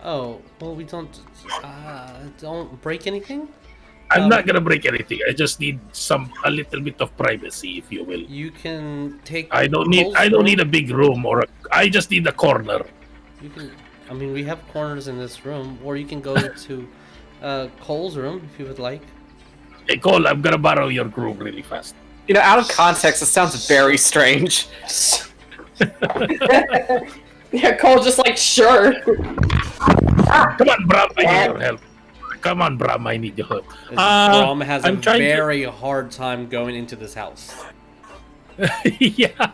Oh, well, we don't break anything? I'm not gonna break anything. I just need a little bit of privacy, if you will. You can take. I don't need a big room I just need a corner. You can. I mean, we have corners in this room, or you can go to Cole's room if you would like. Hey Cole, I'm gonna borrow your room really fast. You know, out of context, it sounds very strange. Yeah, Cole just like, sure. Come on, Bram, I need your help. Come on, Bram, I need your help. Brom has I'm a trying to- very hard time going into this house. Yeah.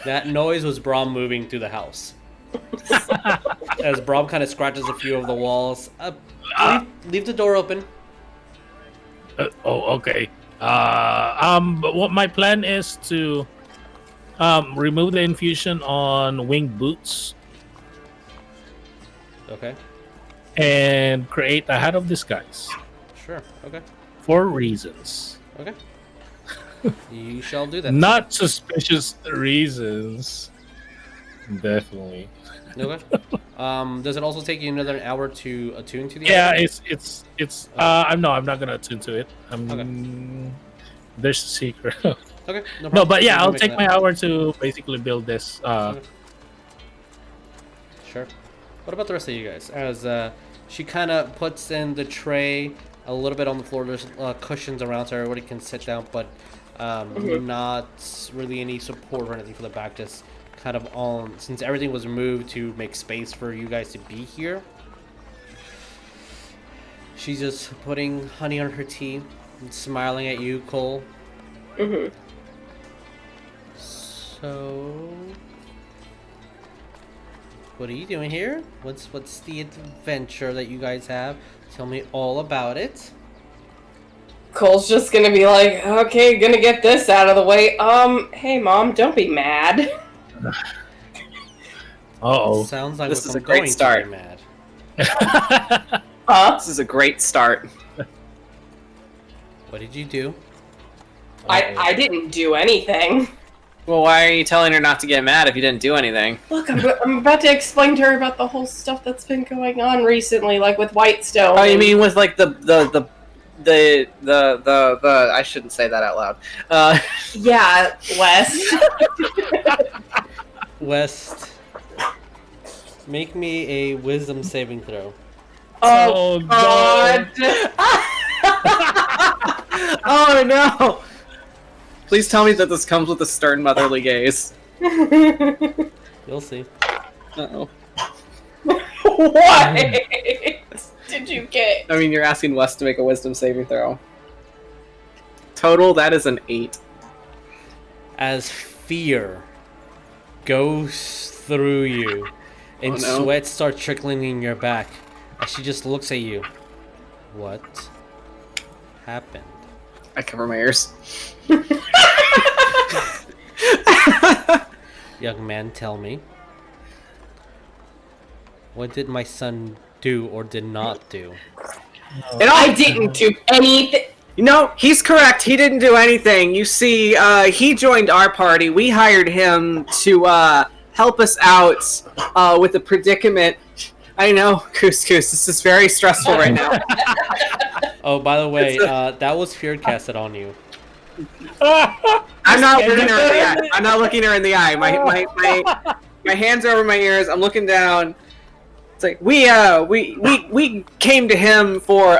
That noise was Brom moving through the house. As Brom kind of scratches a few of the walls. Leave the door open. Okay. But what my plan is to remove the infusion on winged boots. Okay. and create a hat of disguise Sure. Okay. for reasons. Okay. You shall do that. Not suspicious reasons. Definitely. Okay. Does it also take you another hour to attune to the Yeah, item? it's. I'm not gonna attune to it. There's a secret. Okay. No, No, problem. but yeah, You can I'll make take that. my hour to basically build this. Sure. What about the rest of you guys? As she kind of puts in the tray a little bit on the floor. There's cushions around so everybody can sit down, but not really any support or anything for the back. Just kind of on, since everything was moved to make space for you guys to be here. She's just putting honey on her tea and smiling at you, Cole. So, what are you doing here? What's the adventure that you guys have? Tell me all about it. Cole's just gonna be like, okay, gonna get this out of the way. Hey mom, don't be mad. Uh-oh. Sounds like This is I'm a great going start. to be mad. Huh? This is a great start. What did you do? I didn't do anything. Well, why are you telling her not to get mad if you didn't do anything? Look, I'm about to explain to her about the whole stuff that's been going on recently, like with Whitestone. Oh, you mean with like the I shouldn't say that out loud. Yeah, Wes. West, make me a wisdom saving throw. Oh God! Oh no! Please tell me that this comes with a stern motherly gaze. You'll see. Uh-oh. What did you get? I mean, you're asking Wes to make a wisdom saving throw. Total, that is an 8. As fear goes through you and Oh, no. sweat starts trickling in your back as she just looks at you. What happened? I cover my ears. Young man, tell me. What did my son do or did not do? I didn't do anything. You know, he's correct. He didn't do anything. You see, he joined our party. We hired him to help us out with a predicament. I know, Couscous. This is very stressful right now. Oh, by the way, that was fear casted on you. I'm not looking her in the eye. I'm not looking her in the eye. My hands are over my ears. I'm looking down. It's like we came to him for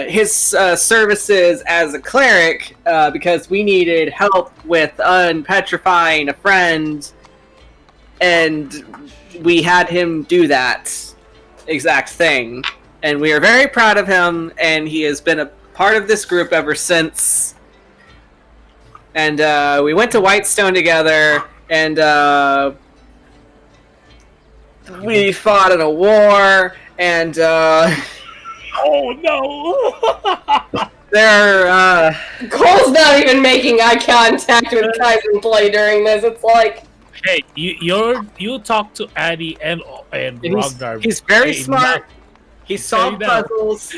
his services as a cleric because we needed help with unpetrifying a friend, and we had him do that exact thing. And we are very proud of him, and he has been a part of this group ever since. And we went to Whitestone together, and we fought in a war, and Oh no! there. Cole's not even making eye contact with Kaizen play during this. It's like, Hey, you talk to Addy and Rognarv. He's very Hey, smart. He solved Say that. puzzles.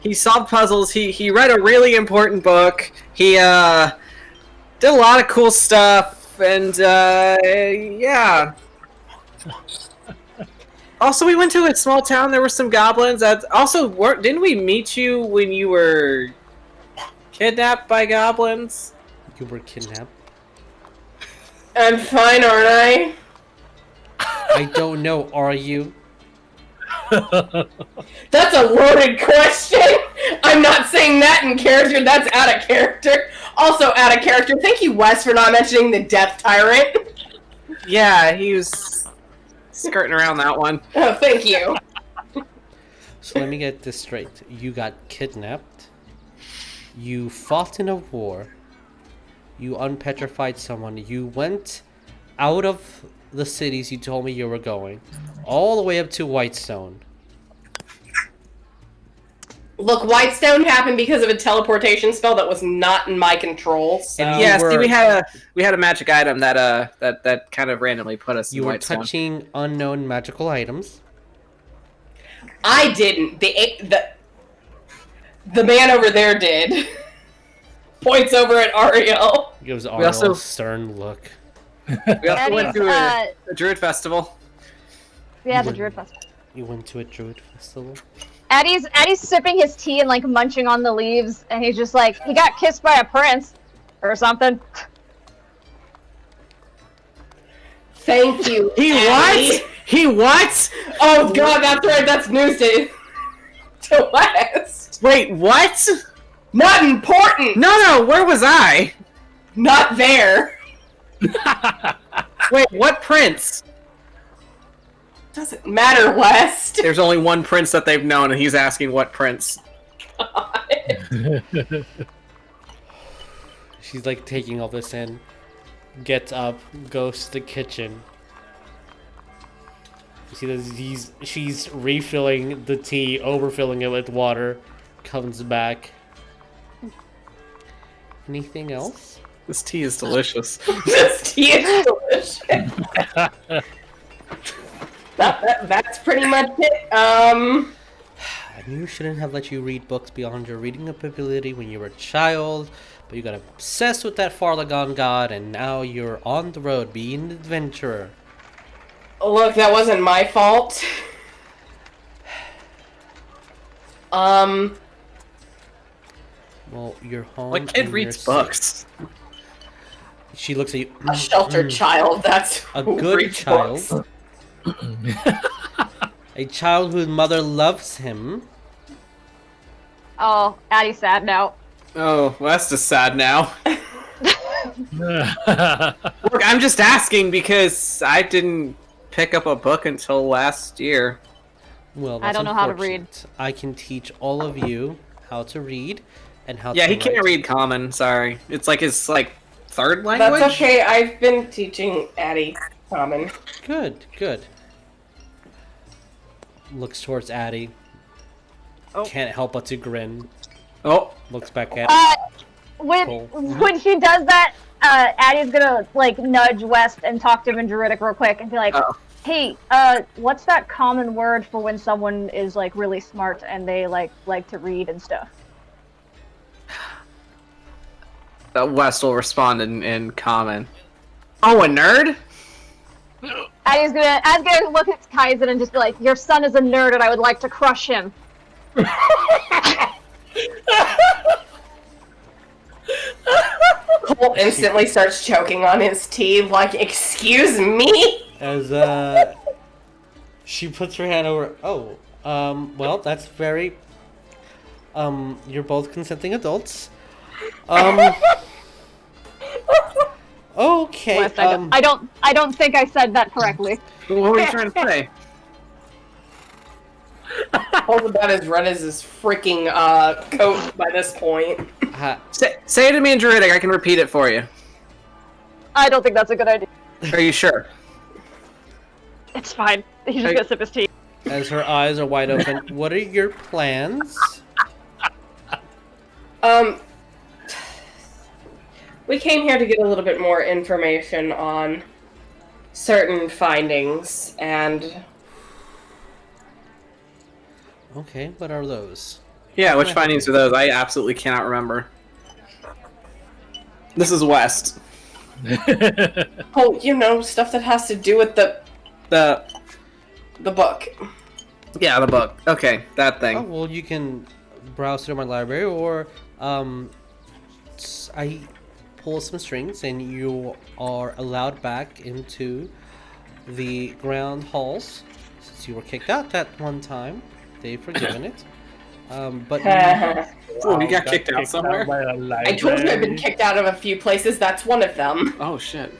He solved puzzles. He read a really important book. He did a lot of cool stuff, and yeah. Also, we went to a small town. There were some goblins. Didn't we meet you when you were kidnapped by goblins? You were kidnapped? I'm fine, aren't I? I don't know, are you? That's a loaded question. I'm not saying that in character. That's out of character. Also out of character. Thank you, Wes, for not mentioning the Death Tyrant. Yeah, he was skirting around that one. Oh, thank you. So let me get this straight. You got kidnapped. You fought in a war. You unpetrified someone. You went out of the cities you told me you were going, all the way up to Whitestone. Look, Whitestone happened because of a teleportation spell that was not in my control. So. And Yeah, you see, were- we had a magic item that kind of randomly put us You in were Whitestone. touching unknown magical items. I didn't. The man over there did. Points over at Ariell. Gives Ariell a stern look. We also went to a Druid festival. Yeah, the Druid festival. You went to a Druid festival? Addie's sipping his tea and like munching on the leaves, and he's just like, he got kissed by a prince or something. Thank you. He Addie. what? He what? Oh god, that's right. That's news to West. Wait, what? Not important. No, where was I? Not there. Wait, what prince? Doesn't matter, West. There's only one prince that they've known, and he's asking what prince. She's like taking all this in. Gets up, goes to the kitchen. You see that she's refilling the tea, overfilling it with water. Comes back. Anything else? This tea is delicious. This tea is delicious. That's pretty much it. I knew you shouldn't have let you read books beyond your reading ability when you were a child, but you got obsessed with that Farlagon god, and now you're on the road being an adventurer. Look, that wasn't my fault. Well, you're home. What kid and reads you're books? safe. She looks at you. A sheltered child, that's A who good reads child. books. A child whose mother loves him. Oh, Addie's sad now. Oh, West is sad now. Look, I'm just asking because I didn't pick up a book until last year. Well, I that's don't know how to read. unfortunate. I can teach all of you how to read and how Yeah, to he can't write. read Common. Sorry, it's like his third language. That's okay, I've been teaching Addie Common. Good, good. Looks towards Addie. Oh. Can't help but to grin. Oh, Looks back at When she does that, Addie's gonna like nudge West and talk to him in Druidic real quick and be like, "Hey, what's that common word for when someone is like really smart and they like to read and stuff?" West will respond in Common. Oh, a nerd? Addie's gonna look at Kaizen and just be like, "Your son is a nerd, and I would like to crush him." Cole instantly starts choking on his tea, like, excuse me? as she puts her hand over. Oh, well, that's very. You're both consenting adults. Okay. West, I don't think I said that correctly. What were you trying to say? Cole's about as red as his freaking coat by this point. Say it to me in Druidic. I can repeat it for you. I don't think that's a good idea. Are you sure? It's fine. He's just gonna sip his tea. As her eyes are wide open, what are your plans? We came here to get a little bit more information on certain findings, and... Okay, what are those? Yeah, which findings are those? I absolutely cannot remember. This is West. Oh, you know, stuff that has to do with the book. Yeah, the book. Okay, that thing. Oh, well, you can browse through my library, or I pull some strings, and you are allowed back into the ground halls. Since you were kicked out that one time, they've forgiven it. But Oh, you got kicked out somewhere? I told you I've been kicked out of a few places, that's one of them. Oh, shit.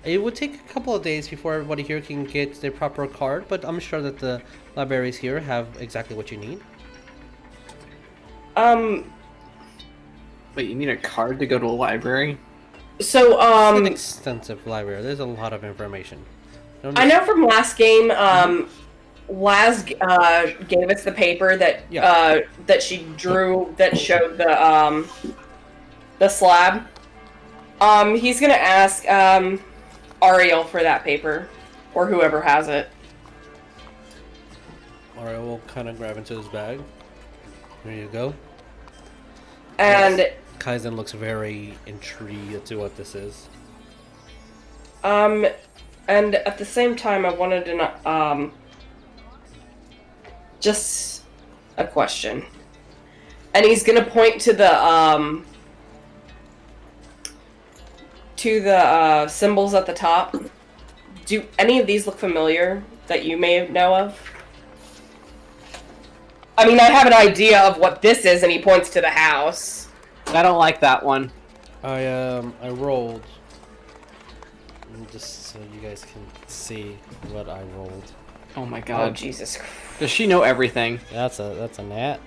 it would take a couple of days before everybody here can get their proper card, but I'm sure that the libraries here have exactly what you need. Wait, you need a card to go to a library? So, It's an extensive library. There's a lot of information. I know from last game, Laz gave us the paper that that she drew that showed the slab. He's gonna ask Ariell for that paper, or whoever has it. Alright, we'll kind of grab into his bag. There you go. And Kaizen looks very intrigued as to what this is. and at the same time, I wanted to just a question. And he's gonna point to the symbols at the top. Do any of these look familiar that you may know of? I mean, I have an idea of what this is, and he points to the house. I don't like that one. I rolled. Just so you guys can see what I rolled. Oh my Oh, god. Jesus Christ. Does she know everything? That's a nat.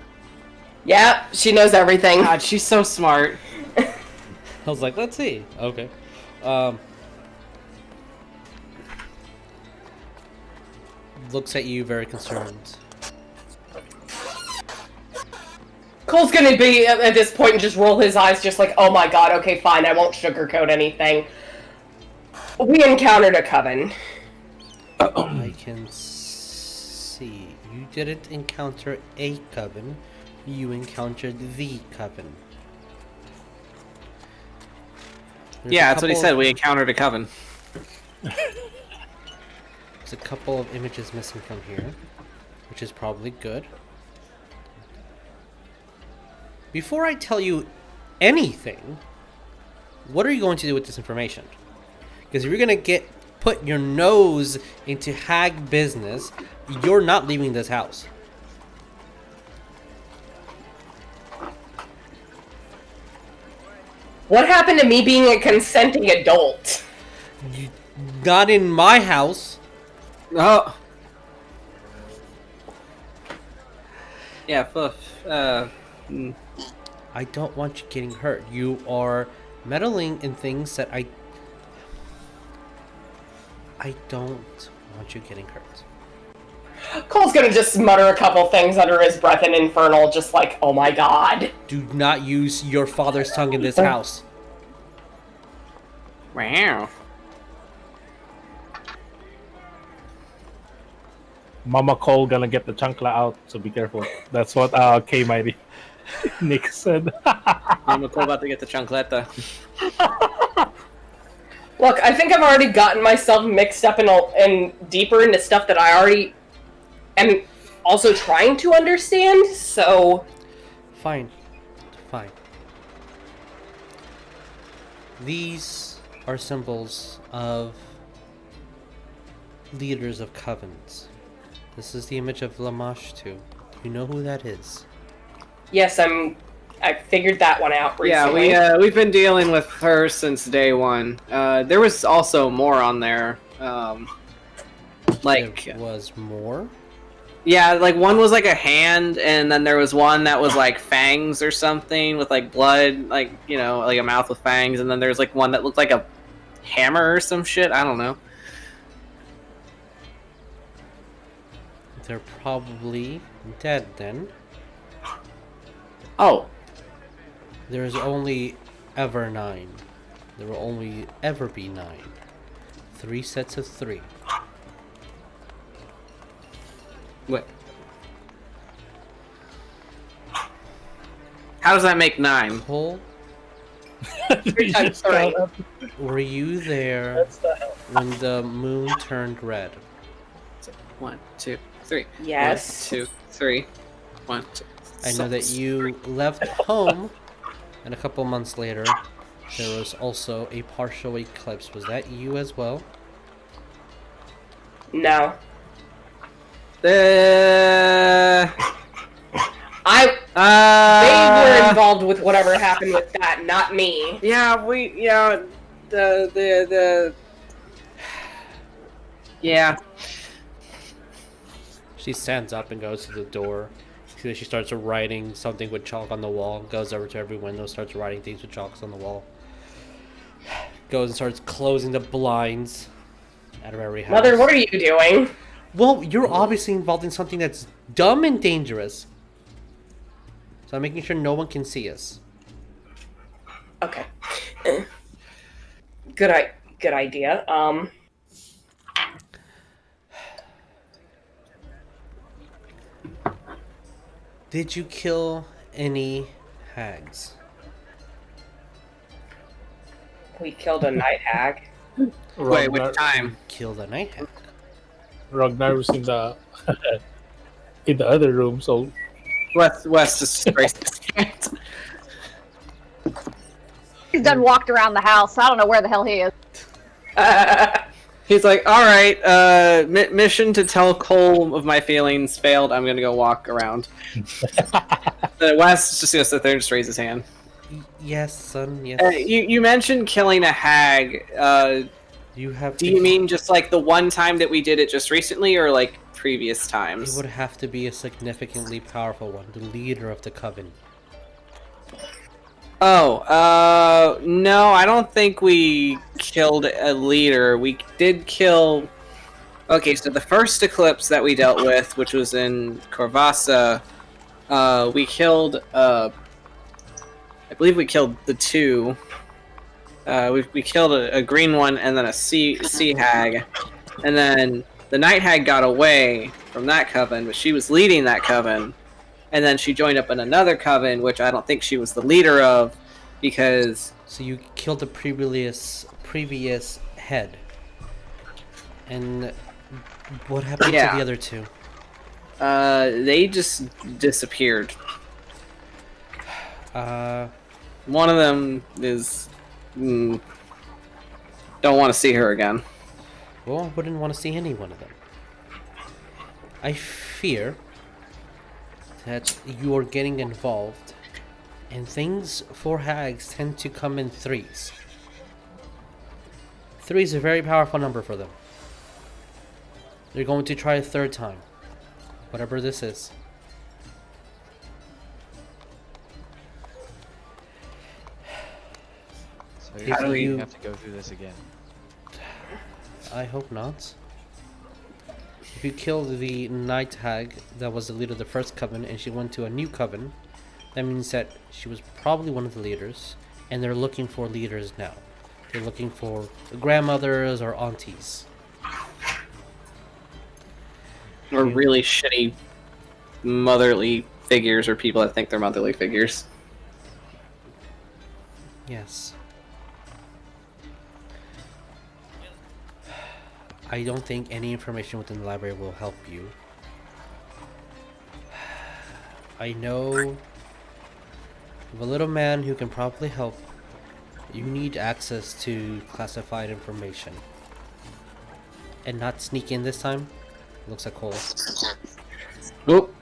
Yeah, she knows everything. God, she's so smart. I was like, let's see. Okay. Looks at you very concerned. Cole's gonna be at this point and just roll his eyes just like, oh my god, okay, fine, I won't sugarcoat anything. We encountered a coven. I can see. You didn't encounter a coven. You encountered the coven. There's Yeah, a that's what he couple- said. We encountered a coven. There's a couple of images missing from here, which is probably good. Before I tell you anything, what are you going to do with this information? Because if you're going to put your nose into hag business, you're not leaving this house. What happened to me being a consenting adult? Not in my house. Oh. Yeah, I don't want you getting hurt. You are meddling in things that I don't want you getting hurt. Cole's gonna just mutter a couple things under his breath in Infernal, just like, oh my god. Do not use your father's tongue in this house. wow. Mama Cole gonna get the chancla out, so be careful. That's what K Mighty Nick said. I'm cool about to get the chancleta. Look, I think I've already gotten myself mixed up in deeper into stuff that I already am also trying to understand, so... Fine. Fine. These are symbols of leaders of covens. This is the image of Lamashtu. Do you know who that is? Yes, I figured that one out recently. Yeah, we've been dealing with her since day one. There was also more on there. Like, There was more? yeah, like one was like a hand, and then there was one that was like fangs or something with like blood, like, you know, like a mouth with fangs, and then there's like one that looked like a hammer or some shit. I don't know. They're probably dead then. Oh, There's only ever 9. There will only ever be 9. 3 sets of 3. wait. How does that make 9? Cole, I'm sorry. were you there when the moon turned red? 1, 2, 3. Yes. 1, 2, 3. 1, 2. I know that you left home, and a couple months later, there was also a partial eclipse. Was that you as well? No. They They were involved with whatever happened with that, not me. Yeah, yeah. She stands up and goes to the door. She starts writing something with chalk on the wall. Goes over to every window, starts writing things with chalks on the wall. Goes and starts closing the blinds out of every house. Mother, what are you doing? Well, you're obviously involved in something that's dumb and dangerous. So I'm making sure no one can see us. Okay. Good idea. Did you kill any hags? We killed a night hag. Wait, which time? Killed a night hag. Rognarv's in the in the other room, so West just raised his hand. He's done walked around the house. I don't know where the hell he is. He's like, all right, mission to tell Cole of my feelings failed. I'm gonna go walk around. West is just gonna sit there and just raise his hand. Yes, son. Yes. You mentioned killing a hag. You have. Do you mean just like the one time that we did it just recently, or like previous It times? would have to be a significantly powerful one, the leader of the coven. Oh, no, I don't think we killed a leader. We did kill... Okay, so the first eclipse that we dealt with, which was in Corvassa, we killed, I believe we killed the two. We killed a green one and then a sea hag. And then the night hag got away from that coven, but she was leading that coven. And then she joined up in another coven, which I don't think she was the leader of, because... So you killed the previous head. And what happened to the other two? They just disappeared. One of them is... don't want to see her again. Well, I wouldn't want to see any one of them. I fear that you are getting involved, and things for hags tend to come in threes. 3 is a very powerful number for them. They're going to try a third time, whatever this is. So How do you you- have to go through this again? I hope not. If you killed the night hag that was the leader of the first coven and she went to a new coven, that means that she was probably one of the leaders, and they're looking for leaders now. They're looking for grandmothers or aunties. Or really shitty motherly figures, or people that think they're motherly figures. Yes. I don't think any information within the library will help you. I know of a little man who can probably help. You need access to classified information. And not sneak in this time. Looks like Cole. Oop.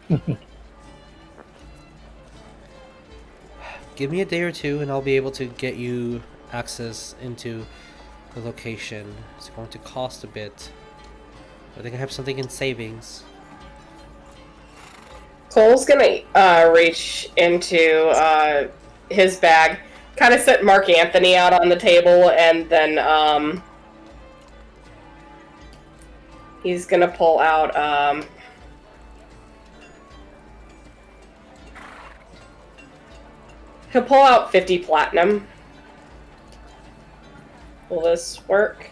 Give me a day or two and I'll be able to get you access into the location. It's going to cost a bit. I think I have something in savings. Cole's gonna reach into his bag, kind of set Mark Anthony out on the table, and then he's gonna pull out he'll pull out 50 platinum. Will this work?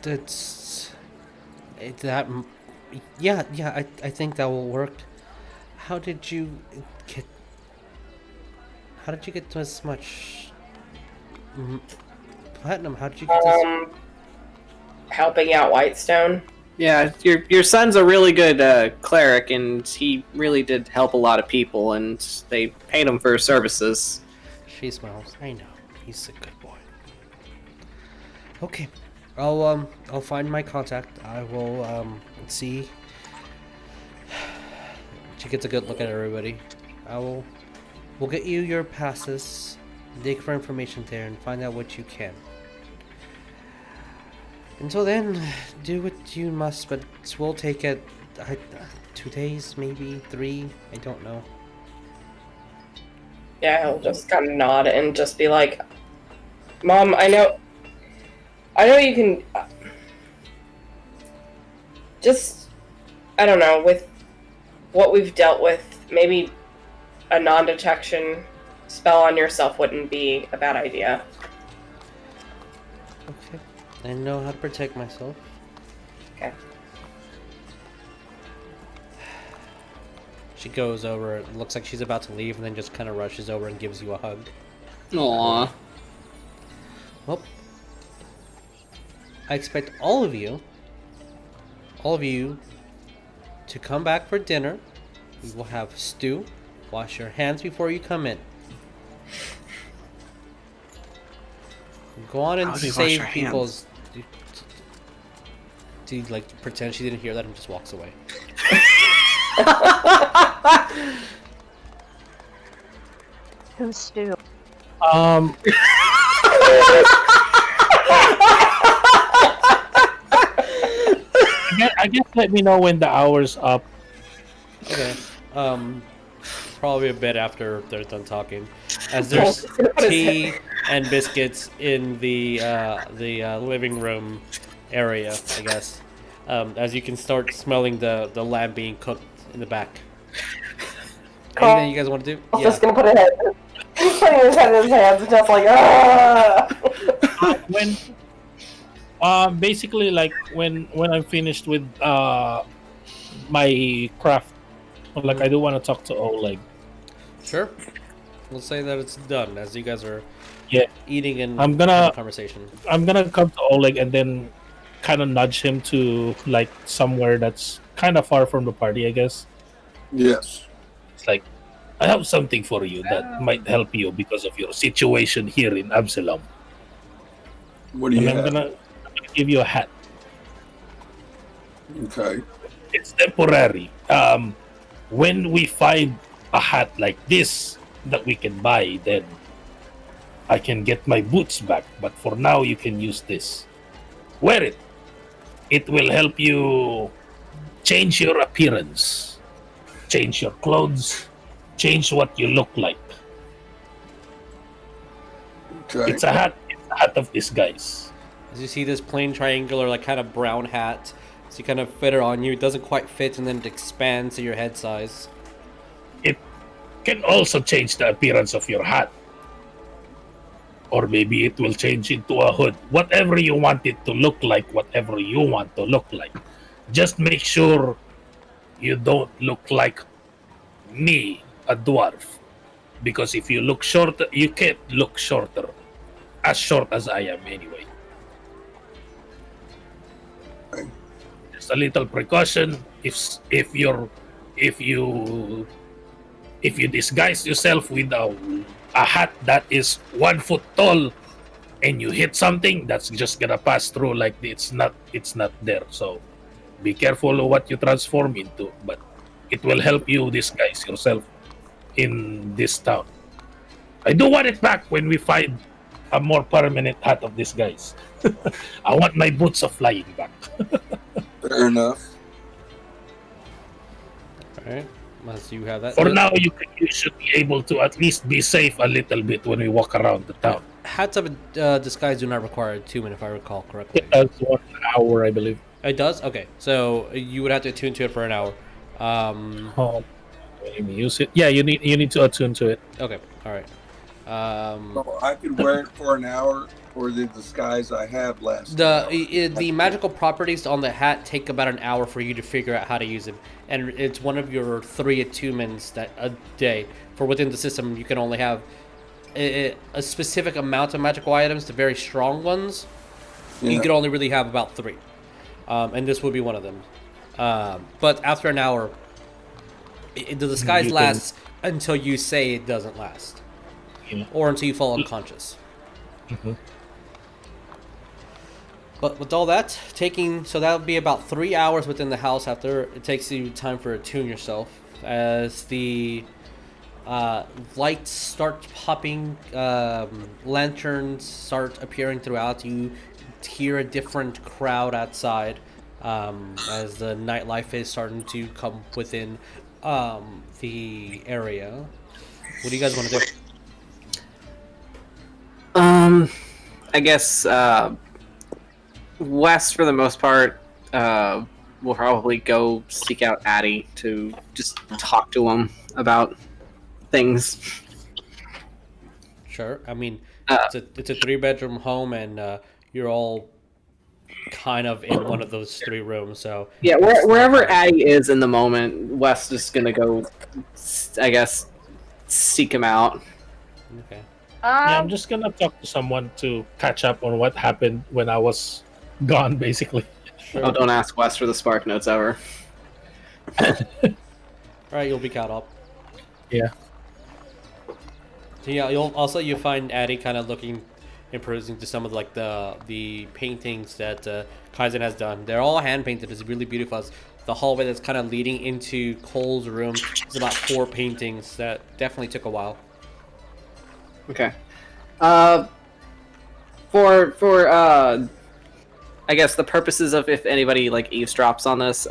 That's that. Yeah, I think that will work. How did you get this much platinum? How did you get this? Helping out Whitestone. Yeah, your son's a really good cleric, and he really did help a lot of people, and they paid him for his services. She smiles. I know. He's a good boy. Okay. I'll find my contact. I will see. She gets a good look at everybody. We'll get you your passes, dig for information there, and find out what you can. Until then, do what you must, but we'll take it 2 days, maybe 3. I don't know. Yeah, he'll just kind of nod and just be like, Mom, I know you can... just, I don't know, with what we've dealt with, maybe a non-detection spell on yourself wouldn't be a bad idea. Okay. I know how to protect myself. Okay. She goes over. It looks like she's about to leave, and then just kind of rushes over and gives you a hug. Aww. Well, I expect all of you, to come back for dinner. We will have stew. Wash your hands before you come in. Go on and How do we wash save our people's. Do you like pretend she didn't hear that and just walks away? Who's Stu? I guess let me know when the hour's up. Okay. Probably a bit after they're done talking, as there's tea and biscuits in the living room area, I guess. As you can start smelling the lamb being cooked in the back. Anything you guys want to do? I'm just gonna put it in. He's putting his head in his hands, just like, ah! When basically like when I'm finished with my craft, like I do want to talk to Oleg. Sure. We'll say that it's done as you guys are eating and I'm gonna having a conversation. I'm gonna come to Oleg and then kind of nudge him to like somewhere that's kind of far from the party, I guess. Yes. It's like, I have something for you that might help you because of your situation here in Absalom. What do you And have? I'm gonna give you a hat. Okay. It's temporary. When we find a hat like this that we can buy, then I can get my boots back. But for now, you can use this. Wear it. It will help you change your appearance, change your clothes, change what you look like. Okay. It's a hat. It's a hat of disguise. As you see this plain triangular, like kind of brown hat, so you kind of fit it on you. It doesn't quite fit, and then it expands to your head size. It can also change the appearance of your hat. Or maybe it will change into a hood. Whatever you want it to look like, whatever you want to look like. Just make sure you don't look like me, a dwarf. Because if you look shorter, you can't look shorter. As short as I am anyway. Okay. Just a little precaution. If you disguise yourself with a hat that is 1 foot tall and you hit something, that's just gonna pass through like it's not there. So be careful of what you transform into, but it will help you disguise yourself in this town. I do want it back when we find a more permanent hat of disguise. I want my boots of flying back. Fair enough. Alright. Once you have that. For now, you should be able to at least be safe a little bit when we walk around the town. Hats of disguise do not require attunement, if I recall correctly. It does 1 hour, I believe. It does? Okay. So you would have to attune to it for an hour. Let me use it. Yeah, you need to attune to it. Okay. Alright. So I could wear it for an hour, or the disguise I have lasts. The magical properties on the hat take about an hour for you to figure out how to use it, and it's one of your 3 attunements that a day. For within the system, you can only have a specific amount of magical items. The very strong ones, you can only really have about 3, and this would be one of them. But after an hour, the disguise lasts until you say it doesn't last, or until you fall unconscious. Mm-hmm. But with all that, so that would be about 3 hours within the house after it takes you time for attune yourself. As the lights start popping, lanterns start appearing throughout, you hear a different crowd outside as the nightlife is starting to come within the area. What do you guys want to do? I guess West, for the most part, will probably go seek out Addie to just talk to him about things. Sure. I mean, it's a 3-bedroom home, and you're all kind of in one of those 3 rooms. So Yeah, wherever Addie is in the moment, Wes is gonna go, I guess, seek him out. okay. Yeah, I'm just gonna talk to someone to catch up on what happened when I was gone, basically. Sure. Oh, don't ask Wes for the spark notes ever. All right, you'll be caught up. Yeah. So yeah, you find Addie kind of looking and perusing to some of like the paintings that Kaizen has done. They're all hand painted. It's really beautiful. It's the hallway that's kind of leading into Cole's room. It's about 4 paintings that definitely took a while. Okay. For I guess the purposes of if anybody like eavesdrops on this,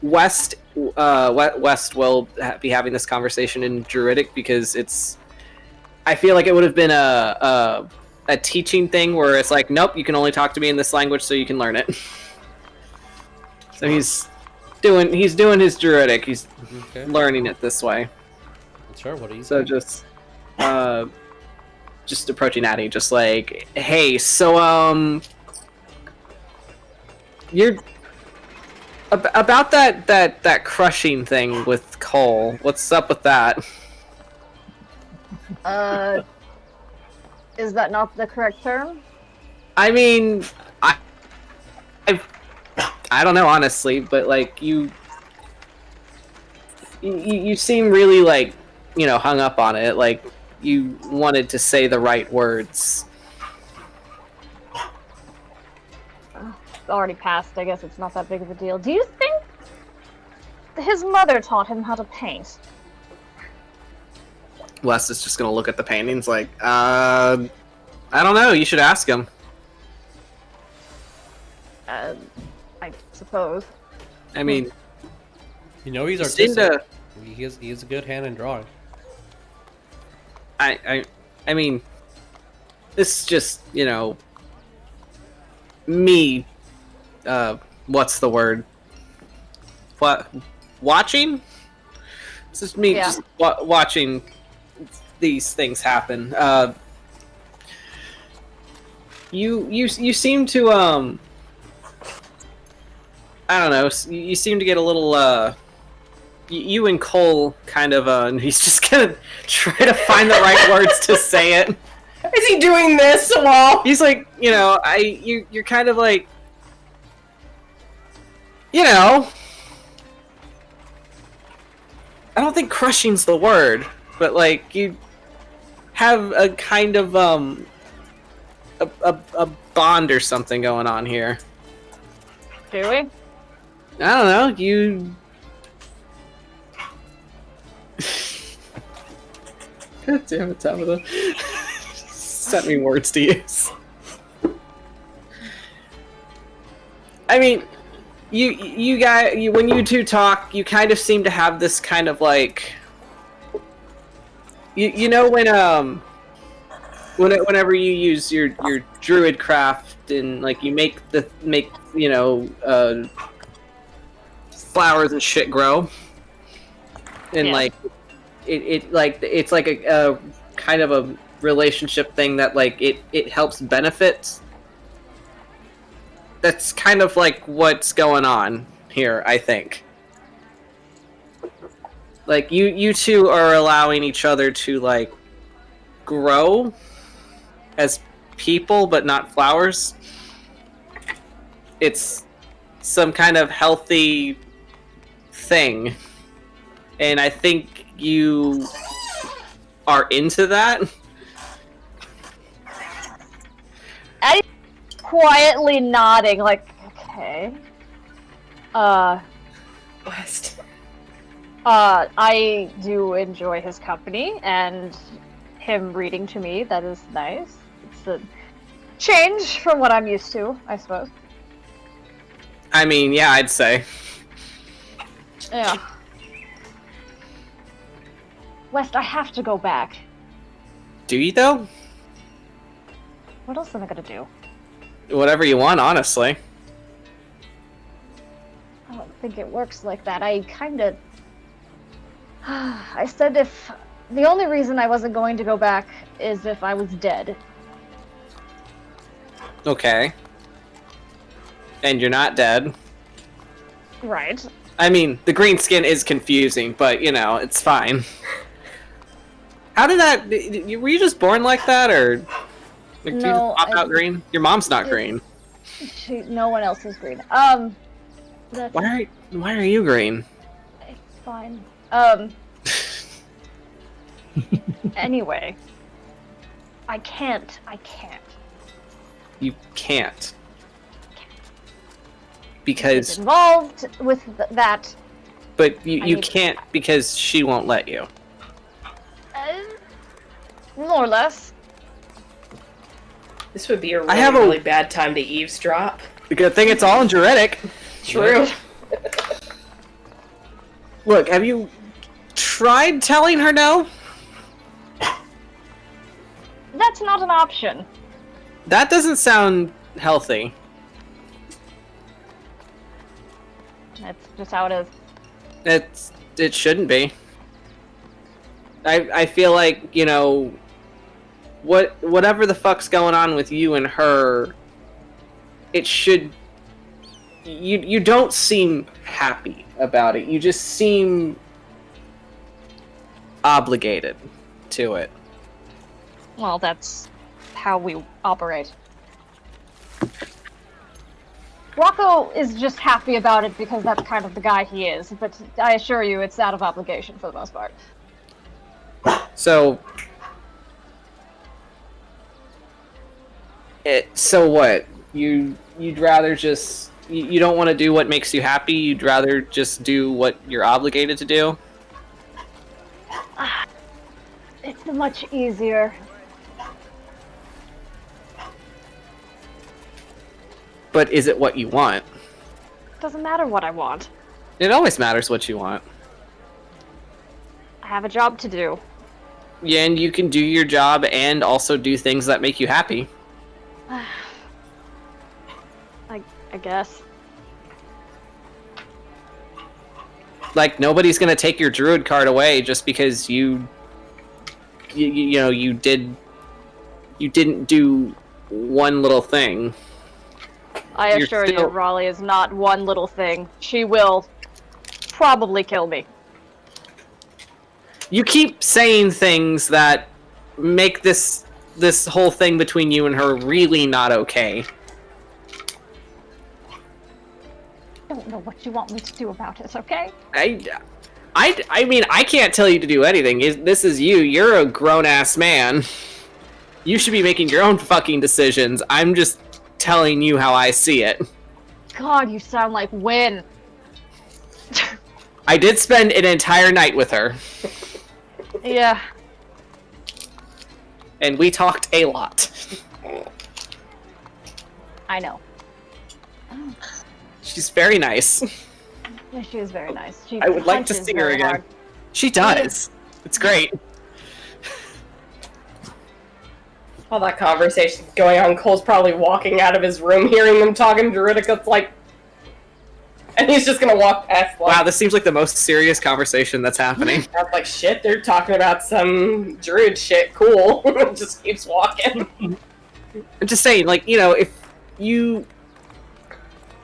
West will be having this conversation in Druidic because I feel like it would have been a teaching thing where it's like, nope, you can only talk to me in this language so you can learn it. So he's doing his Druidic. He's Okay. learning it this way. Sure. What do you? So just approaching Addie, just like, hey, so you're about that crushing thing with Cole. What's up with that? Is that not the correct term? I mean, I don't know honestly, but like you seem really like, hung up on it. Like you wanted to say the right words. It's already passed. I guess it's not that big of a deal. Do you think his mother taught him how to paint? Wes is just gonna look at the paintings like, I don't know. You should ask him. I suppose. I mean, He's seem artistic. to- He has a good hand in drawing. I mean, this is just, me, what's the word? What? Watching? This is me just watching these things happen. You seem to, I don't know, you seem to get a little, you and Cole kind of, and he's just gonna try to find the right words to say it. Is he doing this while He's like, you're kind of like, I don't think crushing's the word, but like you have a kind of a bond or something going on here. Do we? I don't know, you. God damn it, Tabatha. Sent me words to use. I mean, you guys, when you two talk, you kind of seem to have this kind of like, whenever you use your druid craft and like you make flowers and shit grow, and like it's like a kind of a relationship thing that like it helps benefit. That's kind of like what's going on here, I think. Like you two are allowing each other to like grow as people, but not flowers. It's some kind of healthy thing, and I think you are into that. Addie's quietly nodding, like, okay. West? I do enjoy his company and him reading to me. That is nice. It's a change from what I'm used to, I suppose. I mean, yeah, I'd say. Yeah. West, I have to go back. Do you though? What else am I gonna do? Whatever you want, honestly. I don't think it works like that. I kinda... I said if... The only reason I wasn't going to go back is if I was dead. Okay. And you're not dead. Right. I mean, the green skin is confusing, but, you know, it's fine. How did that... Were you just born like that, or... Like, No, do you just pop out green? Your mom's not green. No one else is green. That's Why are you green? it's fine. Anyway. I can't. You can't. It's Because... involved with that. But you need- can't because she won't let you. More or less. This would be a I have a- really bad time to eavesdrop. The good thing it's all in Druidic. True. Look, have you tried telling her no? That's not an option. That doesn't sound healthy. That's just how it is. It shouldn't be. I feel like, you know, whatever the fuck's going on with you and her, it should... You don't seem happy about it. You just seem obligated to it. Well, that's how we operate. Rocco is just happy about it because that's kind of the guy he is, but I assure you it's out of obligation for the most part. So... So what? You'd rather just... You don't want to do what makes you happy? You'd rather just do what you're obligated to do? It's much easier. But is it what you want? Doesn't matter what I want. It always matters what you want. I have a job to do. Yeah, and you can do your job and also do things that make you happy. I guess. Like, nobody's gonna take your druid card away just because you know, you didn't do one little thing. I You're assure you, still- Raleigh is not one little thing. She will probably kill me. You keep saying things that make this whole thing between you and her really not okay. I don't know what you want me to do about it, okay? I mean, I can't tell you to do anything. This is you. You're a grown-ass man. You should be making your own fucking decisions. I'm just telling you how I see it. God, you sound like Win. I did spend an entire night with her, Yeah. and we talked a lot. I know. She's very nice. Yeah, she is very nice. She I would like to punches see her very again. hard. She does. It's great. While that conversation's going on, Cole's probably walking out of his room hearing them talking Druidic. It's like... And he's just gonna walk past, like... Wow, this seems like the most serious conversation that's happening. I was like, shit, they're talking about some druid shit. Cool. Just keeps walking. I'm just saying, like, you know, if you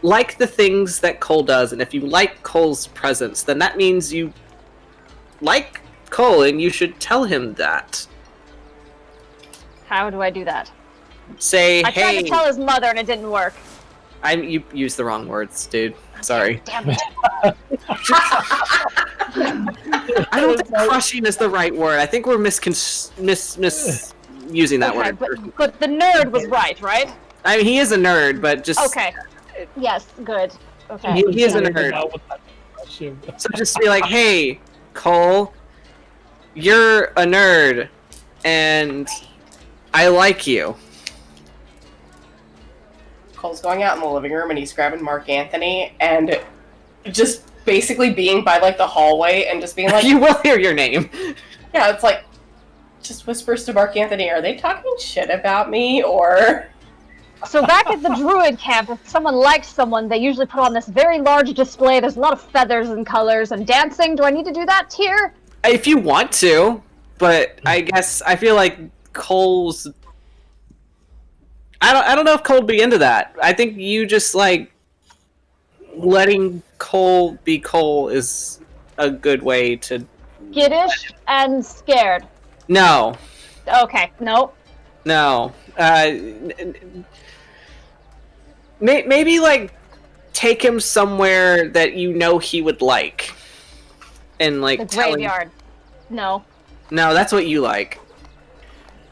like the things that Cole does, and if you like Cole's presence, then that means you like Cole, and you should tell him that. How do I do that? Say, I tried hey... to tell his mother and it didn't work. You used the wrong words, dude. Sorry. Damn it. I don't think crushing is the right word. I think we're using that Okay, word. but the nerd was right? I mean, he is a nerd, but just... Okay. Yes, good. Okay. He is a nerd. So just be like, hey, Cole, you're a nerd, and I like you. Cole's going out in the living room and he's grabbing Mark Anthony and just basically being by like the hallway and just being like, You will hear your name. yeah, it's like, just whispers to Mark Anthony, are they talking shit about me or... So back at the druid camp, if someone likes someone, they usually put on this very large display. There's a lot of feathers and colors and dancing. Do I need to do that here? If you want to, but I guess I feel like Cole's... I don't know if Cole'd be into that. I think you just, like, letting Cole be Cole is a good way to... Skittish and scared. No. Okay, nope. No. Maybe, like, take him somewhere that you know he would like. And, like, The tell him... graveyard. No. No, that's what you like.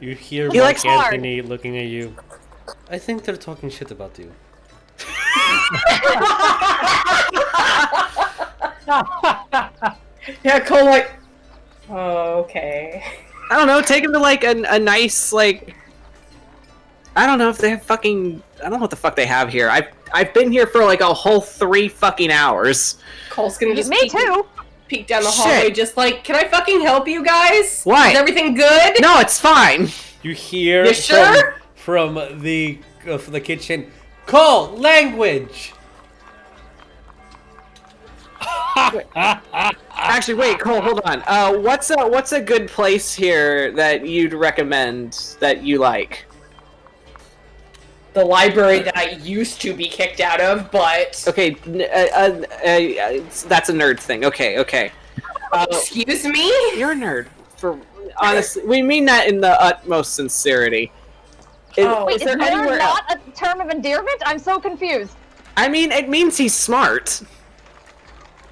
You hear He Mark likes Anthony looking at you. I think they're talking shit about you. Yeah, Cole, like, oh, okay. I don't know, take him to, like, a nice, like... I don't know if they have fucking... I don't know what the fuck they have here. I've been here for, like, a whole 3 fucking hours. Cole's gonna just Me too. peek down the hallway, just like, can I fucking help you guys? Why? Is everything good? No, it's fine! You hear You sure? from the kitchen, Cole, language! Actually, wait, Cole, hold on. What's a good place here that you'd recommend that you like? The library that I used to be kicked out of, but... Okay, that's a nerd thing. Okay. Excuse me? You're a nerd. For honestly, we mean that in the utmost sincerity. Wait, is there nerd anywhere else? not a term of endearment? I'm so confused. I mean, it means he's smart.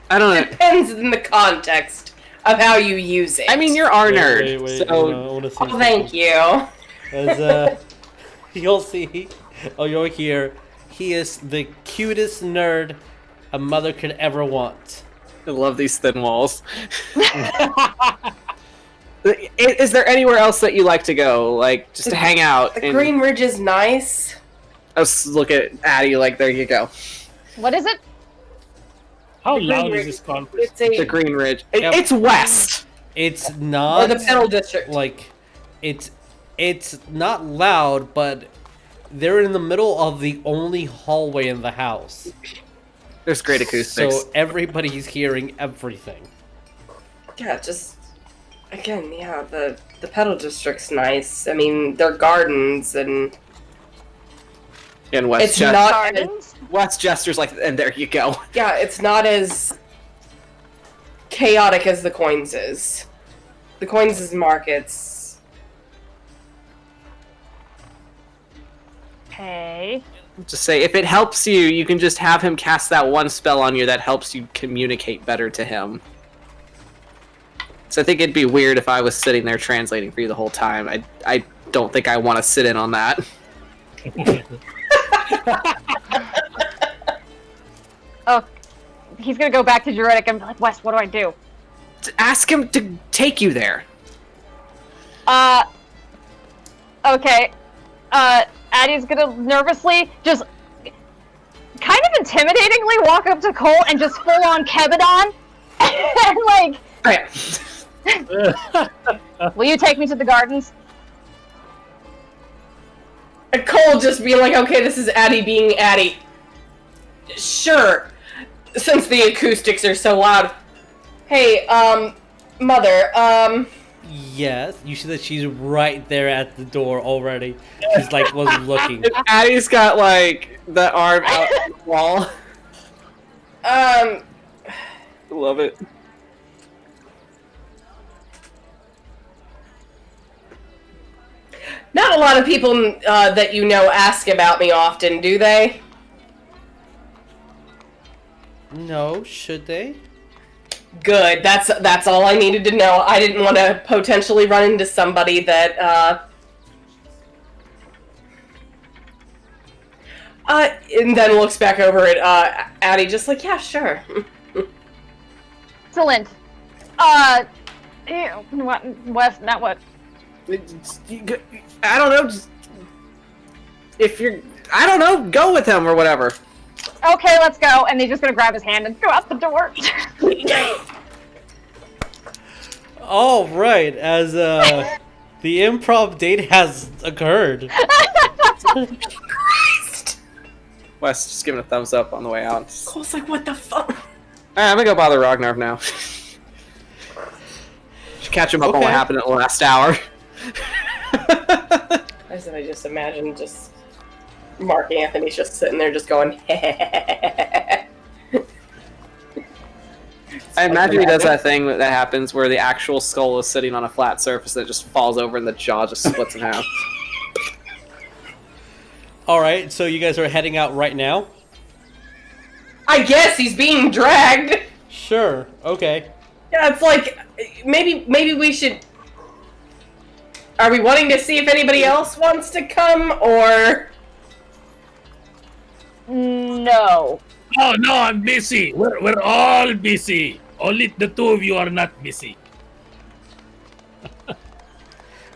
I don't know. Depends in the context of how you use it. I mean, you're our nerd. Wait, so I wanna see Oh, thank you. As, you'll see. Oh, you'll hear. He is the cutest nerd a mother could ever want. I love these thin walls. Is there anywhere else that you like to go? Like, just to hang out? The Green Ridge is nice. I was look at Addie like, there you go. What is it? How The loud Green is Ridge- this conference? It's The a... Green Ridge. Yep. It's west. It's Or not the Pedal District. like it's not loud, but they're in the middle of the only hallway in the house. There's great acoustics. So everybody's hearing everything. Yeah, just... Again, yeah, the Pedal District's nice. I mean, they're gardens, and... And It's not... Gardens? West Jester's like, and there you go. Yeah, it's not as chaotic as the Coins is. The Coins is markets. Okay. Just say, if it helps you, you can just have him cast that one spell on you that helps you communicate better to him. So I think it'd be weird if I was sitting there translating for you the whole time. I don't think I want to sit in on that. Oh, he's gonna go back to Druidic and be like, Wes, what do I do? Ask him to take you there. Okay. Addie's gonna nervously just kind of intimidatingly walk up to Cole and just full on Kebadon and like, Okay. will you take me to the gardens? And Cole just being like, okay, this is Addie being Addie. Sure. Since the acoustics are so loud. Hey, Mother, Yes, you see that she's right there at the door already. She's like was looking. Addie's got, like, the arm out on the wall. Love it. not a lot of people that you know ask about me often, do they? No, should they? Good. That's all I needed to know. I didn't want to potentially run into somebody that and then looks back over at Addie, just like, yeah, sure. Excellent. Wes, not what? I don't know. Just, if you're, I don't know, go with him or whatever. Okay, let's go. And he's just gonna grab his hand and go out the door. All right, as the improv date has occurred. Wes just giving a thumbs up on the way out. Cole's like, what the fuck? Alright, I'm gonna go bother Rognarv now. Should catch him up on what Okay. happened in the last hour. I said, I just imagine just Mark Anthony's just sitting there just going, I imagine he does that thing that happens where the actual skull is sitting on a flat surface that just falls over and the jaw just splits in half. All right, so you guys are heading out right now? I guess he's being dragged. Sure. Okay. Yeah, it's like maybe we should. Are we wanting to see if anybody else wants to come, or? No. Oh no, I'm busy. We're all busy. Only the two of you are not busy.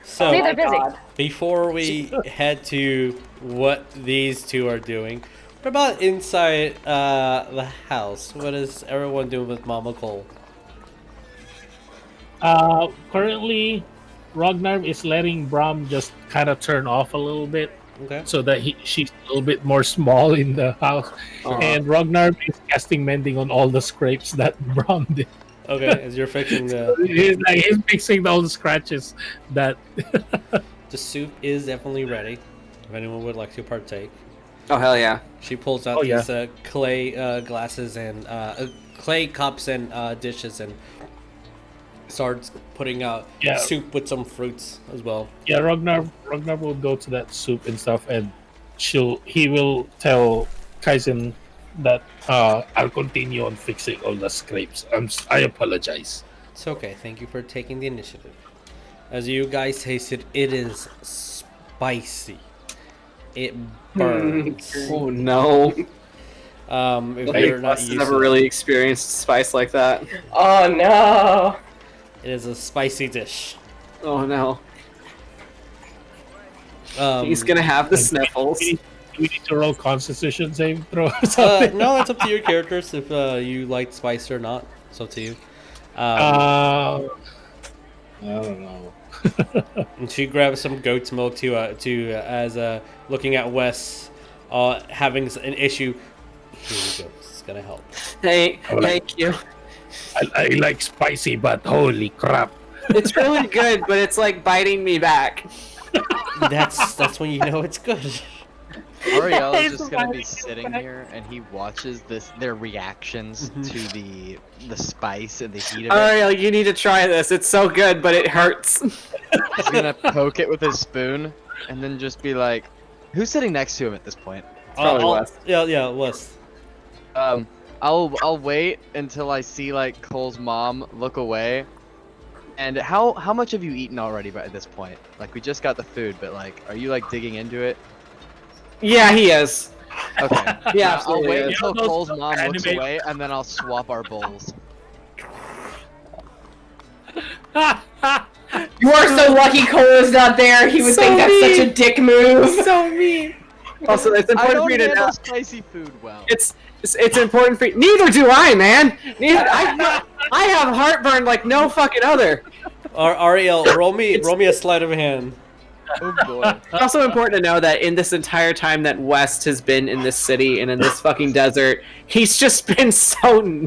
So See, they're busy. before we head to what these two are doing, what about inside the house? What is everyone doing with Mama Cole? Currently, Rognarv is letting Bram just kind of turn off a little bit Okay. so that she's a little bit more small in the house. And Rognarv is casting mending on all the scrapes that Bram did. Okay, as you're fixing the He's fixing all the scratches that. the soup is definitely ready. If anyone would like to partake, Oh, hell yeah. she pulls out Oh, yeah. these clay glasses and clay cups and dishes and starts putting out Yeah. soup with some fruits as well. Yeah, Ragnar will go to that soup and stuff, and he will tell Kaizen that I'll continue on fixing all the scrapes. I apologize. It's okay. Thank you for taking the initiative. As you guys taste it, it is spicy. It burns. Oh no. If you're not I've used never to really experienced spice like that. Oh no! it is a spicy dish. Oh no. Um, He's gonna have the sniffles. Do we need to roll Constitution save throw or something? no, it's up to your characters if you like spice or not. It's up to you. I don't know. And she grabs some goat's milk to as looking at Wes having an issue. Here you go. It's gonna help. Hey, thank you. I like spicy, but holy crap. It's really good, but it's like biting me back. That's when you know it's good. Ariell is just gonna be sitting here and he watches their reactions to the spice and the heat of it. Ariel, you need to try this. It's so good, but it hurts. He's gonna poke it with his spoon and then just be like, "Who's sitting next to him at this point?" Probably Wes. Yeah, Wes. I'll wait until I see like Cole's mom look away. And how much have you eaten already by this point? Like we just got the food, but like, are you like digging into it? Yeah, he is. Okay. Yeah, I'll absolutely wait is. until those Cole's mom looks anime- away, and then I'll swap our bowls. You are so lucky Cole is not there. He would So think that's mean. such a dick move. So mean. Also, it's I important don't for you to handle know. spicy food well. It's important for you. Neither do I, man. I have heartburn like no fucking other. Ariel, roll me a sleight of hand. Oh boy. It's also important to know that in this entire time that West has been in this city and in this fucking desert, he's just been so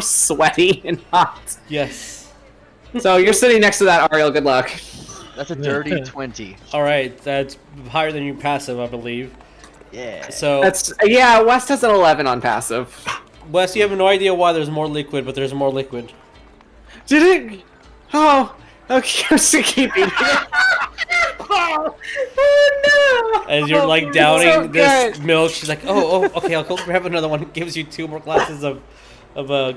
sweaty and hot. Yes. So you're sitting next to that, Ariel. Good luck. That's a dirty 20. All right, that's higher than your passive, I believe. Yeah. So West has an 11 on passive. Wes, you have no idea why there's more liquid, but there's more liquid. Did it? Oh, okay. I'm still keeping it. Oh no! As you're like so downing this good. milk, she's like, oh, okay, I'll go grab another one. Gives you 2 more glasses of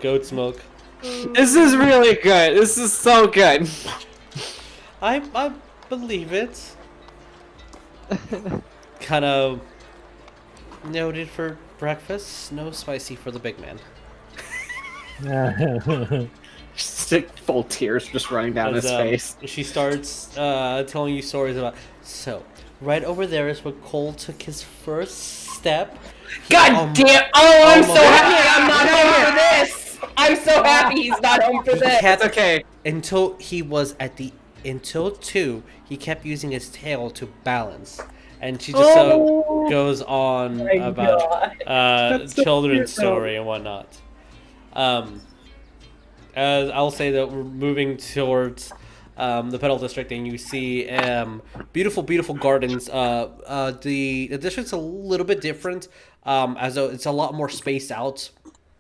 goat's milk. This is really good. This is so good. I believe it. Kind of noted for breakfast. No spicy for the big man. Just full tears just running down As, his face. She starts telling you stories about. So, right over there is where Cole took his first step. God damn! Oh, I'm so almost- happy I'm not home for this. I'm so happy he's not home for this. Kept- It's okay. Until he was until 2, he kept using his tail to balance. And she just goes on about so children's cute, though. story and whatnot. As I'll say that we're moving towards the Petal District, and you see beautiful, beautiful gardens. The district's a little bit different, as though it's a lot more spaced out.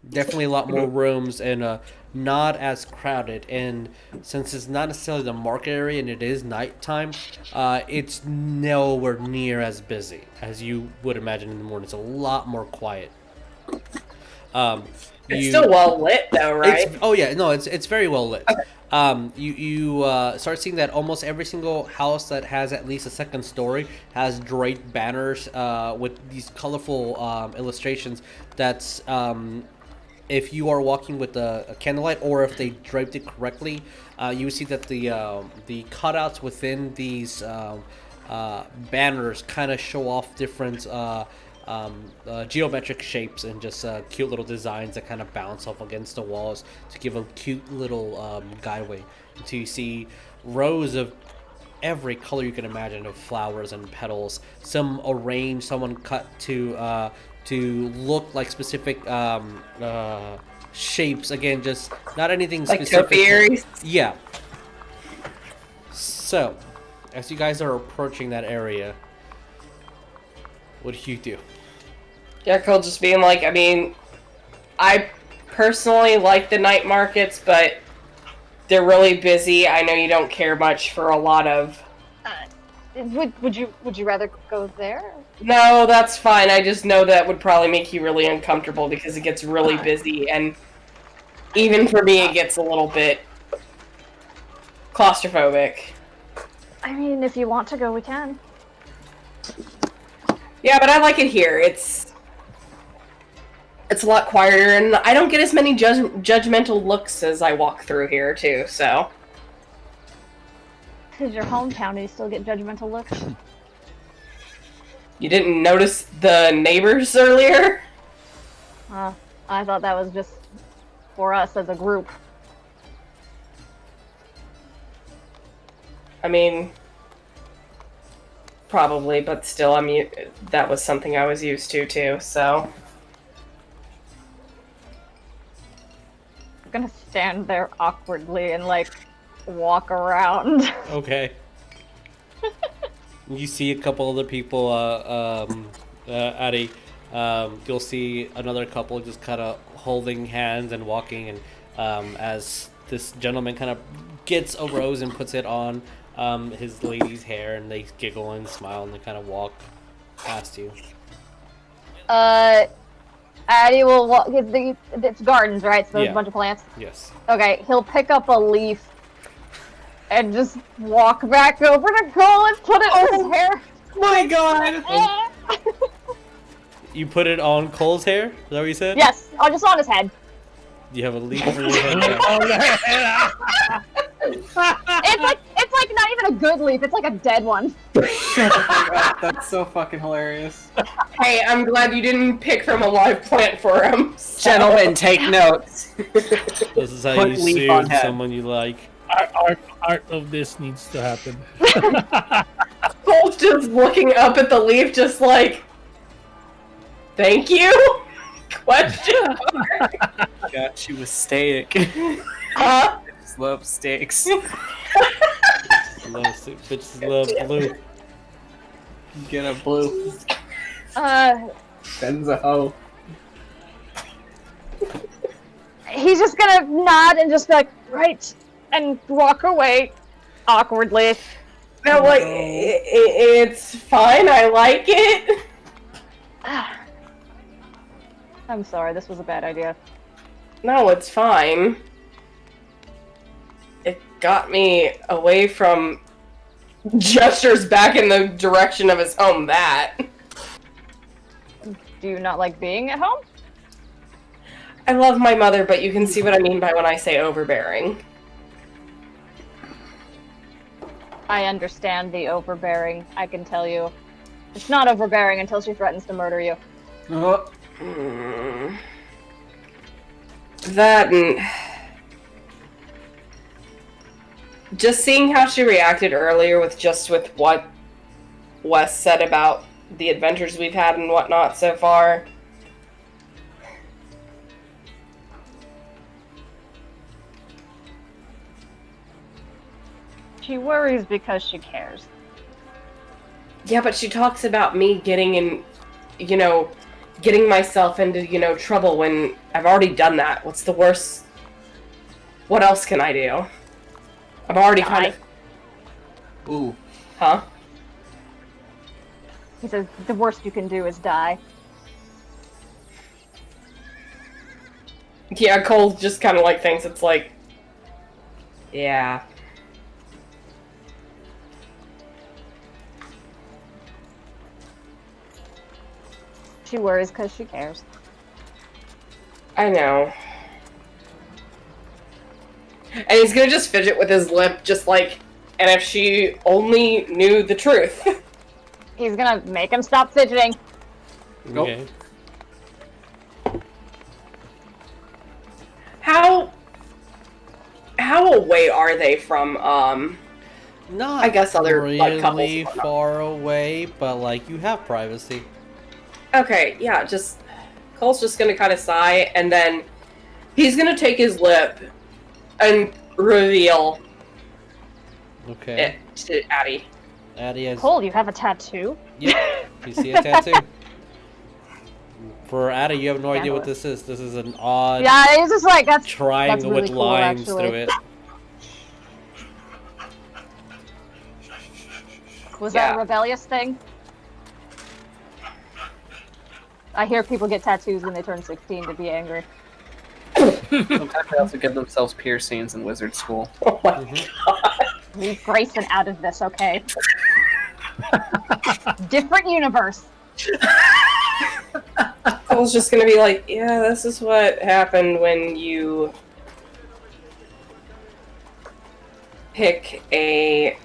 Definitely a lot more rooms and not as crowded. And since it's not necessarily the market area and it is nighttime, it's nowhere near as busy as you would imagine in the morning. It's a lot more quiet. It's still well lit, though, right? It's very well lit. Okay. You start seeing that almost every single house that has at least a second story has draped banners with these colorful illustrations. That's if you are walking with a candlelight, or if they draped it correctly, you will see that the cutouts within these banners kind of show off different geometric shapes and just cute little designs that kind of bounce off against the walls to give a cute little guideway until you see rows of every color you can imagine of flowers and petals, some arranged, someone cut to look like specific shapes. Again, just not anything like specific. Topiaries? Yeah. So as you guys are approaching that area, what do you do? Jekyll just being like, I mean, I personally like the night markets, but they're really busy. I know you don't care much for a lot of... Would you rather go there? No, that's fine. I just know that would probably make you really uncomfortable because it gets really busy, and even for me it gets a little bit claustrophobic. I mean, if you want to go, we can. Yeah, but I like it here. It's a lot quieter, and I don't get as many judgmental looks as I walk through here, too, so... Because your hometown, and you still get judgmental looks. You didn't notice the neighbors earlier? I thought that was just for us as a group. I mean... Probably, but still, I mean, that was something I was used to, too, so... I'm gonna stand there awkwardly and, like, walk around. Okay. You see a couple other people, Addy. You'll see another couple just kind of holding hands and walking, and as this gentleman kind of gets a rose and puts it on his lady's hair, and they giggle and smile, and they kind of walk past you. Addy will walk. It's gardens, right? So there's a bunch of plants. Yes. Okay, he'll pick up a leaf and just walk back over to Cole and put it in his hair. My God! You put it on Cole's hair? Is that what you said? Yes, just on his head. You have a leaf for your head. It's like not even a good leaf. It's like a dead one. That's so fucking hilarious. Hey, I'm glad you didn't pick from a live plant for him. So. Gentlemen, take notes. This is how you soothe someone you like. Art of this needs to happen. Cole's just looking up at the leaf, just like, thank you? Question mark. Got you a steak. Huh? I just love steaks. Bitches love blue. Get a blue. Ben's a hoe. He's just gonna nod and just be like, right, and walk away awkwardly. No, like, it's fine, I like it. I'm sorry, this was a bad idea. No, it's fine. It got me away from gestures back in the direction of his home. That. Do you not like being at home? I love my mother, but you can see what I mean by when I say overbearing. I understand the overbearing, I can tell you. It's not overbearing until she threatens to murder you. That and... Just seeing how she reacted earlier with what Wes said about the adventures we've had and whatnot so far. She worries because she cares. Yeah, but she talks about me getting getting myself into, trouble when I've already done that. What's the worst What else can I do? I'm already kind of... Ooh. Huh? He says the worst you can do is die. Yeah, Cole just kind of like thinks it's like... Yeah. She worries because she cares. I know. And he's gonna just fidget with his lip, just like, and if she only knew the truth. He's gonna make him stop fidgeting. Okay. How away are they from, Not I guess other, really like, couples? far away, but like you have privacy. Okay, yeah, Cole's just gonna kind of sigh, and then he's gonna take his lip and reveal Okay. it to Addie. Addie has. Cole, you have a tattoo? Yep. You see a tattoo? For Addie, you have no idea what this is. This is an odd Yeah, he's just like, that's triangle really with cool, lines actually. through it. Was that a rebellious thing? I hear people get tattoos when they turn 16 to be angry. Sometimes they also give themselves piercings in wizard school. Oh my god. Leave Grayson out of this, okay? Different universe. Cole's just gonna be like, yeah, this is what happened when you pick a...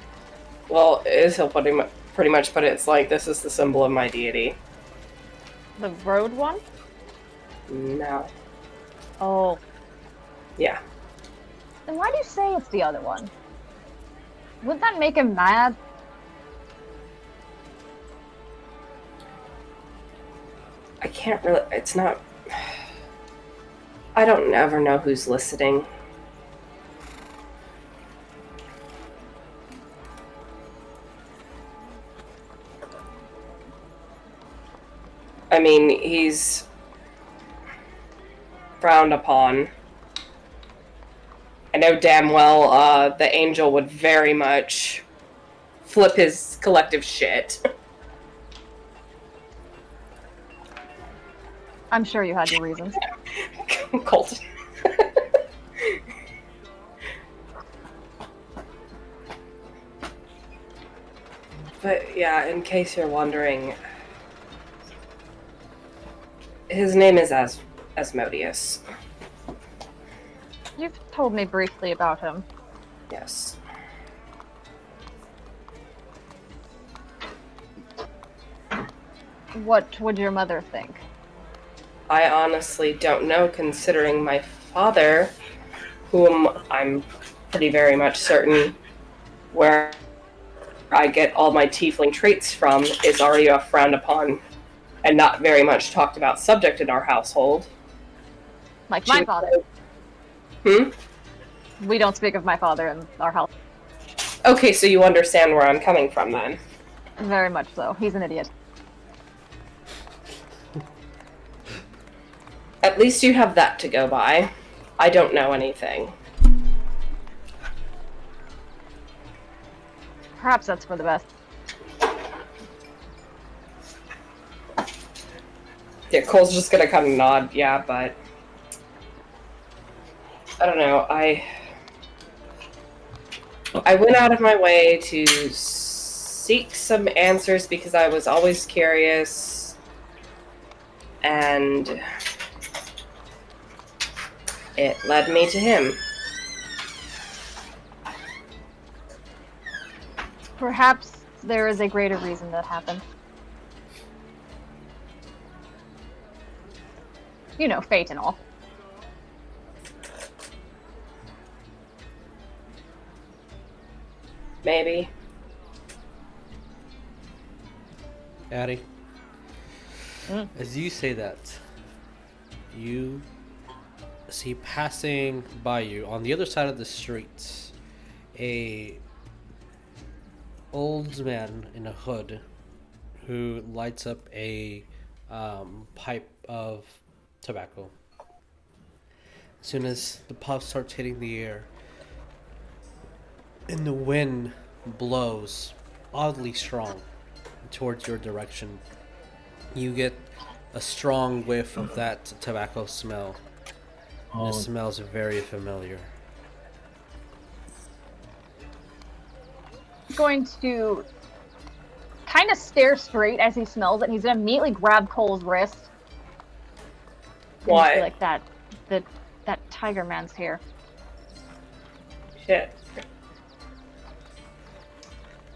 Well, he'll pretty much put it, it's like, this is the symbol of my deity. The road one? No. Oh. Yeah. Then why do you say it's the other one? Wouldn't that make him mad? I can't really... It's not... I don't ever know who's listening. I mean, he's frowned upon. I know damn well the angel would very much flip his collective shit. I'm sure you had your reasons. Coleton. But yeah, in case you're wondering, his name is Asmodeus. You've told me briefly about him. Yes. What would your mother think? I honestly don't know, considering my father, whom I'm pretty very much certain where I get all my tiefling traits from, is already a frowned upon and not very much talked about subject in our household. Like my father. We don't speak of my father in our house. Okay, so you understand where I'm coming from then. Very much so. He's an idiot. At least you have that to go by. I don't know anything. Perhaps that's for the best. Yeah, Cole's just gonna kind of nod, yeah, but... I don't know, I went out of my way to seek some answers because I was always curious, and it led me to him. Perhaps there is a greater reason that happened. You know, fate and all. Maybe. Addie, as you say that, you see passing by you on the other side of the street a old man in a hood who lights up a pipe of tobacco. As soon as the puff starts hitting the air, and the wind blows oddly strong towards your direction, you get a strong whiff of that tobacco smell. It smells very familiar. He's going to kind of stare straight as he smells it, and he's going to immediately grab Cole's wrist. Why? Like that tiger man's here. Shit.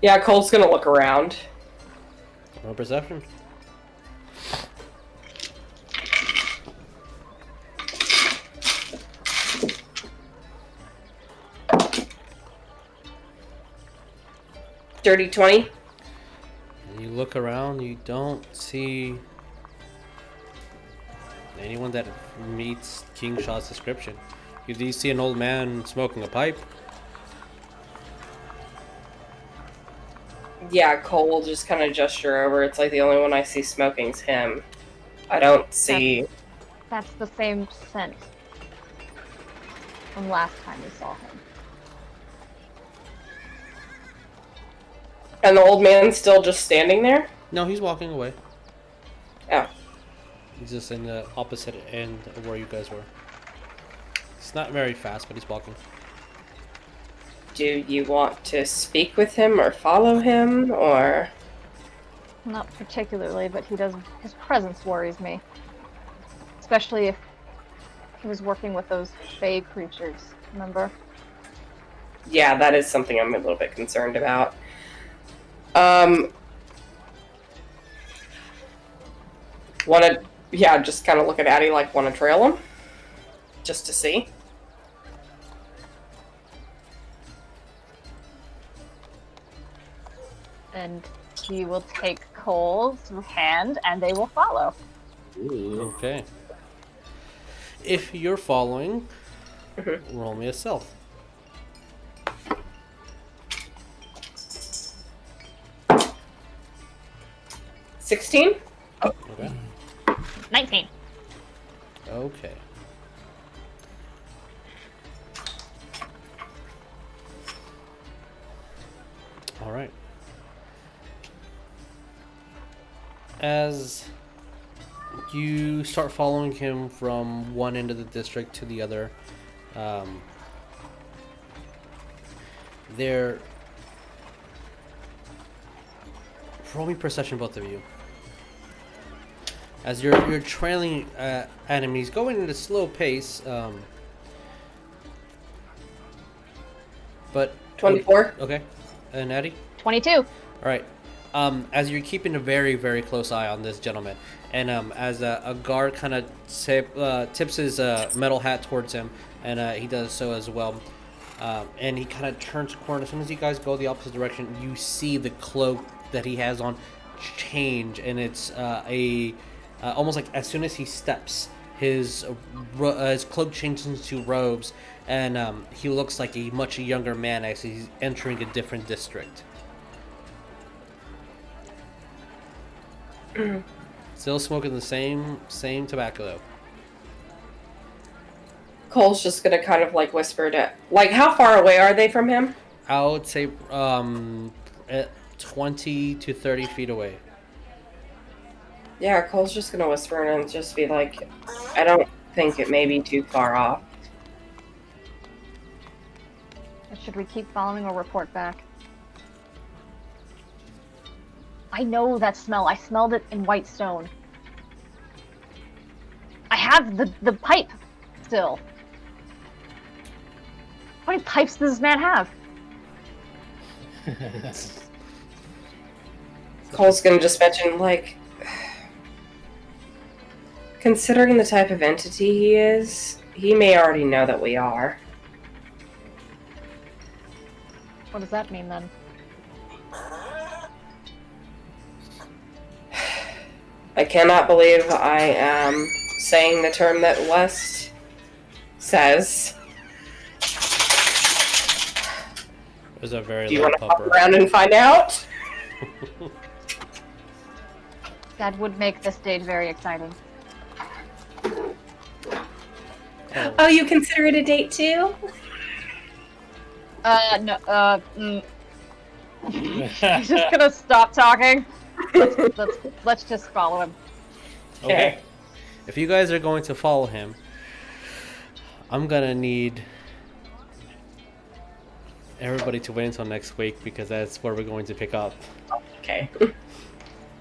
Yeah, Cole's gonna look around. No perception. Dirty 20. You look around, you don't see anyone that meets King Shaw's description. You do see an old man smoking a pipe. Yeah, Cole will just kind of gesture over. It's like the only one I see smoking's him. I don't see... That's the same scent from last time we saw him. And the old man's still just standing there? No, he's walking away. Oh. He's just in the opposite end of where you guys were. It's not very fast, but he's walking. Do you want to speak with him or follow him, or...? Not particularly, but his presence worries me. Especially if he was working with those Fey creatures, remember? Yeah, that is something I'm a little bit concerned about. Just kind of look at Addie like, wanna trail him? Just to see. And he will take Cole's hand, and they will follow. Ooh. Okay. If you're following, roll me a stealth. 16? Okay. 19. Okay. All right. As you start following him from one end of the district to the other, there. Roll me perception, both of you. As you're trailing enemies, going at a slow pace, but 24. Okay, and Eddie. 22. All right. As you're keeping a very, very close eye on this gentleman, and as a guard kind of tips his metal hat towards him, and he does so as well, and he kind of turns a corner. As soon as you guys go the opposite direction, you see the cloak that he has on change, and it's almost like as soon as he steps, his cloak changes into robes, and he looks like a much younger man as he's entering a different district. Still smoking the same tobacco though. Cole's just gonna kind of like whisper to, like, how far away are they from him? I would say 20 to 30 feet away. Yeah, Cole's just gonna whisper and just be like, I don't think it may be too far off. Should we keep following or report back? I know that smell. I smelled it in Whitestone. I have the pipe still. How many pipes does this man have? Cole's gonna just mention, like, considering the type of entity he is, he may already know that we are. What does that mean then? I cannot believe I am saying the term that West says. There's a very Do you low want to hop pupper. around and find out? That would make this stage very exciting. Oh, you consider it a date too? No, He's just gonna stop talking. Let's just follow him. Okay. If you guys are going to follow him, I'm gonna need everybody to wait until next week because that's where we're going to pick up. Okay.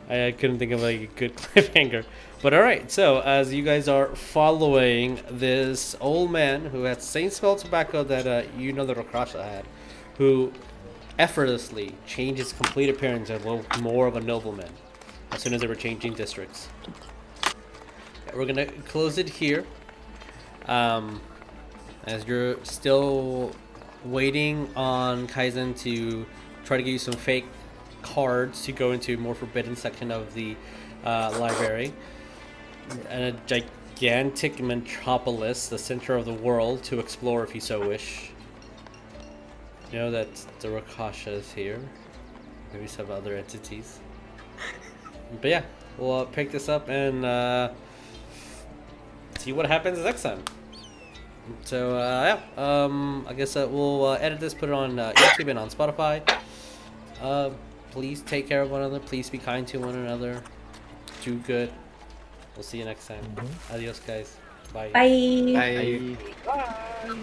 I couldn't think of like a good cliffhanger. But alright, so as you guys are following this old man who had the same smell of tobacco that you know that Rakasha had, who effortlessly changed his complete appearance and looked more of a nobleman as soon as they were changing districts. We're gonna close it here. As you're still waiting on Kaizen to try to give you some fake cards to go into a more forbidden section of the library. And a gigantic metropolis, the center of the world, to explore if you so wish. You know that the Rakasha is here. Maybe some other entities. But yeah, we'll pick this up and see what happens next time. So yeah, I guess we'll edit this, put it on YouTube and on Spotify. Please take care of one another. Please be kind to one another. Do good. We'll see you next time. Adios, guys. Bye. Bye. Bye. Bye.